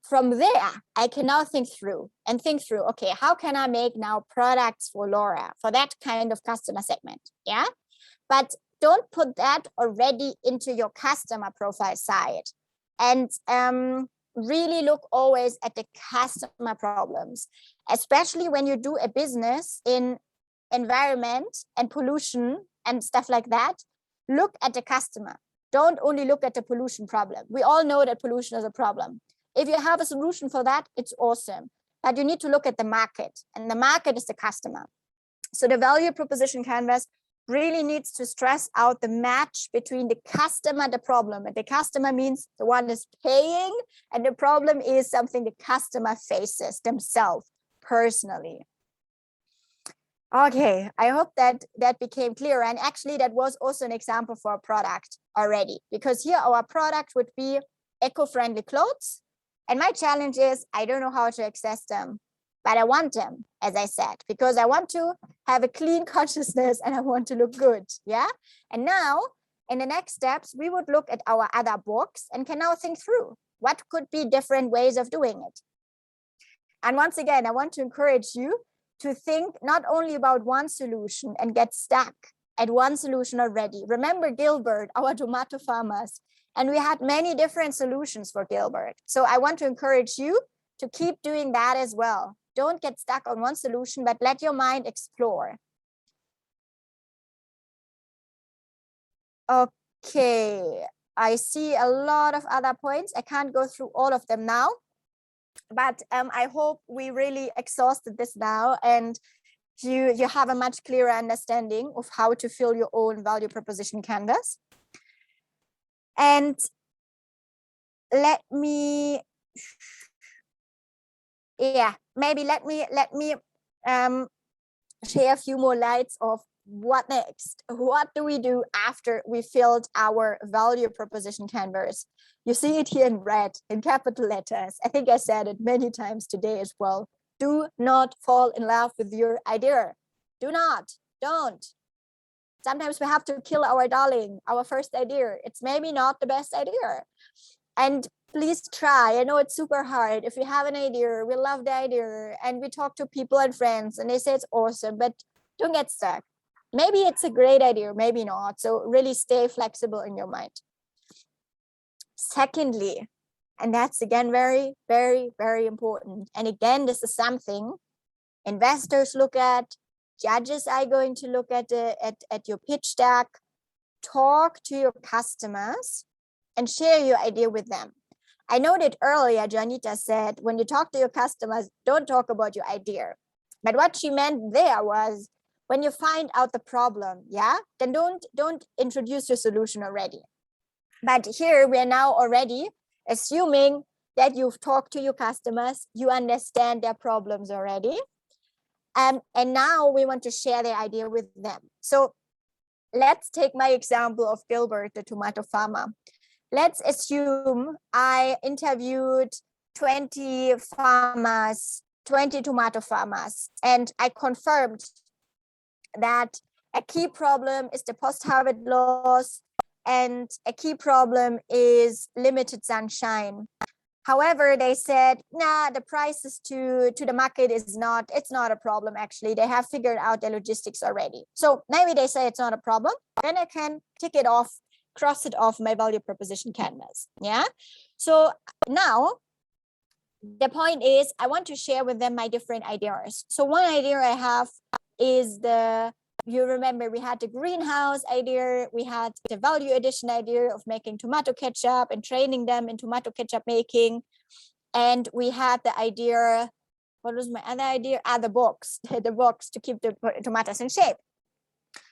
From there, I can now think through, okay, how can I make now products for Laura, for that kind of customer segment, yeah? But don't put that already into your customer profile side. And really look always at the customer problems, especially when you do a business in environment and pollution and stuff like that. Look at the customer. Don't only look at the pollution problem. We all know that pollution is a problem. If you have a solution for that, it's awesome. But you need to look at the market, and the market is the customer. So the value proposition canvas really needs to stress out the match between the customer and the problem. And the customer means the one is paying, and the problem is something the customer faces themselves personally. Okay, I hope that that became clear. And actually that was also an example for a product already, because here our product would be eco-friendly clothes. And my challenge is I don't know how to access them, but I want them, as I said, because I want to have a clean consciousness and I want to look good. Yeah. And now in the next steps, we would look at our other books and can now think through what could be different ways of doing it. And once again, I want to encourage you to think not only about one solution and get stuck at one solution already. Remember Gilbert, our tomato farmers, and we had many different solutions for Gilbert. So I want to encourage you to keep doing that as well. Don't get stuck on one solution, but let your mind explore. Okay, I see a lot of other points. I can't go through all of them now, but I hope we really exhausted this now and you have a much clearer understanding of how to fill your own value proposition canvas. And let me, maybe let me share a few more lights of what next. What do we do after we filled our value proposition canvas? You see it here in red, in capital letters. I think I said it many times today as well. Do not fall in love with your idea. Do not, don't. Sometimes we have to kill our darling, our first idea. It's maybe not the best idea. And please try. I know it's super hard. If you have an idea, we love the idea and we talk to people and friends and they say it's awesome, but don't get stuck. Maybe it's a great idea, maybe not. So really stay flexible in your mind. Secondly, and that's again very, very, very important. And again, this is something investors look at, judges are going to look at your pitch deck. Talk to your customers and share your idea with them. I noted earlier, Janita said, when you talk to your customers, don't talk about your idea. But what she meant there was when you find out the problem, yeah, then don't introduce your solution already. But here we are now already assuming that you've talked to your customers, you understand their problems already. And now we want to share their idea with them. So let's take my example of Gilbert, the tomato farmer. Let's assume I interviewed 20 farmers, 20 tomato farmers, and I confirmed that a key problem is the post-harvest loss and a key problem is limited sunshine. However, they said, nah, the prices to the market it's not a problem actually. They have figured out their logistics already. So maybe they say it's not a problem, then I can tick it off, cross it off my value proposition canvas. Yeah. So now the point is I want to share with them my different ideas. So one idea I have is you remember we had the greenhouse idea, we had the value addition idea of making tomato ketchup and training them in tomato ketchup making. And we had the idea, what was my other idea? The box, the box to keep the tomatoes in shape.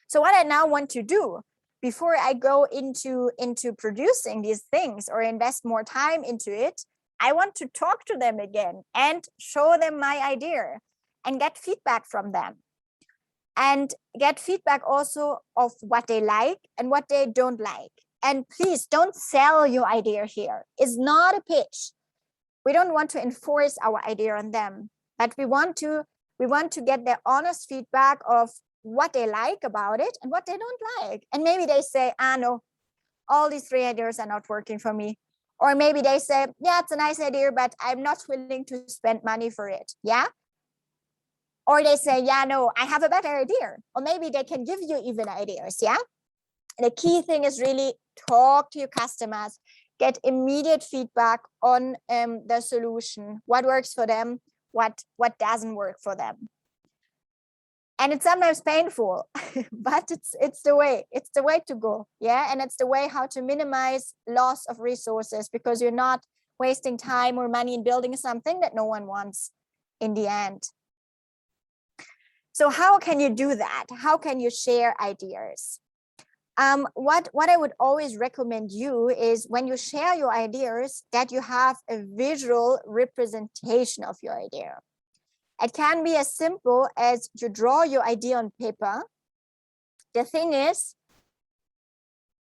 So what I now want to do before I go into producing these things or invest more time into it, I want to talk to them again and show them my idea and get feedback from them. And get feedback also of what they like and what they don't like. And please don't sell your idea here. It's not a pitch. We don't want to enforce our idea on them, but we want to get their honest feedback of what they like about it and what they don't like. And maybe they say, no, all these 3 ideas are not working for me. Or maybe they say, yeah, it's a nice idea, but I'm not willing to spend money for it. Yeah. Or they say, yeah, no, I have a better idea. Or maybe they can give you even ideas, yeah? And the key thing is really talk to your customers, get immediate feedback on the solution, what works for them, what doesn't work for them. And it's sometimes painful, but it's the way to go, yeah? And it's the way how to minimize loss of resources because you're not wasting time or money in building something that no one wants in the end. So how can you do that? How can you share ideas? What I would always recommend you is when you share your ideas that you have a visual representation of your idea. It can be as simple as you draw your idea on paper. The thing is,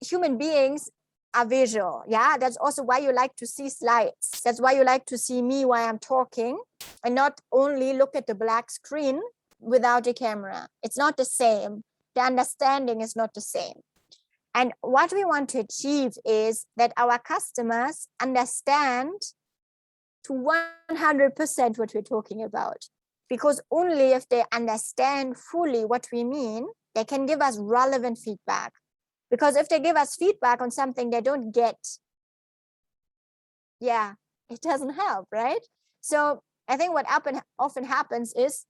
human beings are visual. Yeah, that's also why you like to see slides. That's why you like to see me while I'm talking and not only look at the black screen without a camera. It's not the same. The understanding is not the same. And what we want to achieve is that our customers understand to 100% what we're talking about. Because only if they understand fully what we mean, they can give us relevant feedback. Because if they give us feedback on something they don't get, yeah, it doesn't help, right? So I think what often happens is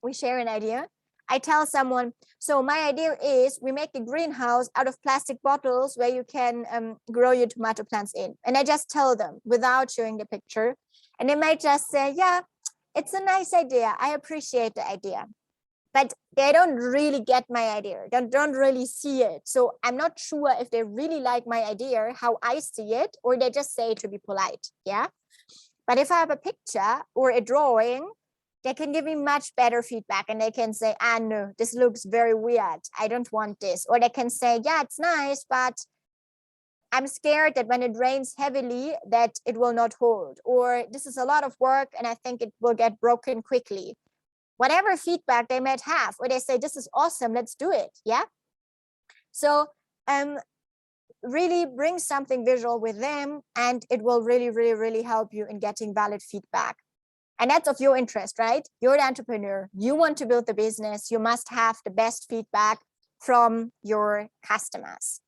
we share an idea. I tell someone, so my idea is we make a greenhouse out of plastic bottles where you can grow your tomato plants in. And I just tell them without showing the picture. And they might just say, yeah, it's a nice idea. I appreciate the idea. But they don't really get my idea. They don't really see it. So I'm not sure if they really like my idea, how I see it, or they just say it to be polite. Yeah. But if I have a picture or a drawing, they can give me much better feedback and they can say, ah, no, this looks very weird. I don't want this. Or they can say, yeah, it's nice, but I'm scared that when it rains heavily, that it will not hold. Or this is a lot of work and I think it will get broken quickly. Whatever feedback they might have, or they say, this is awesome, let's do it. Yeah. So really bring something visual with them and it will really, really, really help you in getting valid feedback. And that's of your interest, right? You're the entrepreneur. You want to build the business. You must have the best feedback from your customers.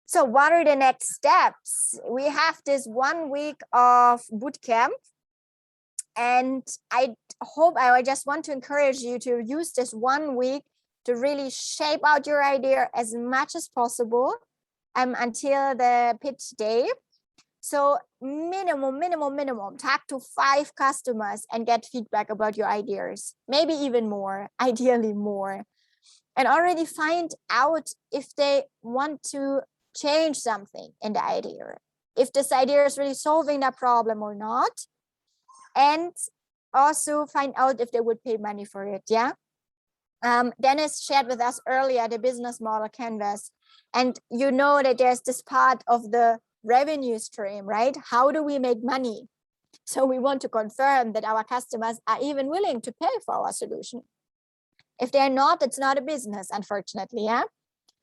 So what are the next steps? We have this 1 week of bootcamp. And I just want to encourage you to use this 1 week to really shape out your idea as much as possible until the pitch day. So minimum, talk to 5 customers and get feedback about your ideas, maybe even more, ideally more. And already find out if they want to change something in the idea, if this idea is really solving that problem or not. And also find out if they would pay money for it. Yeah. Dennis shared with us earlier the business model canvas. And you know that there's this part of the revenue stream, right? How do we make money? So we want to confirm that our customers are even willing to pay for our solution. If they're not, it's not a business, unfortunately. Yeah.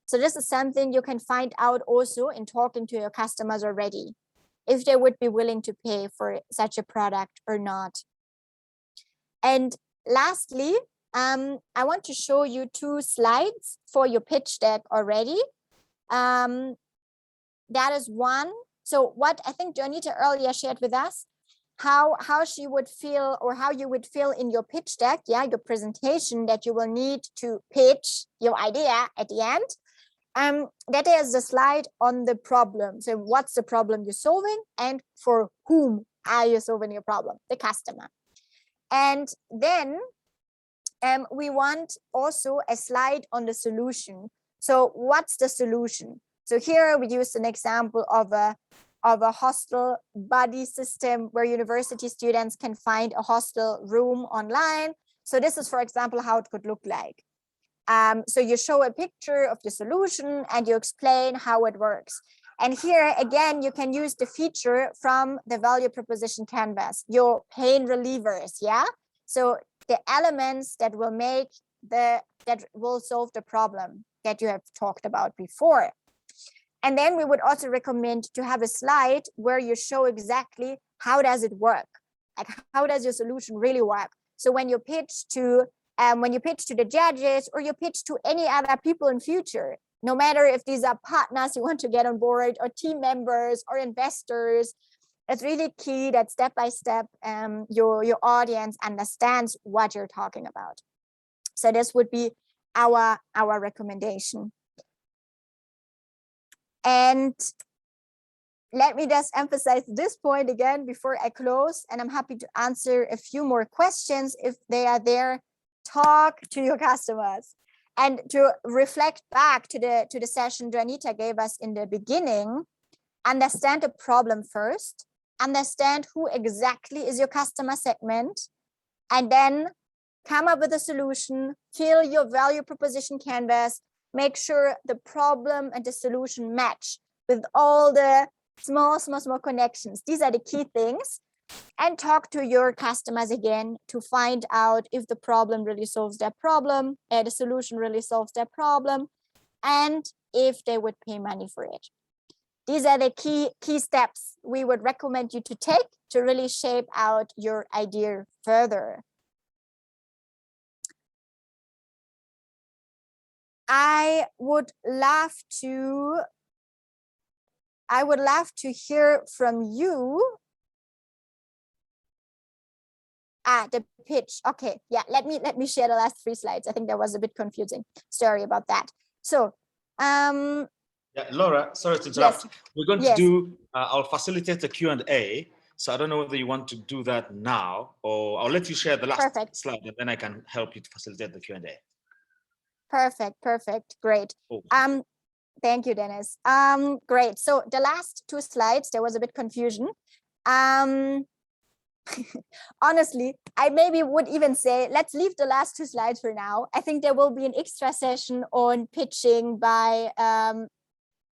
So this is something you can find out also in talking to your customers already, if they would be willing to pay for such a product or not. And lastly, I want to show you 2 slides for your pitch deck already. That is one. So what I think Jonita earlier shared with us, how she would feel, or how you would feel in your pitch deck, yeah, your presentation that you will need to pitch your idea at the end. That is the slide on the problem. So what's the problem you're solving and for whom are you solving your problem? The customer. And then we want also a slide on the solution. So what's the solution? So here we use an example of a hostel buddy system where university students can find a hostel room online. So this is, for example, how it could look like. So you show a picture of the solution and you explain how it works. And here again, you can use the feature from the value proposition canvas, your pain relievers, yeah? So the elements that will solve the problem that you have talked about before. And then we would also recommend to have a slide where you show exactly how does it work? Like how does your solution really work? So when you pitch to the judges or you pitch to any other people in future, no matter if these are partners you want to get on board or team members or investors, it's really key that step by step your audience understands what you're talking about. So this would be our recommendation. And let me just emphasize this point again before I close, and I'm happy to answer a few more questions if they are there. Talk to your customers. And to reflect back to the session Janita gave us in the beginning, understand the problem first, understand who exactly is your customer segment, and then come up with a solution, fill your value proposition canvas, make sure the problem and the solution match with all the small connections. These are the key things. And talk to your customers again to find out if the problem really solves their problem, the solution really solves their problem, and if they would pay money for it. These are the key steps we would recommend you to take to really shape out your idea further. I would love to hear from you. The pitch. Okay, yeah, let me share the last 3 slides. I think that was a bit confusing. Sorry about that. So, yeah, Laura, sorry to interrupt. Yes. We're going to do, I'll facilitate the Q&A. So I don't know whether you want to do that now, or I'll let you share the last slide, and then I can help you to facilitate the Q&A. Perfect, great. Oh. Thank you, Dennis. Great. So the last 2 slides, there was a bit confusion. Honestly, I maybe would even say, let's leave the last 2 slides for now. I think there will be an extra session on pitching by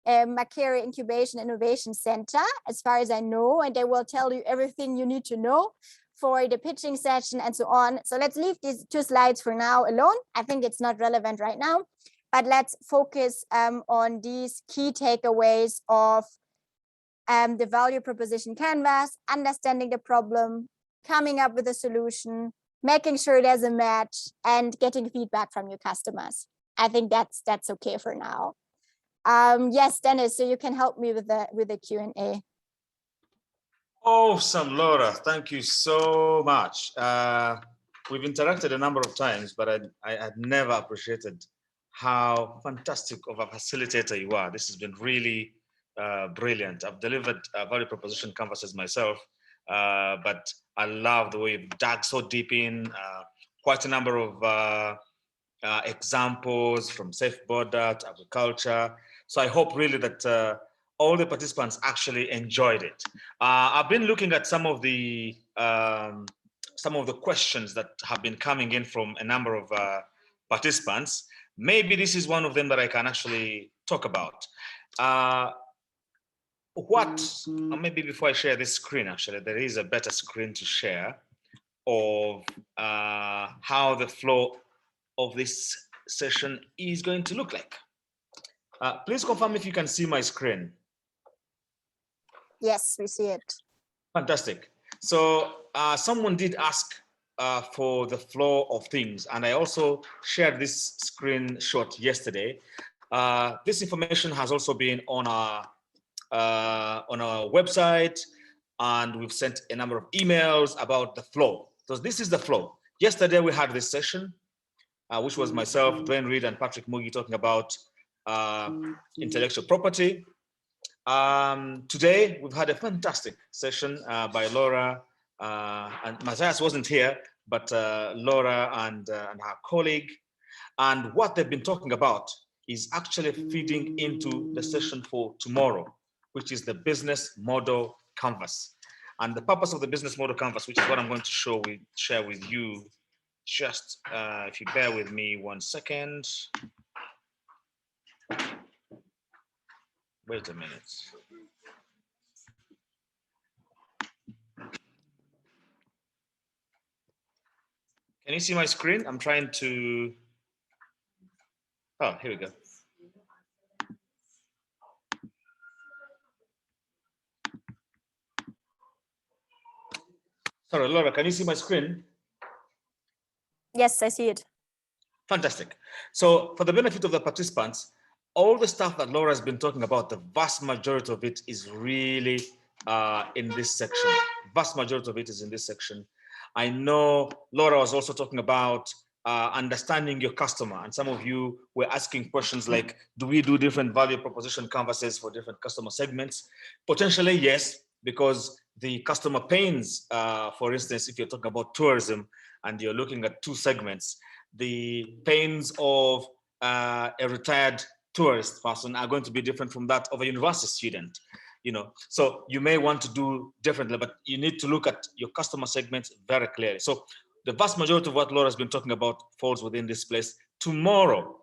Macquarie Incubation Innovation Center, as far as I know, and they will tell you everything you need to know for the pitching session and so on. So let's leave these 2 slides for now alone. I think it's not relevant right now, but let's focus on these key takeaways of the value proposition canvas, understanding the problem, coming up with a solution, making sure there's a match, and getting feedback from your customers. I think that's okay for now. Yes, Dennis, so you can help me with the Q&A. Awesome, Laura. Thank you so much. We've interacted a number of times, but I had never appreciated how fantastic of a facilitator you are. This has been really brilliant. I've delivered value proposition canvases myself, but I love the way you've dug so deep in quite a number of examples from safe border to agriculture. So I hope really that all the participants actually enjoyed it. I've been looking at some of the questions that have been coming in from a number of participants. Maybe this is one of them that I can actually talk about. Maybe before I share this screen, actually, there is a better screen to share of how the flow of this session is going to look like. Please confirm if you can see my screen. Yes, we see it. Fantastic. So someone did ask for the flow of things, and I also shared this screenshot yesterday. This information has also been on our website, and we've sent a number of emails about the flow. So this is the flow. Yesterday we had this session, which was myself, Dwayne Reed, and Patrick Mugi talking about intellectual property. Today we've had a fantastic session by Laura, and Matthias wasn't here, but Laura and her colleague. And what they've been talking about is actually feeding into the session for tomorrow, which is the business model canvas. And the purpose of the business model canvas, which is what I'm going to share with you, just if you bear with me 1 second. Wait a minute. Can you see my screen? I'm trying to, oh, here we go. Sorry, Laura, can you see my screen? Yes, I see it. Fantastic. So for the benefit of the participants, all the stuff that Laura has been talking about, the vast majority of it is really in this section. Vast majority of it is in this section. I know Laura was also talking about understanding your customer, and some of you were asking questions like, do we do different value proposition canvases for different customer segments? Potentially, yes, because the customer pains, for instance, if you're talking about tourism and you're looking at 2 segments, the pains of a retired tourist person are going to be different from that of a university student. So you may want to do differently, but you need to look at your customer segments very clearly. So the vast majority of what Laura has been talking about falls within this place. Tomorrow,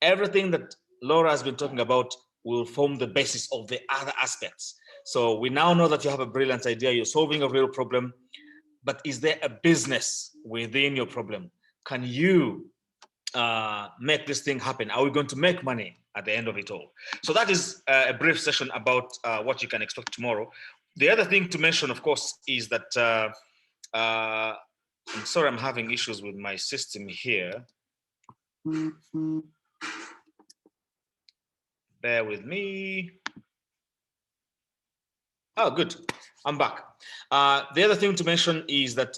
everything that Laura has been talking about will form the basis of the other aspects. So we now know that you have a brilliant idea, you're solving a real problem, but is there a business within your problem? Can you make this thing happen? Are we going to make money at the end of it all? So that is a brief session about what you can expect tomorrow. The other thing to mention, of course, is that I'm sorry, I'm having issues with my system here. Bear with me. Oh, good. I'm back. The other thing to mention is that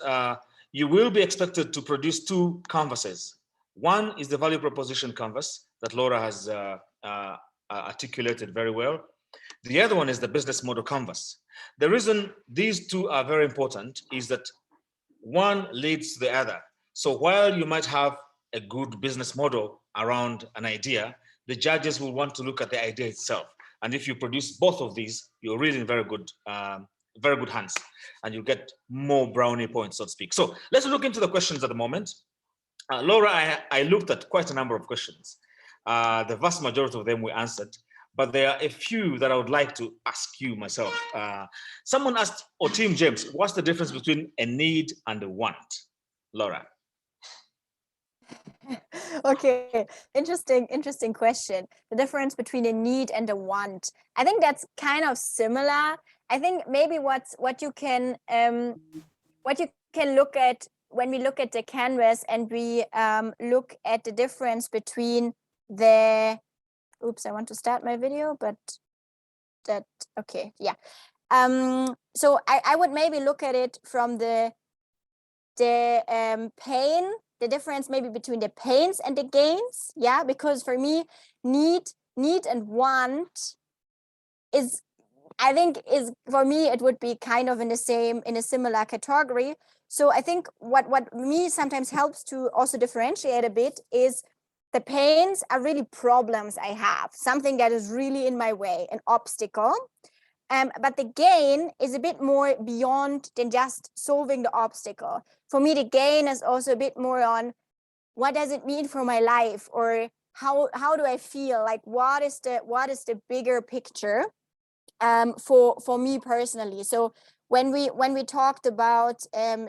you will be expected to produce 2 canvases. One is the value proposition canvas that Laura has articulated very well. The other one is the business model canvas. The reason these 2 are very important is that one leads to the other. So while you might have a good business model around an idea, the judges will want to look at the idea itself. And if you produce both of these, you're really in very good hands, and you get more brownie points, so to speak. So let's look into the questions at the moment. Laura, I looked at quite a number of questions. The vast majority of them we answered, but there are a few that I would like to ask you myself. Someone asked, or Team James, what's the difference between a need and a want? Laura. Okay, interesting question. The difference between a need and a want. I think that's kind of similar. I think maybe what you can look at when we look at the canvas and we look at the difference between the, oops, I want to start my video, but that, okay, yeah. So I would maybe look at it from the pain, the difference maybe between the pains and the gains, yeah, because for me, need and want is, I think is, for me, it would be kind of in a similar category. So I think what me sometimes helps to also differentiate a bit is the pains are really problems I have, something that is really in my way, an obstacle. But the gain is a bit more beyond than just solving the obstacle. For me, the gain is also a bit more on what does it mean for my life, or how do I feel? Like what is the bigger picture for me personally? So when we talked about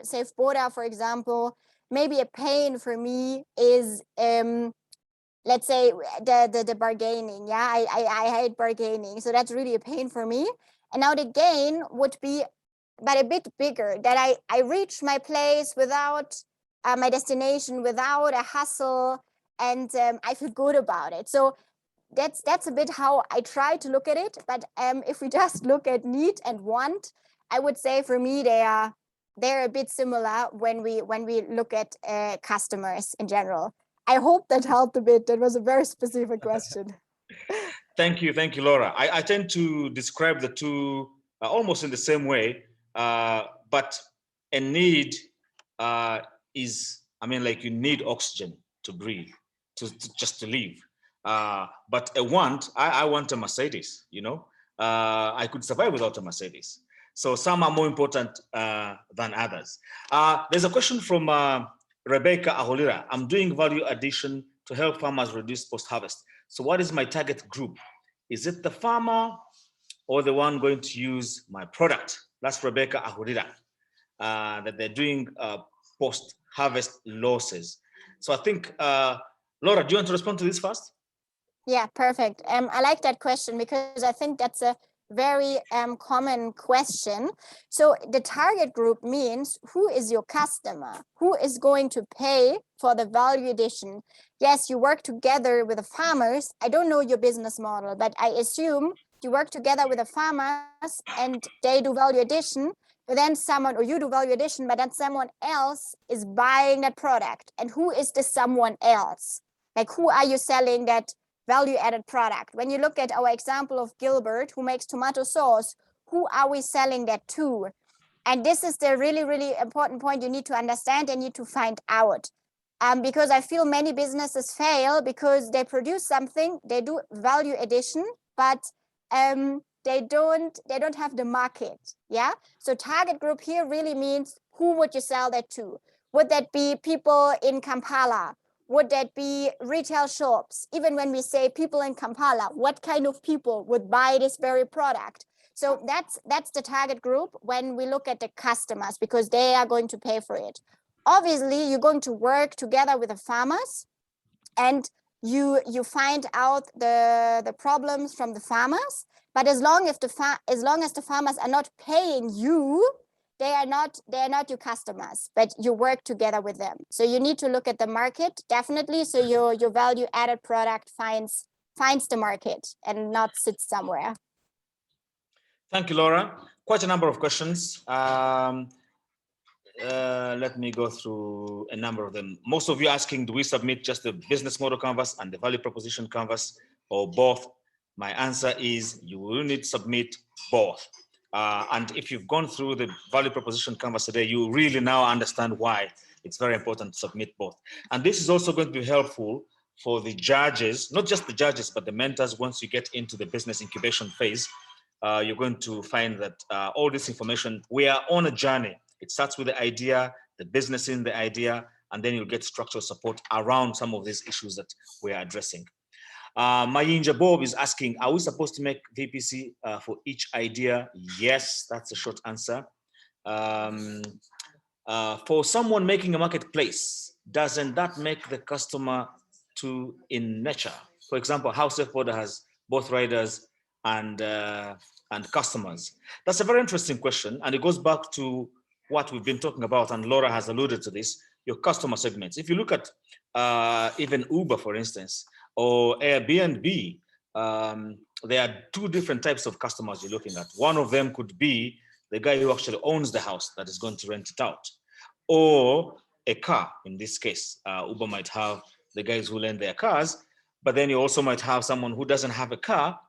Safe Boda, for example, maybe a pain for me is let's say the bargaining. Yeah, I hate bargaining, so that's really a pain for me. And now the gain would be, but a bit bigger, that I reach my place without my destination, without a hustle, and I feel good about it. So that's a bit how I try to look at it. But if we just look at need and want, I would say for me they're a bit similar when we look at customers in general. I hope that helped a bit. That was a very specific question. Thank you, Laura. I tend to describe the 2 almost in the same way, but a need is, I mean, like you need oxygen to breathe, just to live. But a want, I want a Mercedes, I could survive without a Mercedes. So some are more important than others. There's a question from Rebecca Aholira. I'm doing value addition to help farmers reduce post-harvest. So what is my target group? Is it the farmer or the one going to use my product? That's Rebecca Aholira, that they're doing post-harvest losses. So I think, Laura, do you want to respond to this first? Yeah, perfect. I like that question because I think that's a very common question. So the target group means who is your customer? Who is going to pay for the value addition? Yes, you work together with the farmers. I don't know your business model, but I assume you work together with the farmers and they do value addition, but then someone, or you do value addition, but then someone else is buying that product. And who is the someone else? Like, who are you selling that value-added product? When you look at our example of Gilbert, who makes tomato sauce, who are we selling that to? And this is the really, really important point you need to understand and need to find out. Because I feel many businesses fail because they produce something, they do value addition, but they don't have the market. Yeah. So target group here really means who would you sell that to? Would that be people in Kampala? Would that be retail shops? Even when we say people in Kampala, what kind of people would buy this very product? So that's the target group when we look at the customers, because they are going to pay for it. Obviously, you're going to work together with the farmers, and you find out the problems from the farmers. But as long as the farmers are not paying you, they are not your customers, but you work together with them. So you need to look at the market, definitely, so your value added product finds the market and not sits somewhere. Thank you, Laura. Quite a number of questions. Let me go through a number of them. Most of you asking, do we submit just the business model canvas and the value proposition canvas, or both? My answer is you will need to submit both. And if you've gone through the value proposition canvas today, you really now understand why it's very important to submit both. And this is also going to be helpful for the judges, not just the judges, but the mentors. Once you get into the business incubation phase, you're going to find that all this information, we are on a journey. It starts with the idea, the business in the idea, and then you'll get structural support around some of these issues that we are addressing. Mayinja Bob is asking, are we supposed to make VPC for each idea? Yes, that's a short answer. For someone making a marketplace, doesn't that make the customer two in nature? For example, how Surfboarder has both riders and customers. That's a very interesting question, and it goes back to what we've been talking about, and Laura has alluded to this, your customer segments. If you look at even Uber, for instance, or Airbnb, there are two different types of customers you're looking at. One of them could be the guy who actually owns the house that is going to rent it out, or a car. In this case, Uber might have the guys who lend their cars, but then you also might have someone who doesn't have a car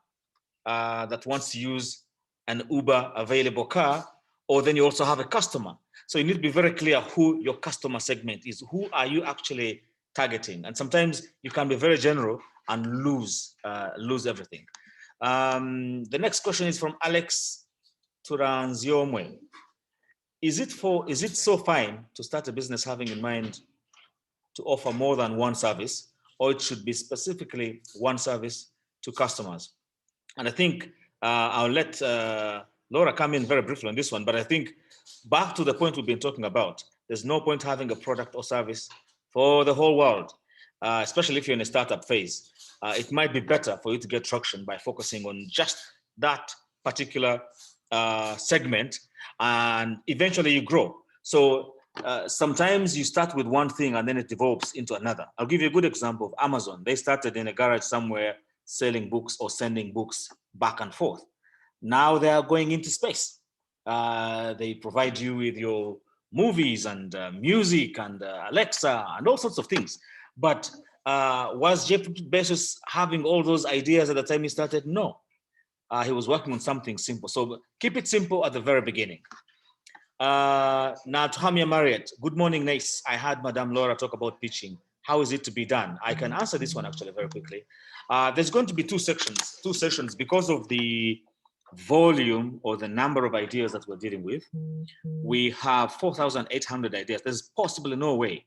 that wants to use an Uber available car, or then you also have a customer. So you need to be very clear who your customer segment is. Who are you actually targeting? And sometimes you can be very general and lose everything. The next question is from Alex Turanziomwe. Is it so fine to start a business having in mind to offer more than one service, or it should be specifically one service to customers? And I think I'll let Laura come in very briefly on this one, but I think back to the point we've been talking about, there's no point having a product or service for the whole world, especially if you're in a startup phase. It might be better for you to get traction by focusing on just that particular segment, and eventually you grow. So sometimes you start with one thing and then it develops into another. I'll give you a good example of Amazon. They started in a garage somewhere selling books or sending books back and forth. Now they are going into space. They provide you with your movies and music and Alexa and all sorts of things. But was Jeff Bezos having all those ideas at the time he started? No. He was working on something simple. So keep it simple at the very beginning. Now, Hamia Marriott, good morning, NASE. I had Madame Laura talk about pitching. How is it to be done? I can answer this one actually very quickly. There's going to be two sessions because of the volume or the number of ideas that we're dealing with. We have 4,800 ideas. There's possibly no way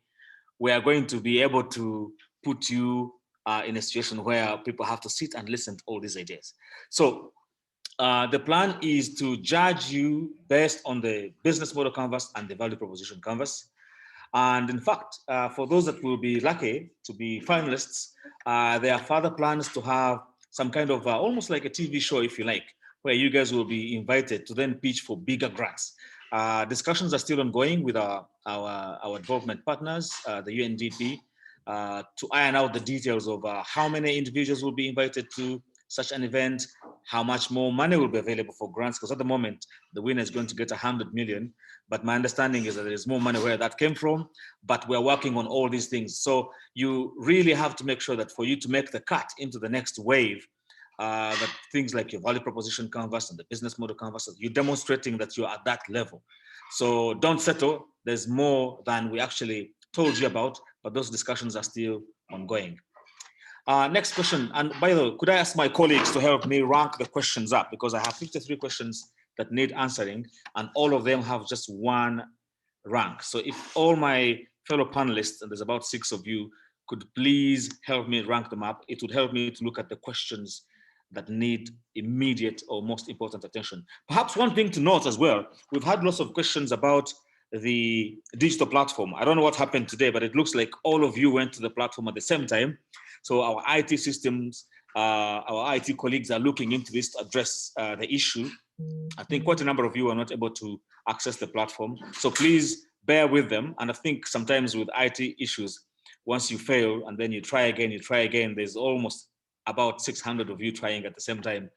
we are going to be able to put you in a situation where people have to sit and listen to all these ideas. So the plan is to judge you based on the business model canvas and the value proposition canvas. And in fact, for those that will be lucky to be finalists, there are further plans to have some kind of almost like a TV show, if you like, where you guys will be invited to then pitch for bigger grants. Discussions are still ongoing with our development partners, the UNDP, to iron out the details of how many individuals will be invited to such an event, how much more money will be available for grants, because at the moment, the winner is going to get 100 million. But my understanding is that there's more money where that came from, but we're working on all these things. So you really have to make sure that for you to make the cut into the next wave, that things like your value proposition canvas and the business model canvas, you're demonstrating that you're at that level. So don't settle. There's more than we actually told you about, but those discussions are still ongoing. Next question, and by the way, could I ask my colleagues to help me rank the questions up, because I have 53 questions that need answering, and all of them have just one rank. So if all my fellow panelists, and there's about 6 of you, could please help me rank them up, it would help me to look at the questions that need immediate or most important attention. Perhaps one thing to note as well, we've had lots of questions about the digital platform. I don't know what happened today, but it looks like all of you went to the platform at the same time. So our IT systems, our IT colleagues are looking into this to address the issue. I think quite a number of you are not able to access the platform. So please bear with them. And I think sometimes with IT issues, once you fail and then you try again, there's almost about 600 of you trying at the same time.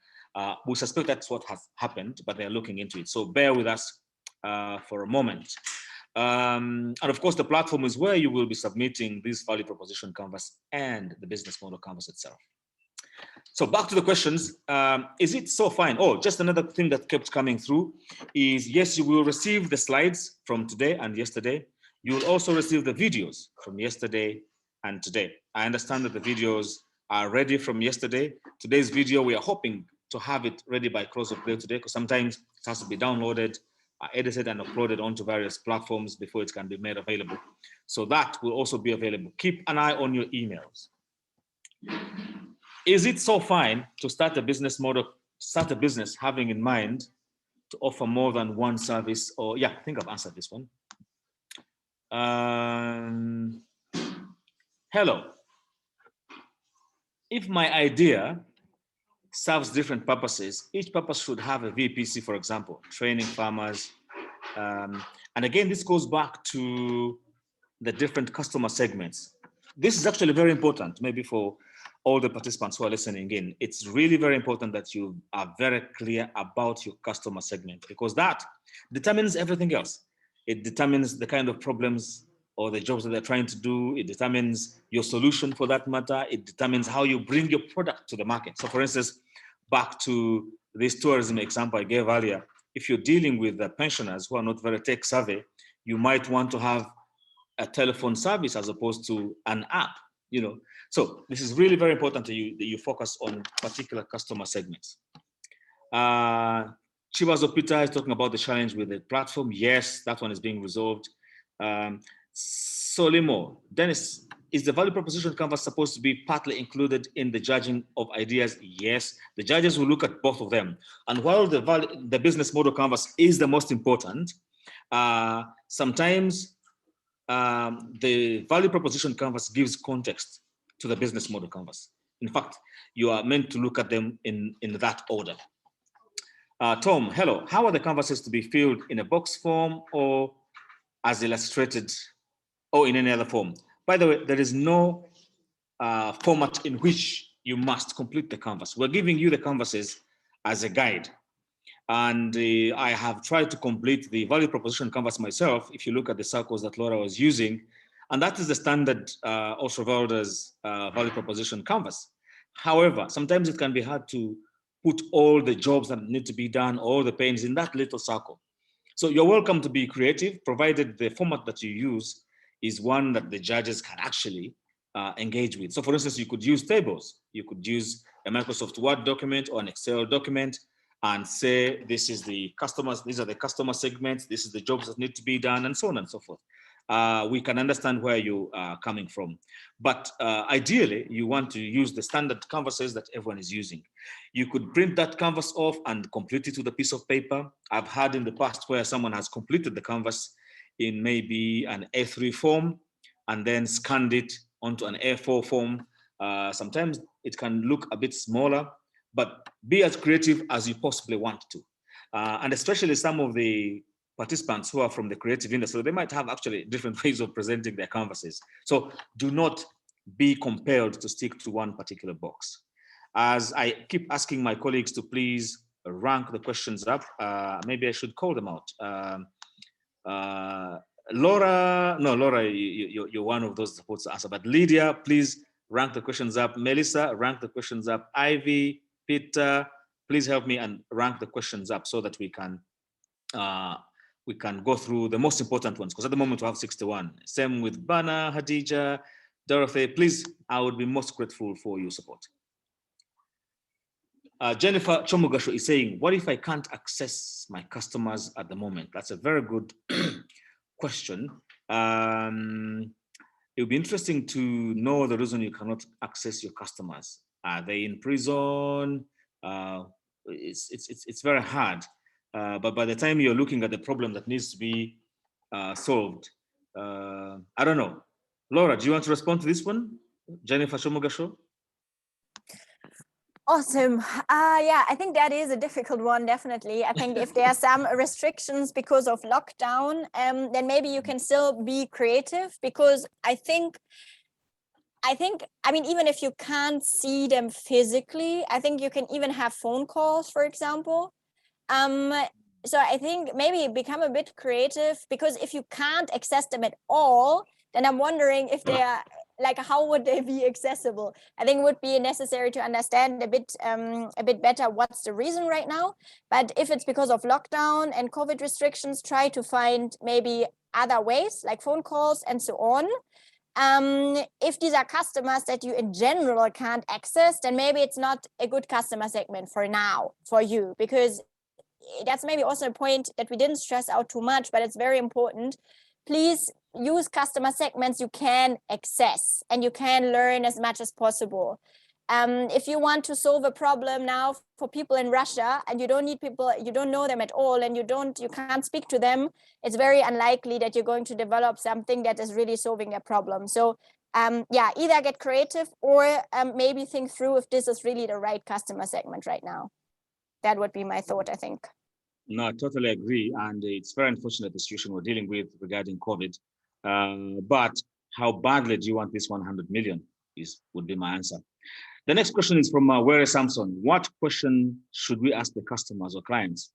We suspect that's what has happened, but they're looking into it. So bear with us for a moment. And of course, the platform is where you will be submitting this value proposition canvas and the business model canvas itself. So back to the questions. Is it so fine? Oh, just another thing that kept coming through is, yes, you will receive the slides from today and yesterday. You will also receive the videos from yesterday and today. I understand that the videos are ready from yesterday. Today's video, we are hoping to have it ready by close of play today, because sometimes it has to be downloaded, edited and uploaded onto various platforms before it can be made available. So that will also be available. Keep an eye on your emails. Is it so fine to start a business model, start a business having in mind to offer more than one service? Or yeah, I think I've answered this one. Hello. If my idea serves different purposes, each purpose should have a VPC, for example, training farmers. And again, this goes back to the different customer segments. This is actually very important, maybe for all the participants who are listening in. It's really very important that you are very clear about your customer segment, because that determines everything else. It determines the kind of problems or the jobs that they're trying to do. It determines your solution for that matter. It determines how you bring your product to the market. So for instance, back to this tourism example I gave earlier, if you're dealing with the pensioners who are not very tech savvy, you might want to have a telephone service as opposed to an app, you know. So this is really very important to you, that you focus on particular customer segments. Chibazo Peter is talking about the challenge with the platform. Yes, that one is being resolved. Solimo, Dennis, is the value proposition canvas supposed to be partly included in the judging of ideas? Yes, the judges will look at both of them. And while the business model canvas is the most important, sometimes the value proposition canvas gives context to the business model canvas. In fact, you are meant to look at them in that order. Tom, hello. How are the canvases to be filled, in a box form or as illustrated or in any other form? By the way, there is no format in which you must complete the canvas. We're giving you the canvases as a guide. And I have tried to complete the value proposition canvas myself, if you look at the circles that Laura was using, and that is the standard Ostrovalder's value proposition canvas. However, sometimes it can be hard to put all the jobs that need to be done, all the pains in that little circle. So you're welcome to be creative, provided the format that you use is one that the judges can actually engage with. So for instance, you could use tables. You could use a Microsoft Word document or an Excel document and say, this is the customers, these are the customer segments, this is the jobs that need to be done, and so on and so forth. We can understand where you are coming from. But ideally, you want to use the standard canvases that everyone is using. You could print that canvas off and complete it with a piece of paper. I've had in the past where someone has completed the canvas in maybe an A3 form and then scanned it onto an A4 form. Sometimes it can look a bit smaller, but be as creative as you possibly want to. And especially some of the participants who are from the creative industry, they might have actually different ways of presenting their canvases. So do not be compelled to stick to one particular box. As I keep asking my colleagues to please rank the questions up, maybe I should call them out. Laura, no, Laura, you're one of those supposed to answer, but Lydia, please rank the questions up. Melissa, rank the questions up. Ivy, Peter, please help me and rank the questions up so that we can go through the most important ones, because at the moment we have 61. Same with Bana, Hadija, Dorothy, please, I would be most grateful for your support. Jennifer Chomugasho is saying, what if I can't access my customers at the moment? That's a very good question. It would be interesting to know the reason you cannot access your customers. Are they in prison? It's very hard. But by the time you're looking at the problem that needs to be solved, I don't know. Laura, do you want to respond to this one? Jennifer Chomugasho? Awesome. Yeah, I think that is a difficult one, definitely. I think if there are some restrictions because of lockdown, then maybe you can still be creative, because I mean, even if you can't see them physically, I think you can even have phone calls, for example. So I think maybe become a bit creative, because if you can't access them at all, then I'm wondering if they are, like, how would they be accessible? I think it would be necessary to understand a bit better what's the reason right now. But if it's because of lockdown and COVID restrictions, try to find maybe other ways, like phone calls and so on. If these are customers that you in general can't access, then maybe it's not a good customer segment for now for you, because that's maybe also a point that we didn't stress out too much, but it's very important. Please use customer segments you can access and you can learn as much as possible. If you want to solve a problem now for people in Russia and you don't need people, you don't know them at all, and you can't speak to them, it's very unlikely that you're going to develop something that is really solving a problem. So yeah, either get creative or maybe think through if this is really the right customer segment right now. That would be my thought, I think. No, I totally agree. And it's very unfortunate the situation we're dealing with regarding COVID. But how badly do you want this 100 million would be my answer. The next question is from Were Samson. What question should we ask the customers or clients?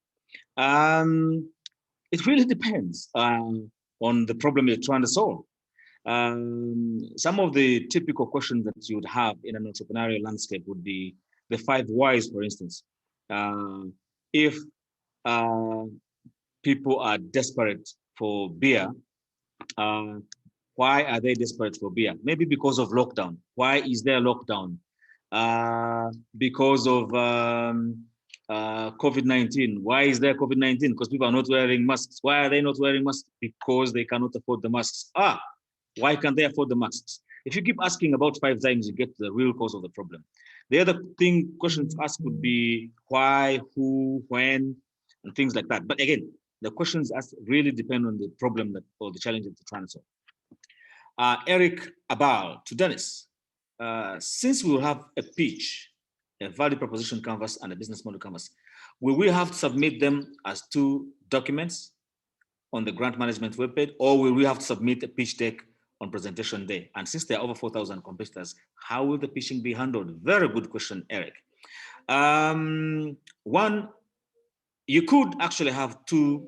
It really depends on the problem you're trying to solve. Some of the typical questions that you would have in an entrepreneurial landscape would be the 5 whys, for instance. If people are desperate for beer, why are they desperate for beer? Maybe because of lockdown. Why is there lockdown? Because of COVID-19. Why is there COVID-19? Because people are not wearing masks. Why are they not wearing masks? Because they cannot afford the masks. Why can't they afford the masks? If you keep asking about 5 times, you get to the real cause of the problem. The other question to ask would be why, who, when, and things like that. But again, the questions asked really depend on the problem or the challenge that you're trying to solve. Eric Abal to Dennis. Since we will have a pitch, a value proposition canvas, and a business model canvas, will we have to submit them as 2 documents on the grant management webpage, or will we have to submit a pitch deck on presentation day? And since there are over 4,000 competitors, how will the pitching be handled? Very good question, Eric. One, you could actually have 2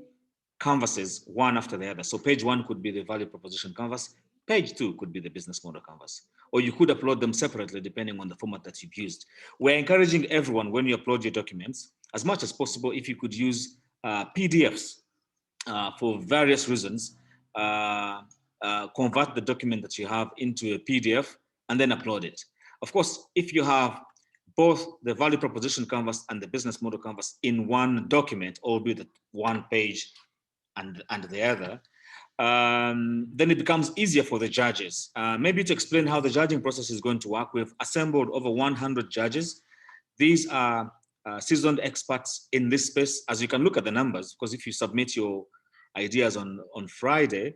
canvases, one after the other. So page 1 could be the value proposition canvas. Page 2 could be the business model canvas, or you could upload them separately depending on the format that you've used. We're encouraging everyone, when you upload your documents, as much as possible, if you could use PDFs for various reasons, convert the document that you have into a PDF and then upload it. Of course, if you have both the value proposition canvas and the business model canvas in one document, albeit one page and the other, then it becomes easier for the judges. Maybe to explain how the judging process is going to work, we've assembled over 100 judges. These are seasoned experts in this space, as you can look at the numbers, because if you submit your ideas on Friday,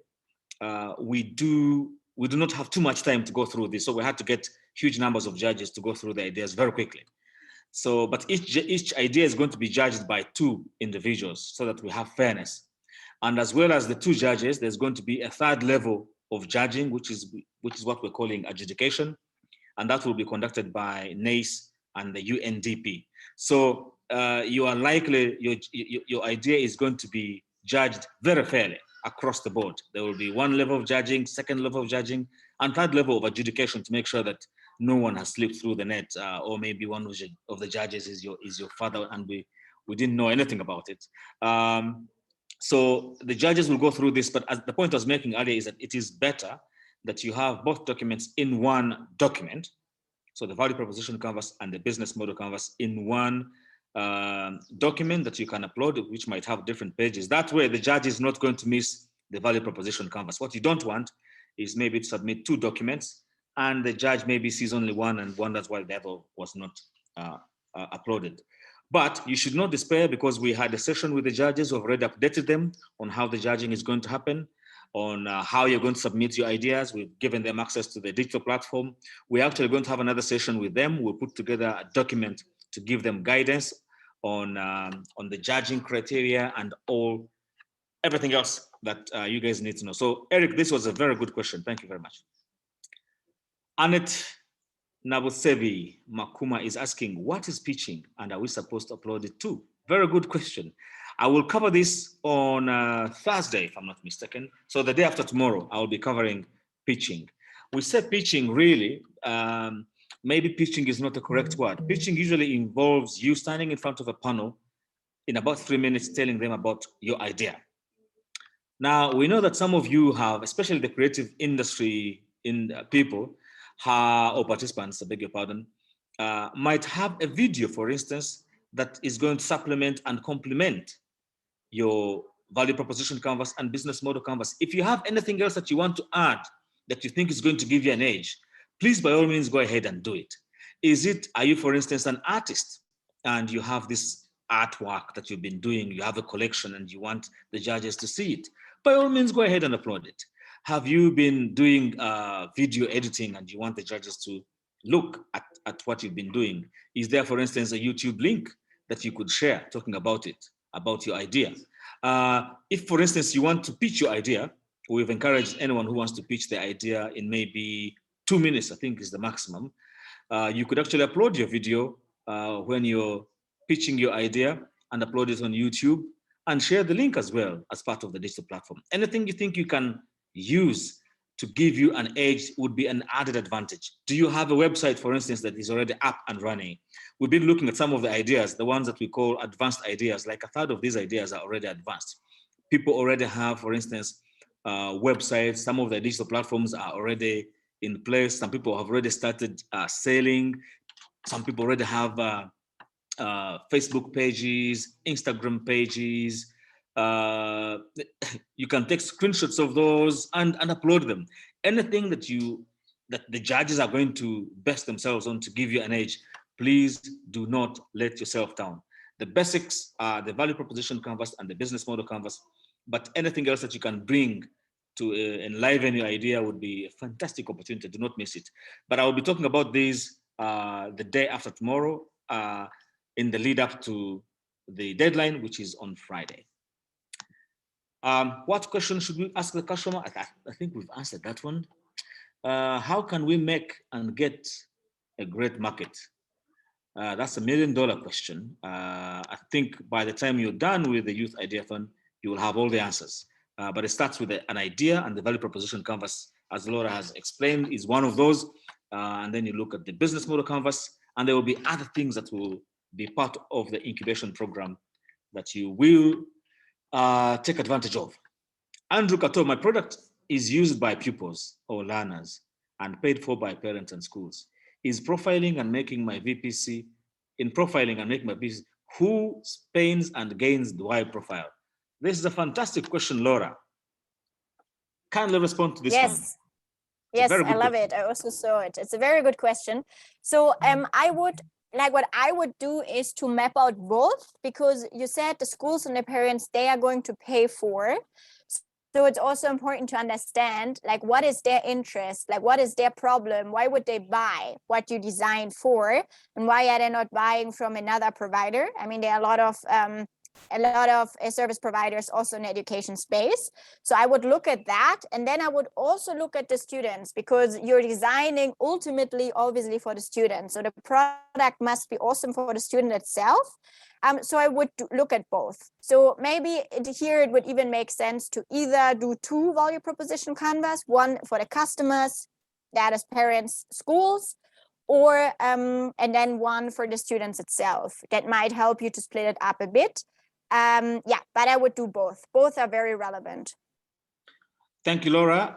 we do not have too much time to go through this. So we had to get huge numbers of judges to go through the ideas very quickly. So, but each idea is going to be judged by 2 individuals so that we have fairness. And as well as the 2 judges, there's going to be a 3rd level of judging, which is what we're calling adjudication. And that will be conducted by NASE and the UNDP. So you are likely, your idea is going to be judged very fairly across the board. There will be 1 level of judging, 2nd level of judging, and 3rd level of adjudication to make sure that no one has slipped through the net, or maybe one of the judges is your father and we didn't know anything about it. So the judges will go through this, but as the point I was making earlier is that it is better that you have both documents in one document. So the value proposition canvas and the business model canvas in one document that you can upload, which might have different pages. That way the judge is not going to miss the value proposition canvas. What you don't want is maybe to submit 2 documents and the judge maybe sees only one and wonders why the other was not uploaded. But you should not despair, because we had a session with the judges who have already updated them on how the judging is going to happen, on how you're going to submit your ideas. We've given them access to the digital platform. We're actually going to have another session with them. We'll put together a document to give them guidance on the judging criteria and everything else that you guys need to know. So Eric, this was a very good question. Thank you very much. Annette Nabusevi Makuma is asking, what is pitching and are we supposed to upload it to? Very good question. I will cover this on Thursday, if I'm not mistaken. So the day after tomorrow, I will be covering pitching. We said pitching really, maybe pitching is not the correct word. Pitching usually involves you standing in front of a panel in about 3 minutes, telling them about your idea. Now, we know that some of you have, especially the creative industry people, or participants, I beg your pardon, might have a video, for instance, that is going to supplement and complement your value proposition canvas and business model canvas. If you have anything else that you want to add that you think is going to give you an edge, please, by all means, go ahead and do it. Are you, for instance, an artist and you have this artwork that you've been doing, you have a collection and you want the judges to see it? By all means, go ahead and upload it. Have you been doing video editing and you want the judges to look at what you've been doing? Is there, for instance, a YouTube link that you could share talking about it, about your idea? If, for instance, you want to pitch your idea, we've encouraged anyone who wants to pitch their idea in maybe 2 minutes, I think is the maximum. You could actually upload your video when you're pitching your idea and upload it on YouTube and share the link as well as part of the digital platform. Anything you think you can use to give you an edge would be an added advantage. Do you have a website, for instance, that is already up and running? We've been looking at some of the ideas, the ones that we call advanced ideas. Like a third of these ideas are already advanced. People already have, for instance, websites. Some of the digital platforms are already in place. Some people have already started selling. Some people already have Facebook pages, Instagram pages. You can take screenshots of those and upload them. Anything that the judges are going to base themselves on to give you an edge, please do not let yourself down. The basics are the value proposition canvas and the business model canvas, but anything else that you can bring to enliven your idea would be a fantastic opportunity. Do not miss it. But I will be talking about these the day after tomorrow in the lead up to the deadline, which is on Friday. What question should we ask the customer? I think we've answered that one. How can we make and get a great market? That's $1 million question. I think by the time you're done with the Youth Ideathon, you will have all the answers. But it starts with an idea, and the value proposition canvas, as Laura has explained, is one of those. And then you look at the business model canvas, and there will be other things that will be part of the incubation program that you will take advantage of. Andrew Kato, my product is used by pupils or learners and paid for by parents and schools. Is profiling and making my VPC, in profiling and making my VPC, who spends and gains do I profile? This is a fantastic question, Laura. Kindly respond to this one. Yes, I love it. I also saw it. It's a very good question. So what I would do is to map out both, because you said the schools and the parents, they are going to pay for. So it's also important to understand, like, what is their interest? Like, what is their problem? Why would they buy what you designed for? And why are they not buying from another provider? I mean, there are a lot of service providers also in the education space. So I would look at that. And then I would also look at the students, because you're designing ultimately, obviously, for the student. So the product must be awesome for the student itself. So I would look at both. So maybe here it would even make sense to either do 2 value proposition canvas, one for the customers, that is parents, schools, or and then one for the students itself. That might help you to split it up a bit. But I would do both. Both are very relevant. Thank you, Laura.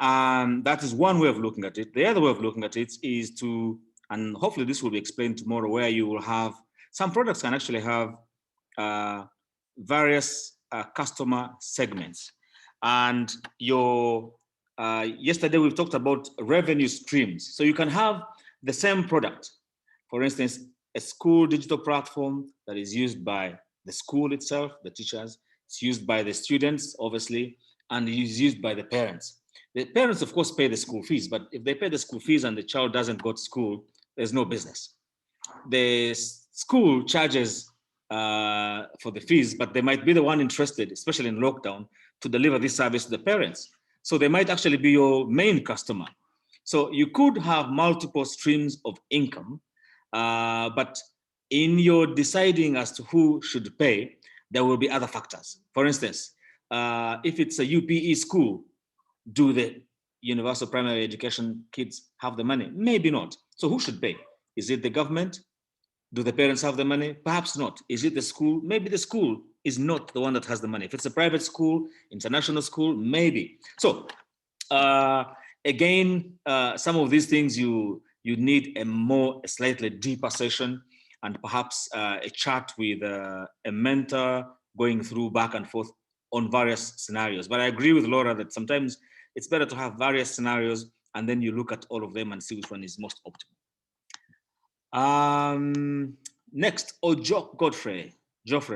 That is one way of looking at it. The other way of looking at it is to, and hopefully this will be explained tomorrow, where you will have, some products can actually have various customer segments. And yesterday we've talked about revenue streams. So you can have the same product. For instance, a school digital platform that is used by the school itself, the teachers, it's used by the students, obviously, and is used by the parents. The parents, of course, pay the school fees, but if they pay the school fees and the child doesn't go to school, there's no business. The school charges for the fees, but they might be the one interested, especially in lockdown, to deliver this service to the parents. So they might actually be your main customer. So you could have multiple streams of income, but in your deciding as to who should pay, there will be other factors. For instance, if it's a UPE school, do the universal primary education kids have the money? Maybe not. So who should pay? Is it the government? Do the parents have the money? Perhaps not. Is it the school? Maybe the school is not the one that has the money. If it's a private school, international school, maybe. So again, some of these things you need a slightly deeper session, and perhaps a chat with a mentor going through back and forth on various scenarios. But I agree with Laura that sometimes it's better to have various scenarios and then you look at all of them and see which one is most optimal. Next, Geoffrey,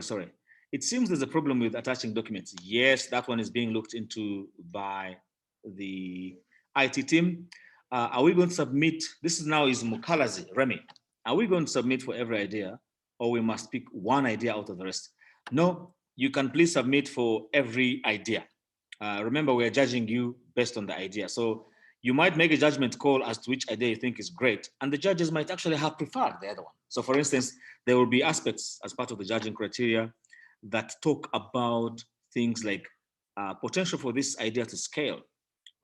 sorry. It seems there's a problem with attaching documents. Yes, that one is being looked into by the IT team. Are we going to submit, this is Mukalazi, Remy. Are we going to submit for every idea, or we must pick one idea out of the rest? No, you can please submit for every idea. Remember, we're judging you based on the idea. So you might make a judgment call as to which idea you think is great, and the judges might actually have preferred the other one. So for instance, there will be aspects as part of the judging criteria that talk about things like potential for this idea to scale,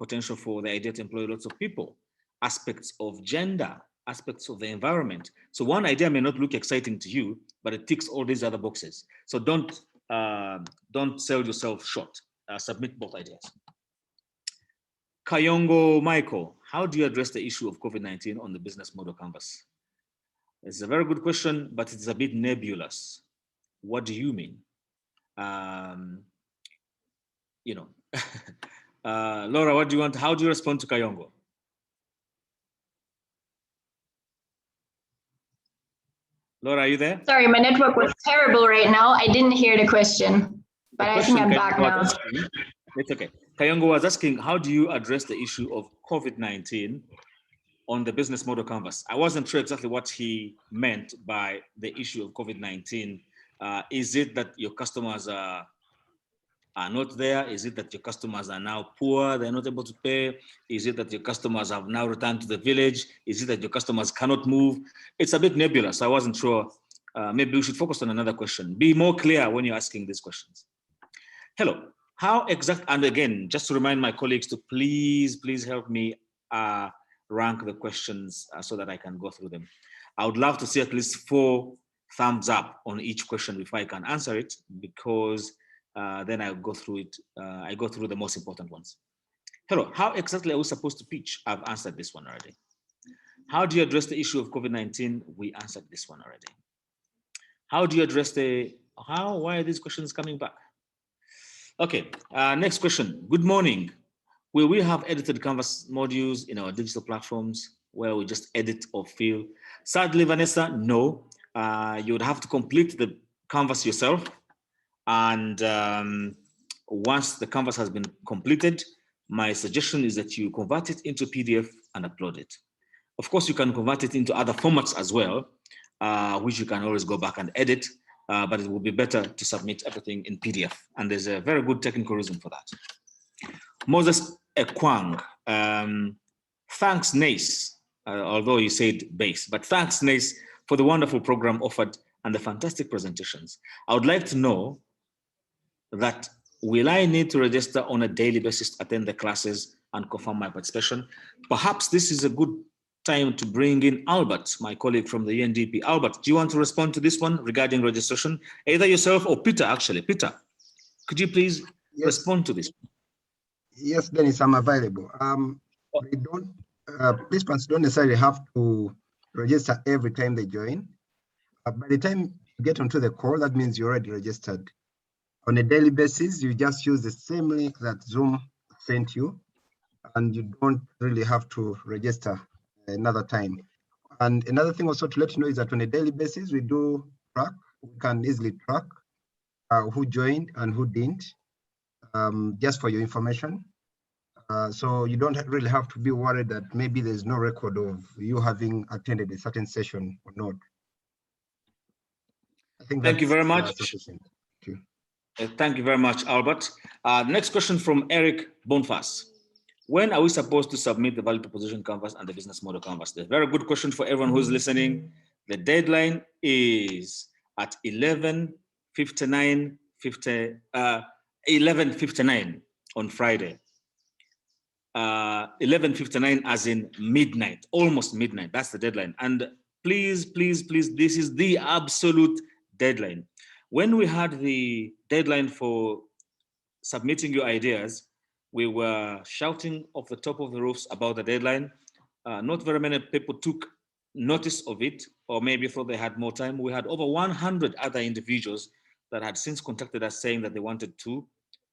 potential for the idea to employ lots of people, aspects of gender, aspects of the environment. So one idea may not look exciting to you, but it ticks all these other boxes. So don't sell yourself short. Submit both ideas. Kayongo Michael, how do you address the issue of COVID-19 on the business model canvas? It's a very good question, but it's a bit nebulous. What do you mean? Laura, what do you want? How do you respond to Kayongo? Laura, are you there? Sorry, my network was terrible right now. I didn't hear the question, but I think I'm back now. It's okay. Kayongo was asking, how do you address the issue of COVID-19 on the business model canvas? I wasn't sure exactly what he meant by the issue of COVID-19. Is it that your customers are not there? Is it that your customers are now poor, they're not able to pay? Is it that your customers have now returned to the village? Is it that your customers cannot move? It's a bit nebulous. I wasn't sure. Maybe we should focus on another question. Be more clear when you're asking these questions. Hello. How exact, and again, just to remind my colleagues to please help me rank the questions so that I can go through them. I would love to see at least 4 thumbs up on each question before I can answer it, because then I go through it. I go through the most important ones. Hello, how exactly are we supposed to pitch? I've answered this one already. How do you address the issue of COVID-19? We answered this one already. How do you address why are these questions coming back? Okay, next question. Good morning. Will we have edited Canvas modules in our digital platforms where we just edit or fill? Sadly, Vanessa, no. You would have to complete the Canvas yourself. And once the Canvas has been completed, my suggestion is that you convert it into PDF and upload it. Of course, you can convert it into other formats as well, which you can always go back and edit. But it will be better to submit everything in PDF. And there's a very good technical reason for that. Moses Ekwang, thanks NASE, although you said base, but thanks NASE for the wonderful program offered and the fantastic presentations. I would like to know that, will I need to register on a daily basis to attend the classes and confirm my participation? Perhaps this is a good time to bring in Albert, my colleague from the UNDP. Albert, do you want to respond to this one regarding registration? Either yourself or Peter, actually. Peter, could you please respond to this? Yes, Dennis, I'm available. They don't, participants don't necessarily have to register every time they join. By the time you get onto the call, that means you're already registered. On a daily basis, you just use the same link that Zoom sent you, and you don't really have to register another time. And another thing also to let you know is that on a daily basis, we do track, we can easily track who joined and who didn't, just for your information. So you don't really have to be worried that maybe there's no record of you having attended a certain session or not. I think Thank you very much. Sufficient. Thank you. Thank you very much, Albert. Next question from Eric Bonfas. When are we supposed to submit the value proposition canvas and the business model canvas? That's a very good question for everyone who's listening. The deadline is at 11:59 on Friday. 11:59 as in midnight, almost midnight. That's the deadline. And please, please, please, this is the absolute deadline. When we had the deadline for submitting your ideas, we were shouting off the top of the roofs about the deadline. Not very many people took notice of it, or maybe thought they had more time. We had over 100 other individuals that had since contacted us saying that they wanted to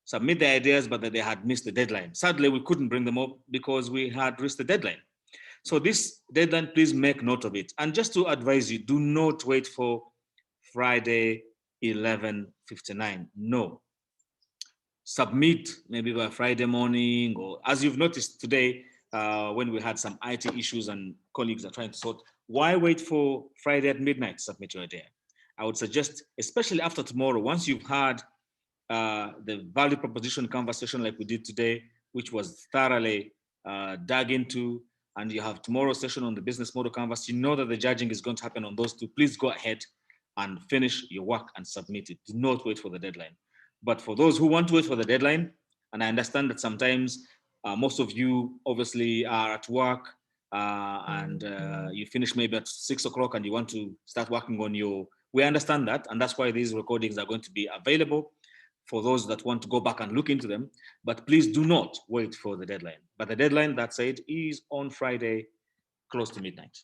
submit their ideas, but that they had missed the deadline. Sadly, we couldn't bring them up because we had reached the deadline. So this deadline, please make note of it. And just to advise you, do not wait for Friday 11:59. No. Submit maybe by Friday morning, or as you've noticed today, when we had some IT issues and colleagues are trying to sort, why wait for Friday at midnight to submit your idea? I would suggest, especially after tomorrow, once you've had the value proposition conversation like we did today, which was thoroughly dug into, and you have tomorrow's session on the business model canvas, you know that the judging is going to happen on those two. Please go ahead and finish your work and submit it. Do not wait for the deadline. But for those who want to wait for the deadline, and I understand that sometimes most of you obviously are at work and you finish maybe at 6 o'clock and you want to start working on your, we understand that, and that's why these recordings are going to be available for those that want to go back and look into them. But please do not wait for the deadline. But the deadline, that said, is on Friday, close to midnight.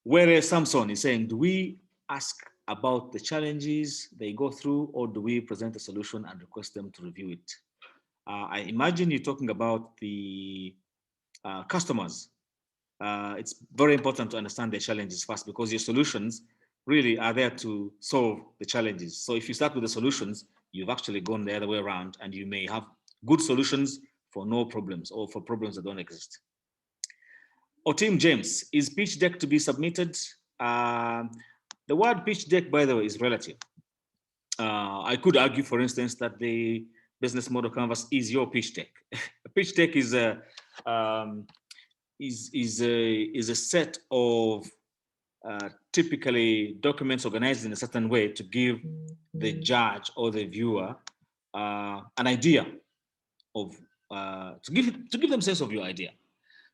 Whereas Samson is saying, do we ask about the challenges they go through, or do we present a solution and request them to review it? I imagine you're talking about the customers. It's very important to understand their challenges first, because your solutions really are there to solve the challenges. So if you start with the solutions, you've actually gone the other way around, and you may have good solutions for no problems, or for problems that don't exist. Otim James, is pitch deck to be submitted? The word pitch deck, by the way, is relative. I could argue, for instance, that the business model canvas is your pitch deck. A pitch deck is a set of typically documents organized in a certain way to give the judge or the viewer an idea of to give them sense of your idea.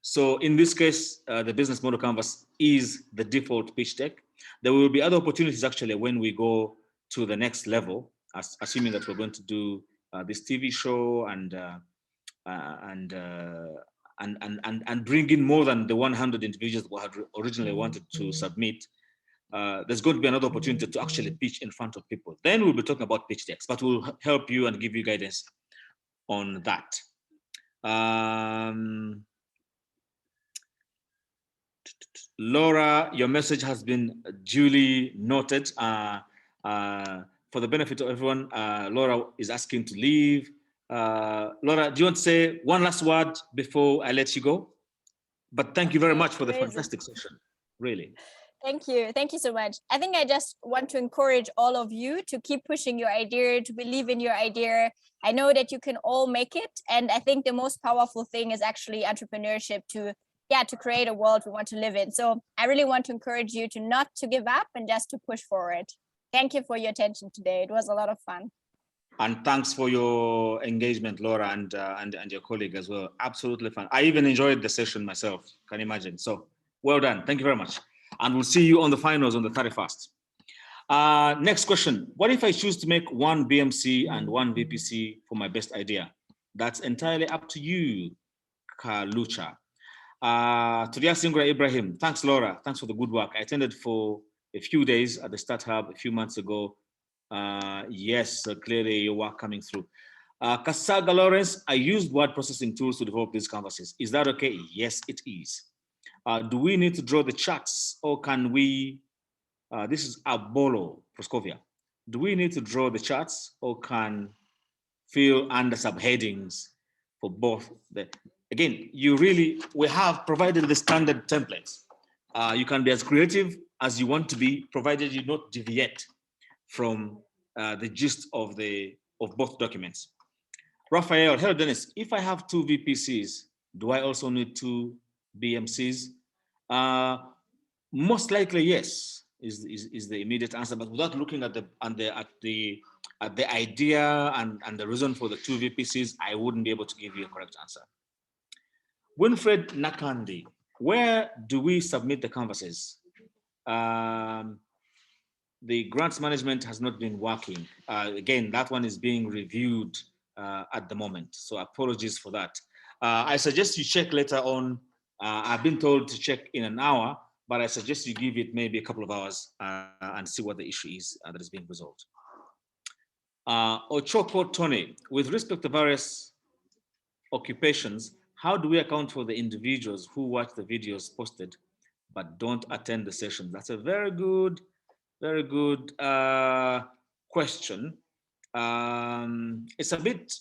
So in this case, the business model canvas is the default pitch deck. There will be other opportunities actually when we go to the next level, assuming that we're going to do this TV show and bring in more than the 100 individuals we had originally wanted to submit. There's going to be another opportunity to actually pitch in front of people. Then we'll be talking about pitch decks, but we'll help you and give you guidance on that. Laura, your message has been duly noted. For the benefit of everyone, Laura is asking to leave. Laura, do you want to say one last word before I let you go? But thank you very much for the fantastic session, really. Thank you. Thank you so much. I think I just want to encourage all of you to keep pushing your idea, to believe in your idea. I know that you can all make it. And I think the most powerful thing is actually entrepreneurship, to create a world we want to live in. So I really want to encourage you to not to give up and just to push forward. Thank you for your attention today. It was a lot of fun. And thanks for your engagement, Laura, and your colleague as well. Absolutely fun. I even enjoyed the session myself, can you imagine? So well done. Thank you very much. And we'll see you on the finals on the 31st. Next question. What if I choose to make one BMC and one VPC for my best idea? That's entirely up to you, Kalucha. Tulia Singra Ibrahim, thanks Laura, thanks for the good work. I attended for a few days at the Start Hub a few months ago. Yes, clearly your work coming through. Kasaga Lawrence, I used word processing tools to develop these canvases. Is that okay? Yes, it is. Do we need to draw the charts or can we, this is Abolo, Proscovia. Do we need to draw the charts or can fill under subheadings for both? Again, we have provided the standard templates. You can be as creative as you want to be, provided you not deviate from the gist of both documents. Raphael, hello Dennis, if I have 2 VPCs, do I also need 2 BMCs? Most likely yes, is the immediate answer, but without looking at the idea and the reason for the 2 VPCs, I wouldn't be able to give you a correct answer. Winfred Nakandi, where do we submit the canvases? The grants management has not been working. Again, that one is being reviewed at the moment. So apologies for that. I suggest you check later on. I've been told to check in an hour, but I suggest you give it maybe a couple of hours and see what the issue is that is being resolved. Ochoko Tony, with respect to various occupations, how do we account for the individuals who watch the videos posted but don't attend the session? That's a very good question. It's a bit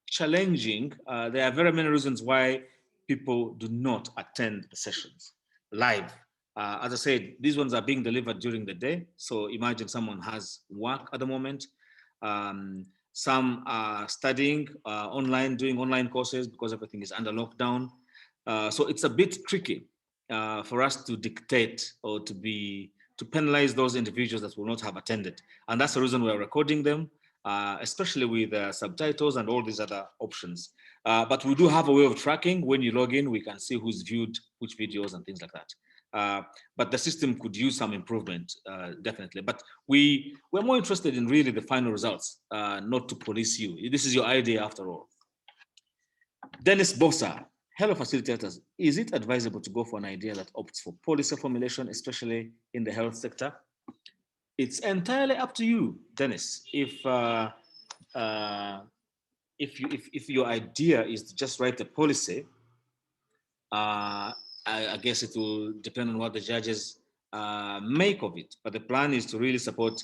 challenging. There are very many reasons why people do not attend the sessions live. As I said, these ones are being delivered during the day. So imagine someone has work at the moment. Some are studying online, doing online courses because everything is under lockdown. So it's a bit tricky for us to dictate or to penalize those individuals that will not have attended. And that's the reason we're recording them, especially with subtitles and all these other options. But we do have a way of tracking. When you log in, we can see who's viewed which videos and things like that. But the system could use some improvement, definitely. But we're more interested in really the final results, not to police you. This is your idea after all. Dennis Bosa, hello facilitators. Is it advisable to go for an idea that opts for policy formulation, especially in the health sector? It's entirely up to you, Dennis. If your idea is to just write a policy, I guess it will depend on what the judges make of it. But the plan is to really support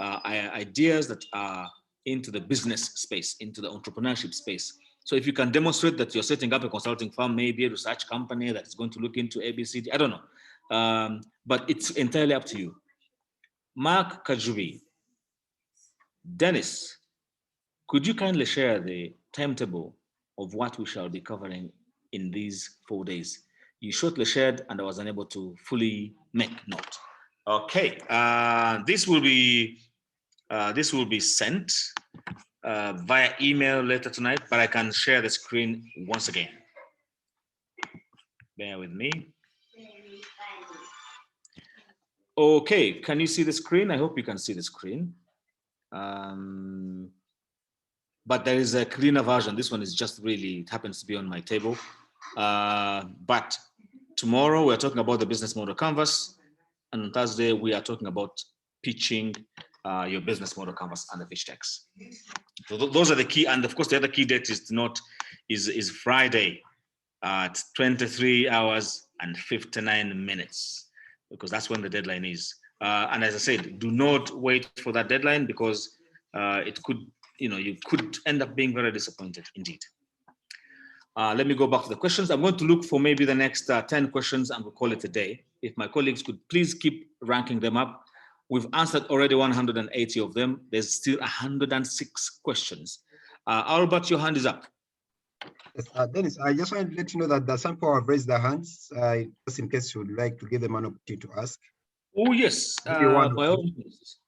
ideas that are into the business space, into the entrepreneurship space. So if you can demonstrate that you're setting up a consulting firm, maybe a research company that is going to look into ABCD, I don't know. But it's entirely up to you. Mark Kajubi. Dennis, could you kindly share the timetable of what we shall be covering in these 4 days? You shortly shared and I was unable to fully make note. Okay, this will be sent via email later tonight, but I can share the screen once again. Bear with me. Okay, can you see the screen? I hope you can see the screen. But there is a cleaner version. This one is just really, it happens to be on my table. But tomorrow we're talking about the business model canvas. And on Thursday, we are talking about pitching your business model canvas and the pitch decks. So those are the key. And of course, the other key date is Friday at 23 hours and 59 minutes, because that's when the deadline is. And as I said, do not wait for that deadline because it could, you could end up being very disappointed indeed. Let me go back to the questions. I'm going to look for maybe the next 10 questions and we'll call it a day. If my colleagues could please keep ranking them up. We've answered already 180 of them. There's still 106 questions. Albert, your hand is up. Yes, Dennis, I just wanted to let you know that some people have raised their hands, just in case you would like to give them an opportunity to ask. Oh, yes. By all means.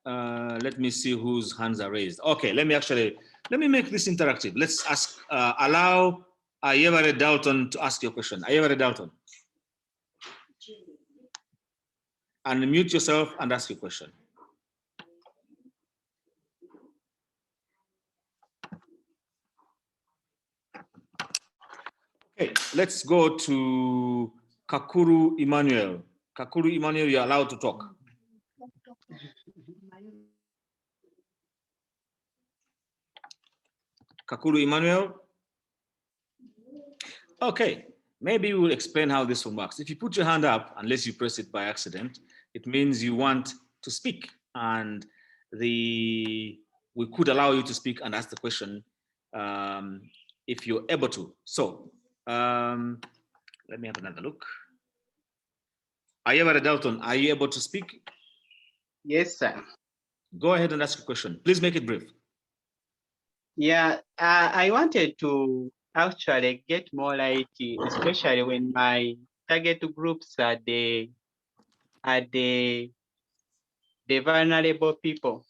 Let me see whose hands are raised. Okay, let me make this interactive. Let's ask, allow Ayevare Dalton to ask your question. Ayevare Dalton. Unmute yourself and ask your question. Okay, let's go to Kakuru Emmanuel. Kakuru Emmanuel, you're allowed to talk. Kakuru Emmanuel. Okay, maybe we'll explain how this one works. If you put your hand up, unless you press it by accident, it means you want to speak, and we could allow you to speak and ask the question if you're able to. So let me have another look. Ayebare Dalton, are you able to speak? Yes, sir. Go ahead and ask a question. Please make it brief. Yeah, I wanted to actually get more light, especially when my target groups are the vulnerable people.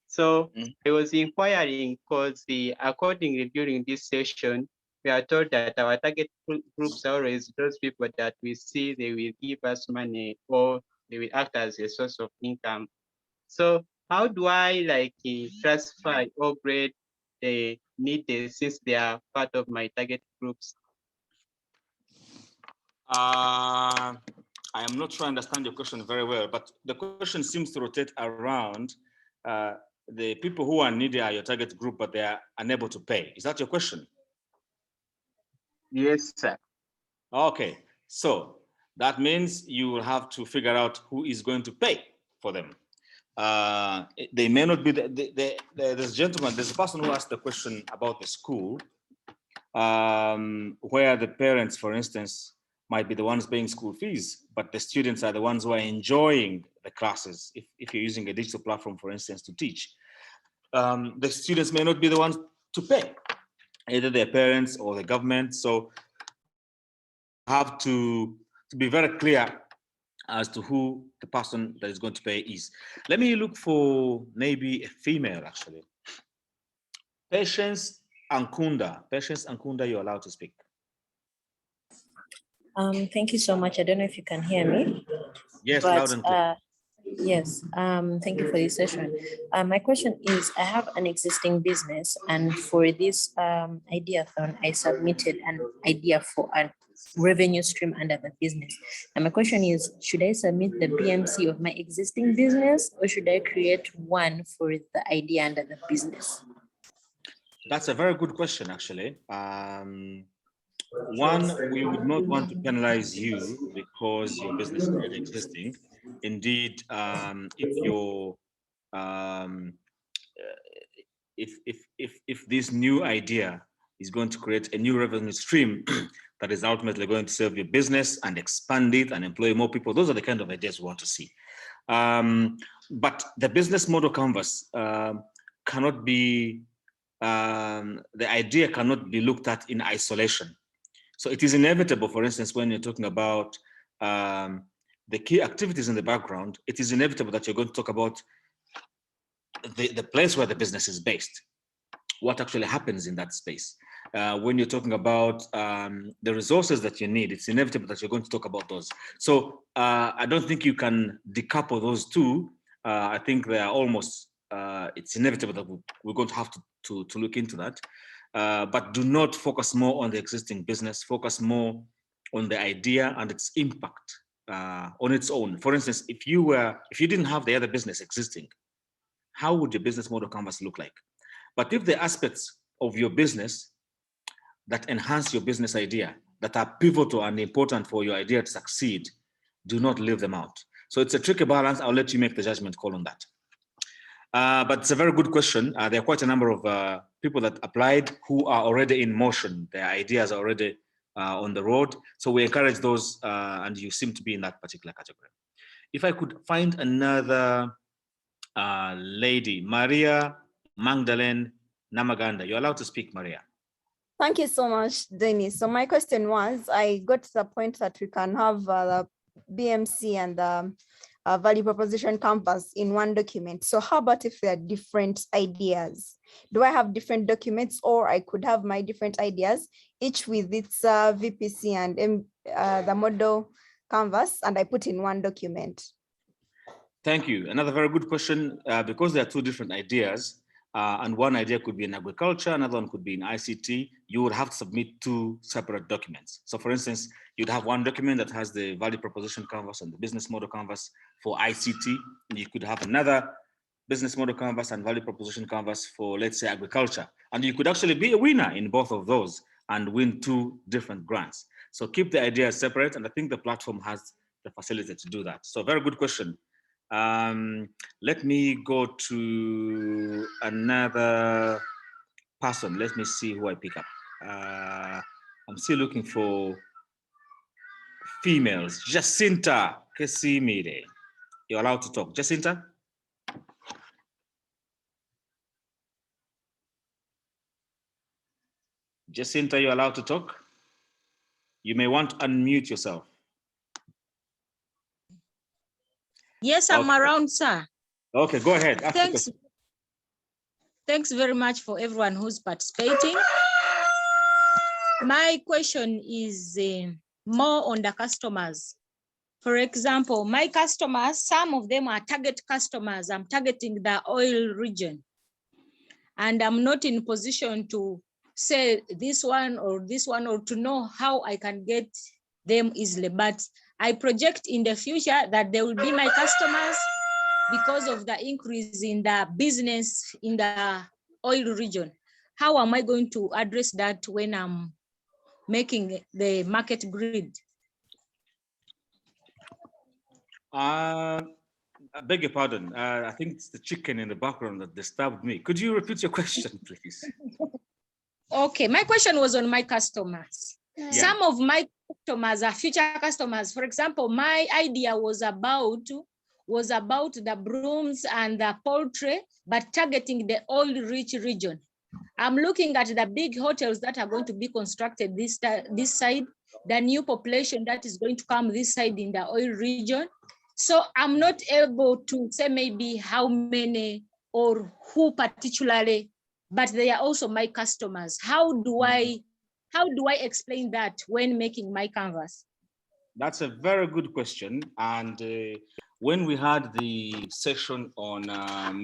So I was inquiring because accordingly during this session, we are told that our target groups are always those people that we see they will give us money or they will act as a source of income. So how do I classify or grade the needs since they are part of my target groups? I am not sure I understand your question very well, but the question seems to rotate around the people who are needy are your target group, but they are unable to pay. Is that your question? Yes, sir. Okay, so that means you will have to figure out who is going to pay for them. They may not be, there's a gentleman, there's a person who asked the question about the school, where the parents, for instance, might be the ones paying school fees, but the students are the ones who are enjoying the classes. If you're using a digital platform, for instance, to teach, the students may not be the ones to pay, either their parents or the government. So have to be very clear as to who the person that is going to pay is. Let me look for maybe a female, actually. Patience Ankunda. Patience Ankunda, you're allowed to speak. Thank you so much. I don't know if you can hear me. Yes, loud and clear. Yes, thank you for this session. My question is, I have an existing business, and for this ideathon, I submitted an idea for a revenue stream under the business. And my question is, should I submit the BMC of my existing business, or should I create one for the idea under the business? That's a very good question, actually. One, we would not want to penalize you because your business is already existing. Indeed, if this new idea is going to create a new revenue stream that is ultimately going to serve your business and expand it and employ more people, those are the kind of ideas we want to see. But the business model canvas cannot be, the idea cannot be looked at in isolation. So it is inevitable, for instance, when you're talking about the key activities in the background, it is inevitable that you're going to talk about the place where the business is based, what actually happens in that space. When you're talking about the resources that you need, it's inevitable that you're going to talk about those. So I don't think you can decouple those two. I think they are almost, it's inevitable that we're going to have to look into that. But do not focus more on the existing business, focus more on the idea and its impact on its own. For instance, if you didn't have the other business existing, how would your business model canvas look like? But if the aspects of your business that enhance your business idea, that are pivotal and important for your idea to succeed, do not leave them out. So it's a tricky balance. I'll let you make the judgment call on that. But it's a very good question. There are quite a number of people that applied who are already in motion. Their ideas are already on the road. So we encourage those, and you seem to be in that particular category. If I could find another lady, Maria Magdalene Namaganda. You're allowed to speak, Maria. Thank you so much, Dennis. So my question was, I got to the point that we can have the BMC and the value proposition canvas in one document. So how about if there are different ideas? Do I have different documents, or I could have my different ideas, each with its VPC and the model canvas, and I put in one document? Thank you. Another very good question. Because there are two different ideas, and one idea could be in agriculture, another one could be in ICT, you would have to submit 2 separate documents. So for instance, you'd have one document that has the value proposition canvas and the business model canvas for ICT, and you could have another business model canvas and value proposition canvas for, let's say, agriculture. And you could actually be a winner in both of those and win 2 different grants. So keep the ideas separate, and I think the platform has the facility to do that. So very good question. Let me go to another person. Let me see who I pick up. I'm still looking for females. Jacinta Kesimire. You're allowed to talk. Jacinta? Jacinta, you're allowed to talk. You may want to unmute yourself. Yes, I'm around, sir. Okay, go ahead. Thanks. Thanks very much for everyone who's participating. My question is more on the customers. For example, my customers, some of them are target customers. I'm targeting the oil region. And I'm not in position to say this one, or to know how I can get them easily. But I project in the future that they will be my customers because of the increase in the business in the oil region. How am I going to address that when I'm making the market grid? I beg your pardon. I think it's the chicken in the background that disturbed me. Could you repeat your question, please? Okay, my question was on my customers. Yeah. Some of my customers are future customers. For example, my idea was about the brooms and the poultry, but targeting the oil-rich region. I'm looking at the big hotels that are going to be constructed this side, the new population that is going to come this side in the oil region. So I'm not able to say maybe how many or who particularly, but they are also my customers. How do I explain that when making my canvas? That's a very good question. And when we had the session on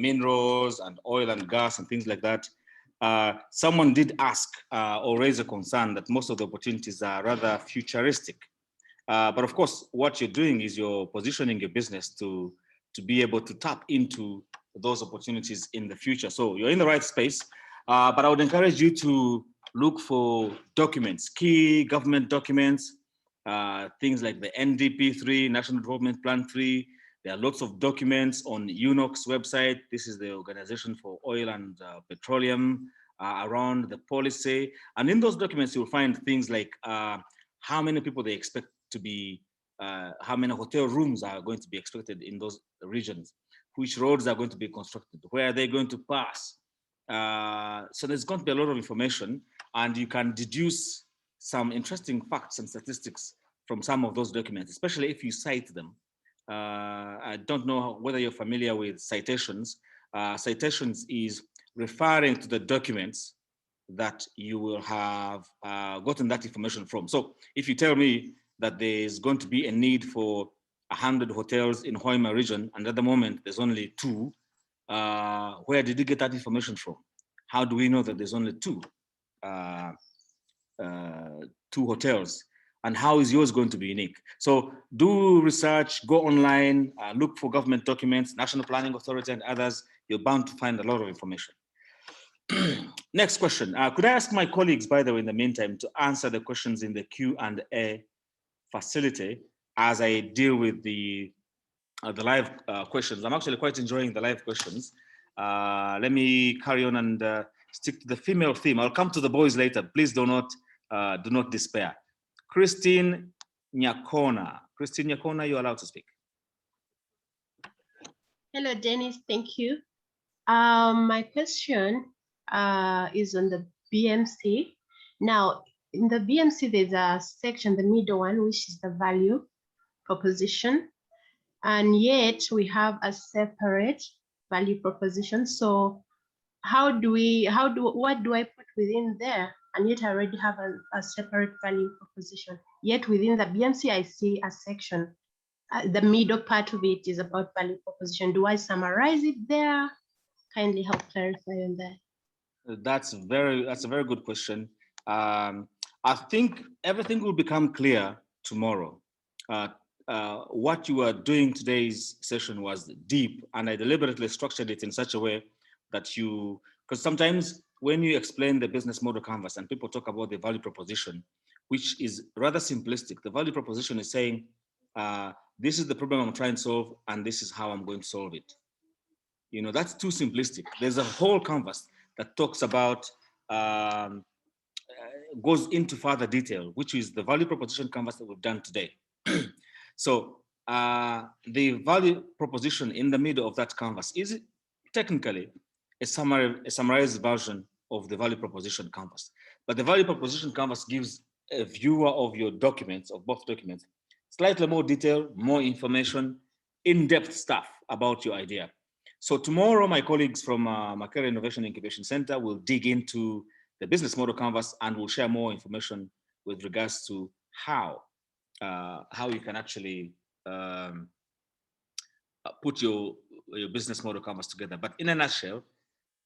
minerals and oil and gas and things like that, someone did ask or raise a concern that most of the opportunities are rather futuristic. But of course, what you're doing is you're positioning your business to be able to tap into those opportunities in the future. So you're in the right space, but I would encourage you to look for documents, key government documents, things like the NDP 3, National Development Plan 3. There are lots of documents on UNOC's website. This is the Organization for Oil and Petroleum around the policy. And in those documents, you'll find things like how many people they expect to be, how many hotel rooms are going to be expected in those regions, which roads are going to be constructed, where are they going to pass. So there's going to be a lot of information, and you can deduce some interesting facts and statistics from some of those documents, especially if you cite them. I don't know whether you're familiar with citations. Citations is referring to the documents that you will have gotten that information from. So if you tell me that there's going to be a need for 100 hotels in Hoima region, and at the moment there's only 2, where did you get that information from? How do we know that there's only 2 hotels? And how is yours going to be unique? So do research, go online, look for government documents, National Planning Authority and others. You're bound to find a lot of information. Next question. Could I ask my colleagues, by the way, in the meantime, to answer the questions in the Q&A facility as I deal with the live questions? I'm actually quite enjoying the live questions. Let me carry on and stick to the female theme. I'll come to the boys later. Please do not despair. Christine Nyakona. Christine Nyakona, you're allowed to speak. Hello, Dennis. Thank you. My question is on the BMC. Now, in the BMC, there's a section, the middle one, which is the value proposition. And yet we have a separate value proposition. So what do I put within there? And yet I already have a separate value proposition. Yet within the BMC, I see a section. The middle part of it is about value proposition. Do I summarize it there? kindly help clarify on that? That's a very good question. I think everything will become clear tomorrow. What you are doing today's session was deep, and I deliberately structured it in such a way that because sometimes when you explain the business model canvas and people talk about the value proposition, which is rather simplistic, the value proposition is saying, this is the problem I'm trying to solve, and this is how I'm going to solve it. You know, that's too simplistic. There's a whole canvas that talks about, goes into further detail, which is the value proposition canvas that we've done today. So the value proposition in the middle of that canvas is technically a summarized version of the value proposition canvas. But the value proposition canvas gives a viewer of your documents, of both documents, slightly more detail, more information, in-depth stuff about your idea. So tomorrow, my colleagues from Makere Innovation Incubation Center will dig into the business model canvas and will share more information with regards to how you can actually put your business model canvas together. But in a nutshell,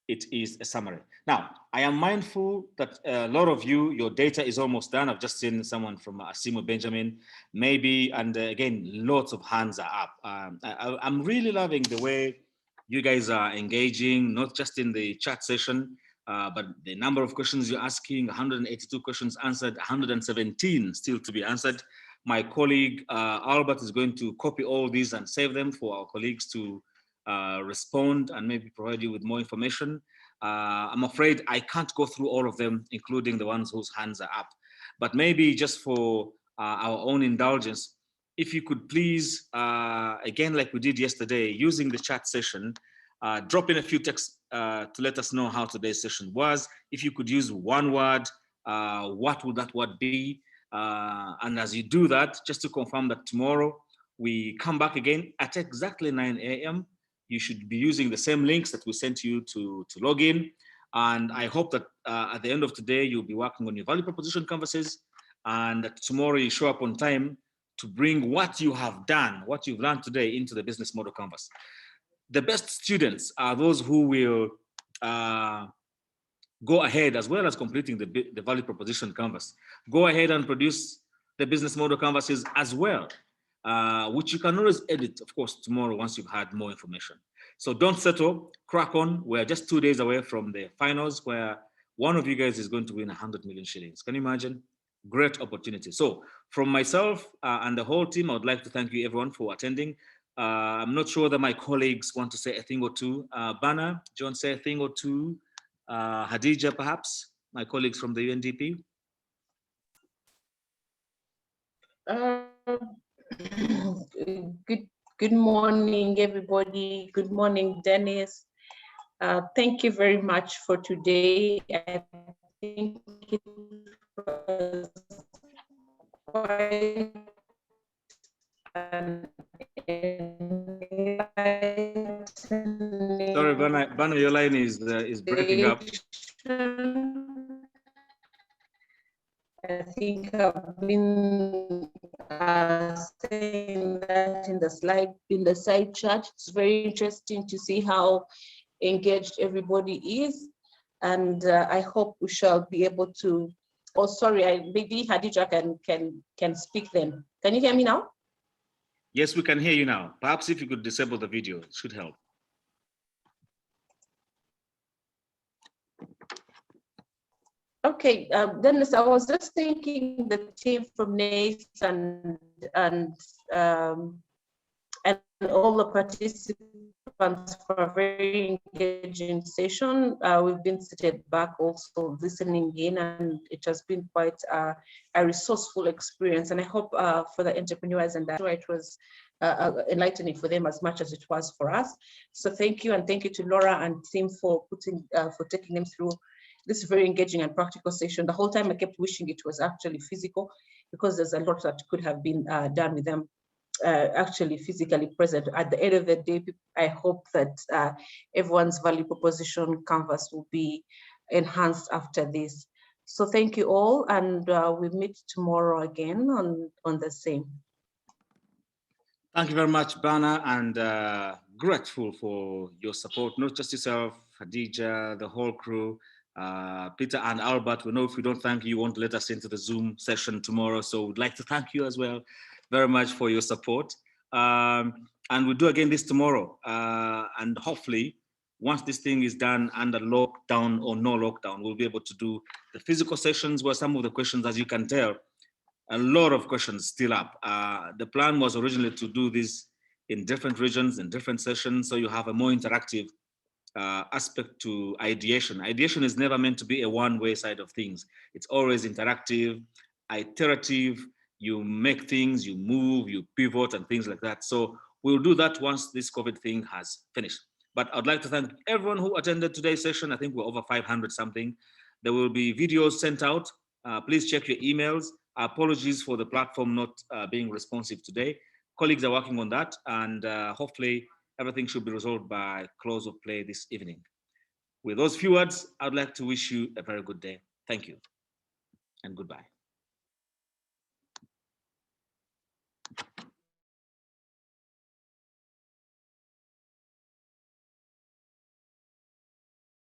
it is a summary. Now, I am mindful that a lot of you, your data is almost done. I've just seen someone from Asimo Benjamin, maybe, and again, lots of hands are up. I'm really loving the way you guys are engaging, not just in the chat session, but the number of questions you're asking, 182 questions answered, 117 still to be answered. My colleague, Albert, is going to copy all these and save them for our colleagues to respond and maybe provide you with more information. I'm afraid I can't go through all of them, including the ones whose hands are up. But maybe just for our own indulgence, if you could please, again, like we did yesterday, using the chat session, drop in a few texts to let us know how today's session was. If you could use one word, what would that word be? And as you do that, just to confirm that tomorrow we come back again at exactly 9 a.m. You should be using the same links that we sent you to log in. And I hope that at the end of today, you'll be working on your value proposition canvases, and that tomorrow you show up on time to bring what you have done, what you've learned today into the business model canvas. The best students are those who will go ahead, as well as completing the value proposition canvas, go ahead and produce the business model canvases as well, which you can always edit, of course, tomorrow once you've had more information. So don't settle, crack on. We're just 2 days away from the finals, where one of you guys is going to win 100 million shillings. Can you imagine? Great opportunity. So from myself and the whole team, I would like to thank you everyone for attending. I'm not sure that my colleagues want to say a thing or two. Bana, do you want to say a thing or two? Hadija, perhaps, my colleagues from the UNDP. Good morning, everybody. Good morning, Dennis. Thank you very much for today. I think it was quite an Sorry, Bana, your line is breaking up. I think I've been saying that in the side chat. It's very interesting to see how engaged everybody is, and I hope we shall be able to. Oh, sorry, maybe Hadija can speak then. Can you hear me now? Yes, we can hear you now. Perhaps if you could disable the video, it should help. Okay, Dennis, I was just thanking the team from NASE and all the participants for a very engaging session. We've been seated back also listening in, and it has been quite a resourceful experience. And I hope for the entrepreneurs and that it was enlightening for them as much as it was for us. So thank you, and thank you to Laura and team for taking them through this very engaging and practical session. The whole time I kept wishing it was actually physical, because there's a lot that could have been done with them actually physically present. At the end of the day, I hope that everyone's value proposition canvas will be enhanced after this. So thank you all, and we meet tomorrow again on the same. Thank you very much, Bana, and grateful for your support, not just yourself, Khadija, the whole crew, Peter and Albert. We know if we don't thank you, you won't let us into the Zoom session tomorrow. So we'd like to thank you as well very much for your support. And we'll do again this tomorrow. And hopefully, once this thing is done under lockdown or no lockdown, we'll be able to do the physical sessions where some of the questions, as you can tell, a lot of questions still up. The plan was originally to do this in different regions, in different sessions, so you have a more interactive aspect to ideation. Ideation is never meant to be a one-way side of things. It's always interactive, iterative. You make things, you move, you pivot and things like that. So we'll do that once this COVID thing has finished. But I'd like to thank everyone who attended today's session. I think we're over 500 something. There will be videos sent out. Please check your emails. Apologies for the platform not being responsive today. Colleagues are working on that, and hopefully everything should be resolved by close of play this evening. With those few words, I'd like to wish you a very good day. Thank you and goodbye.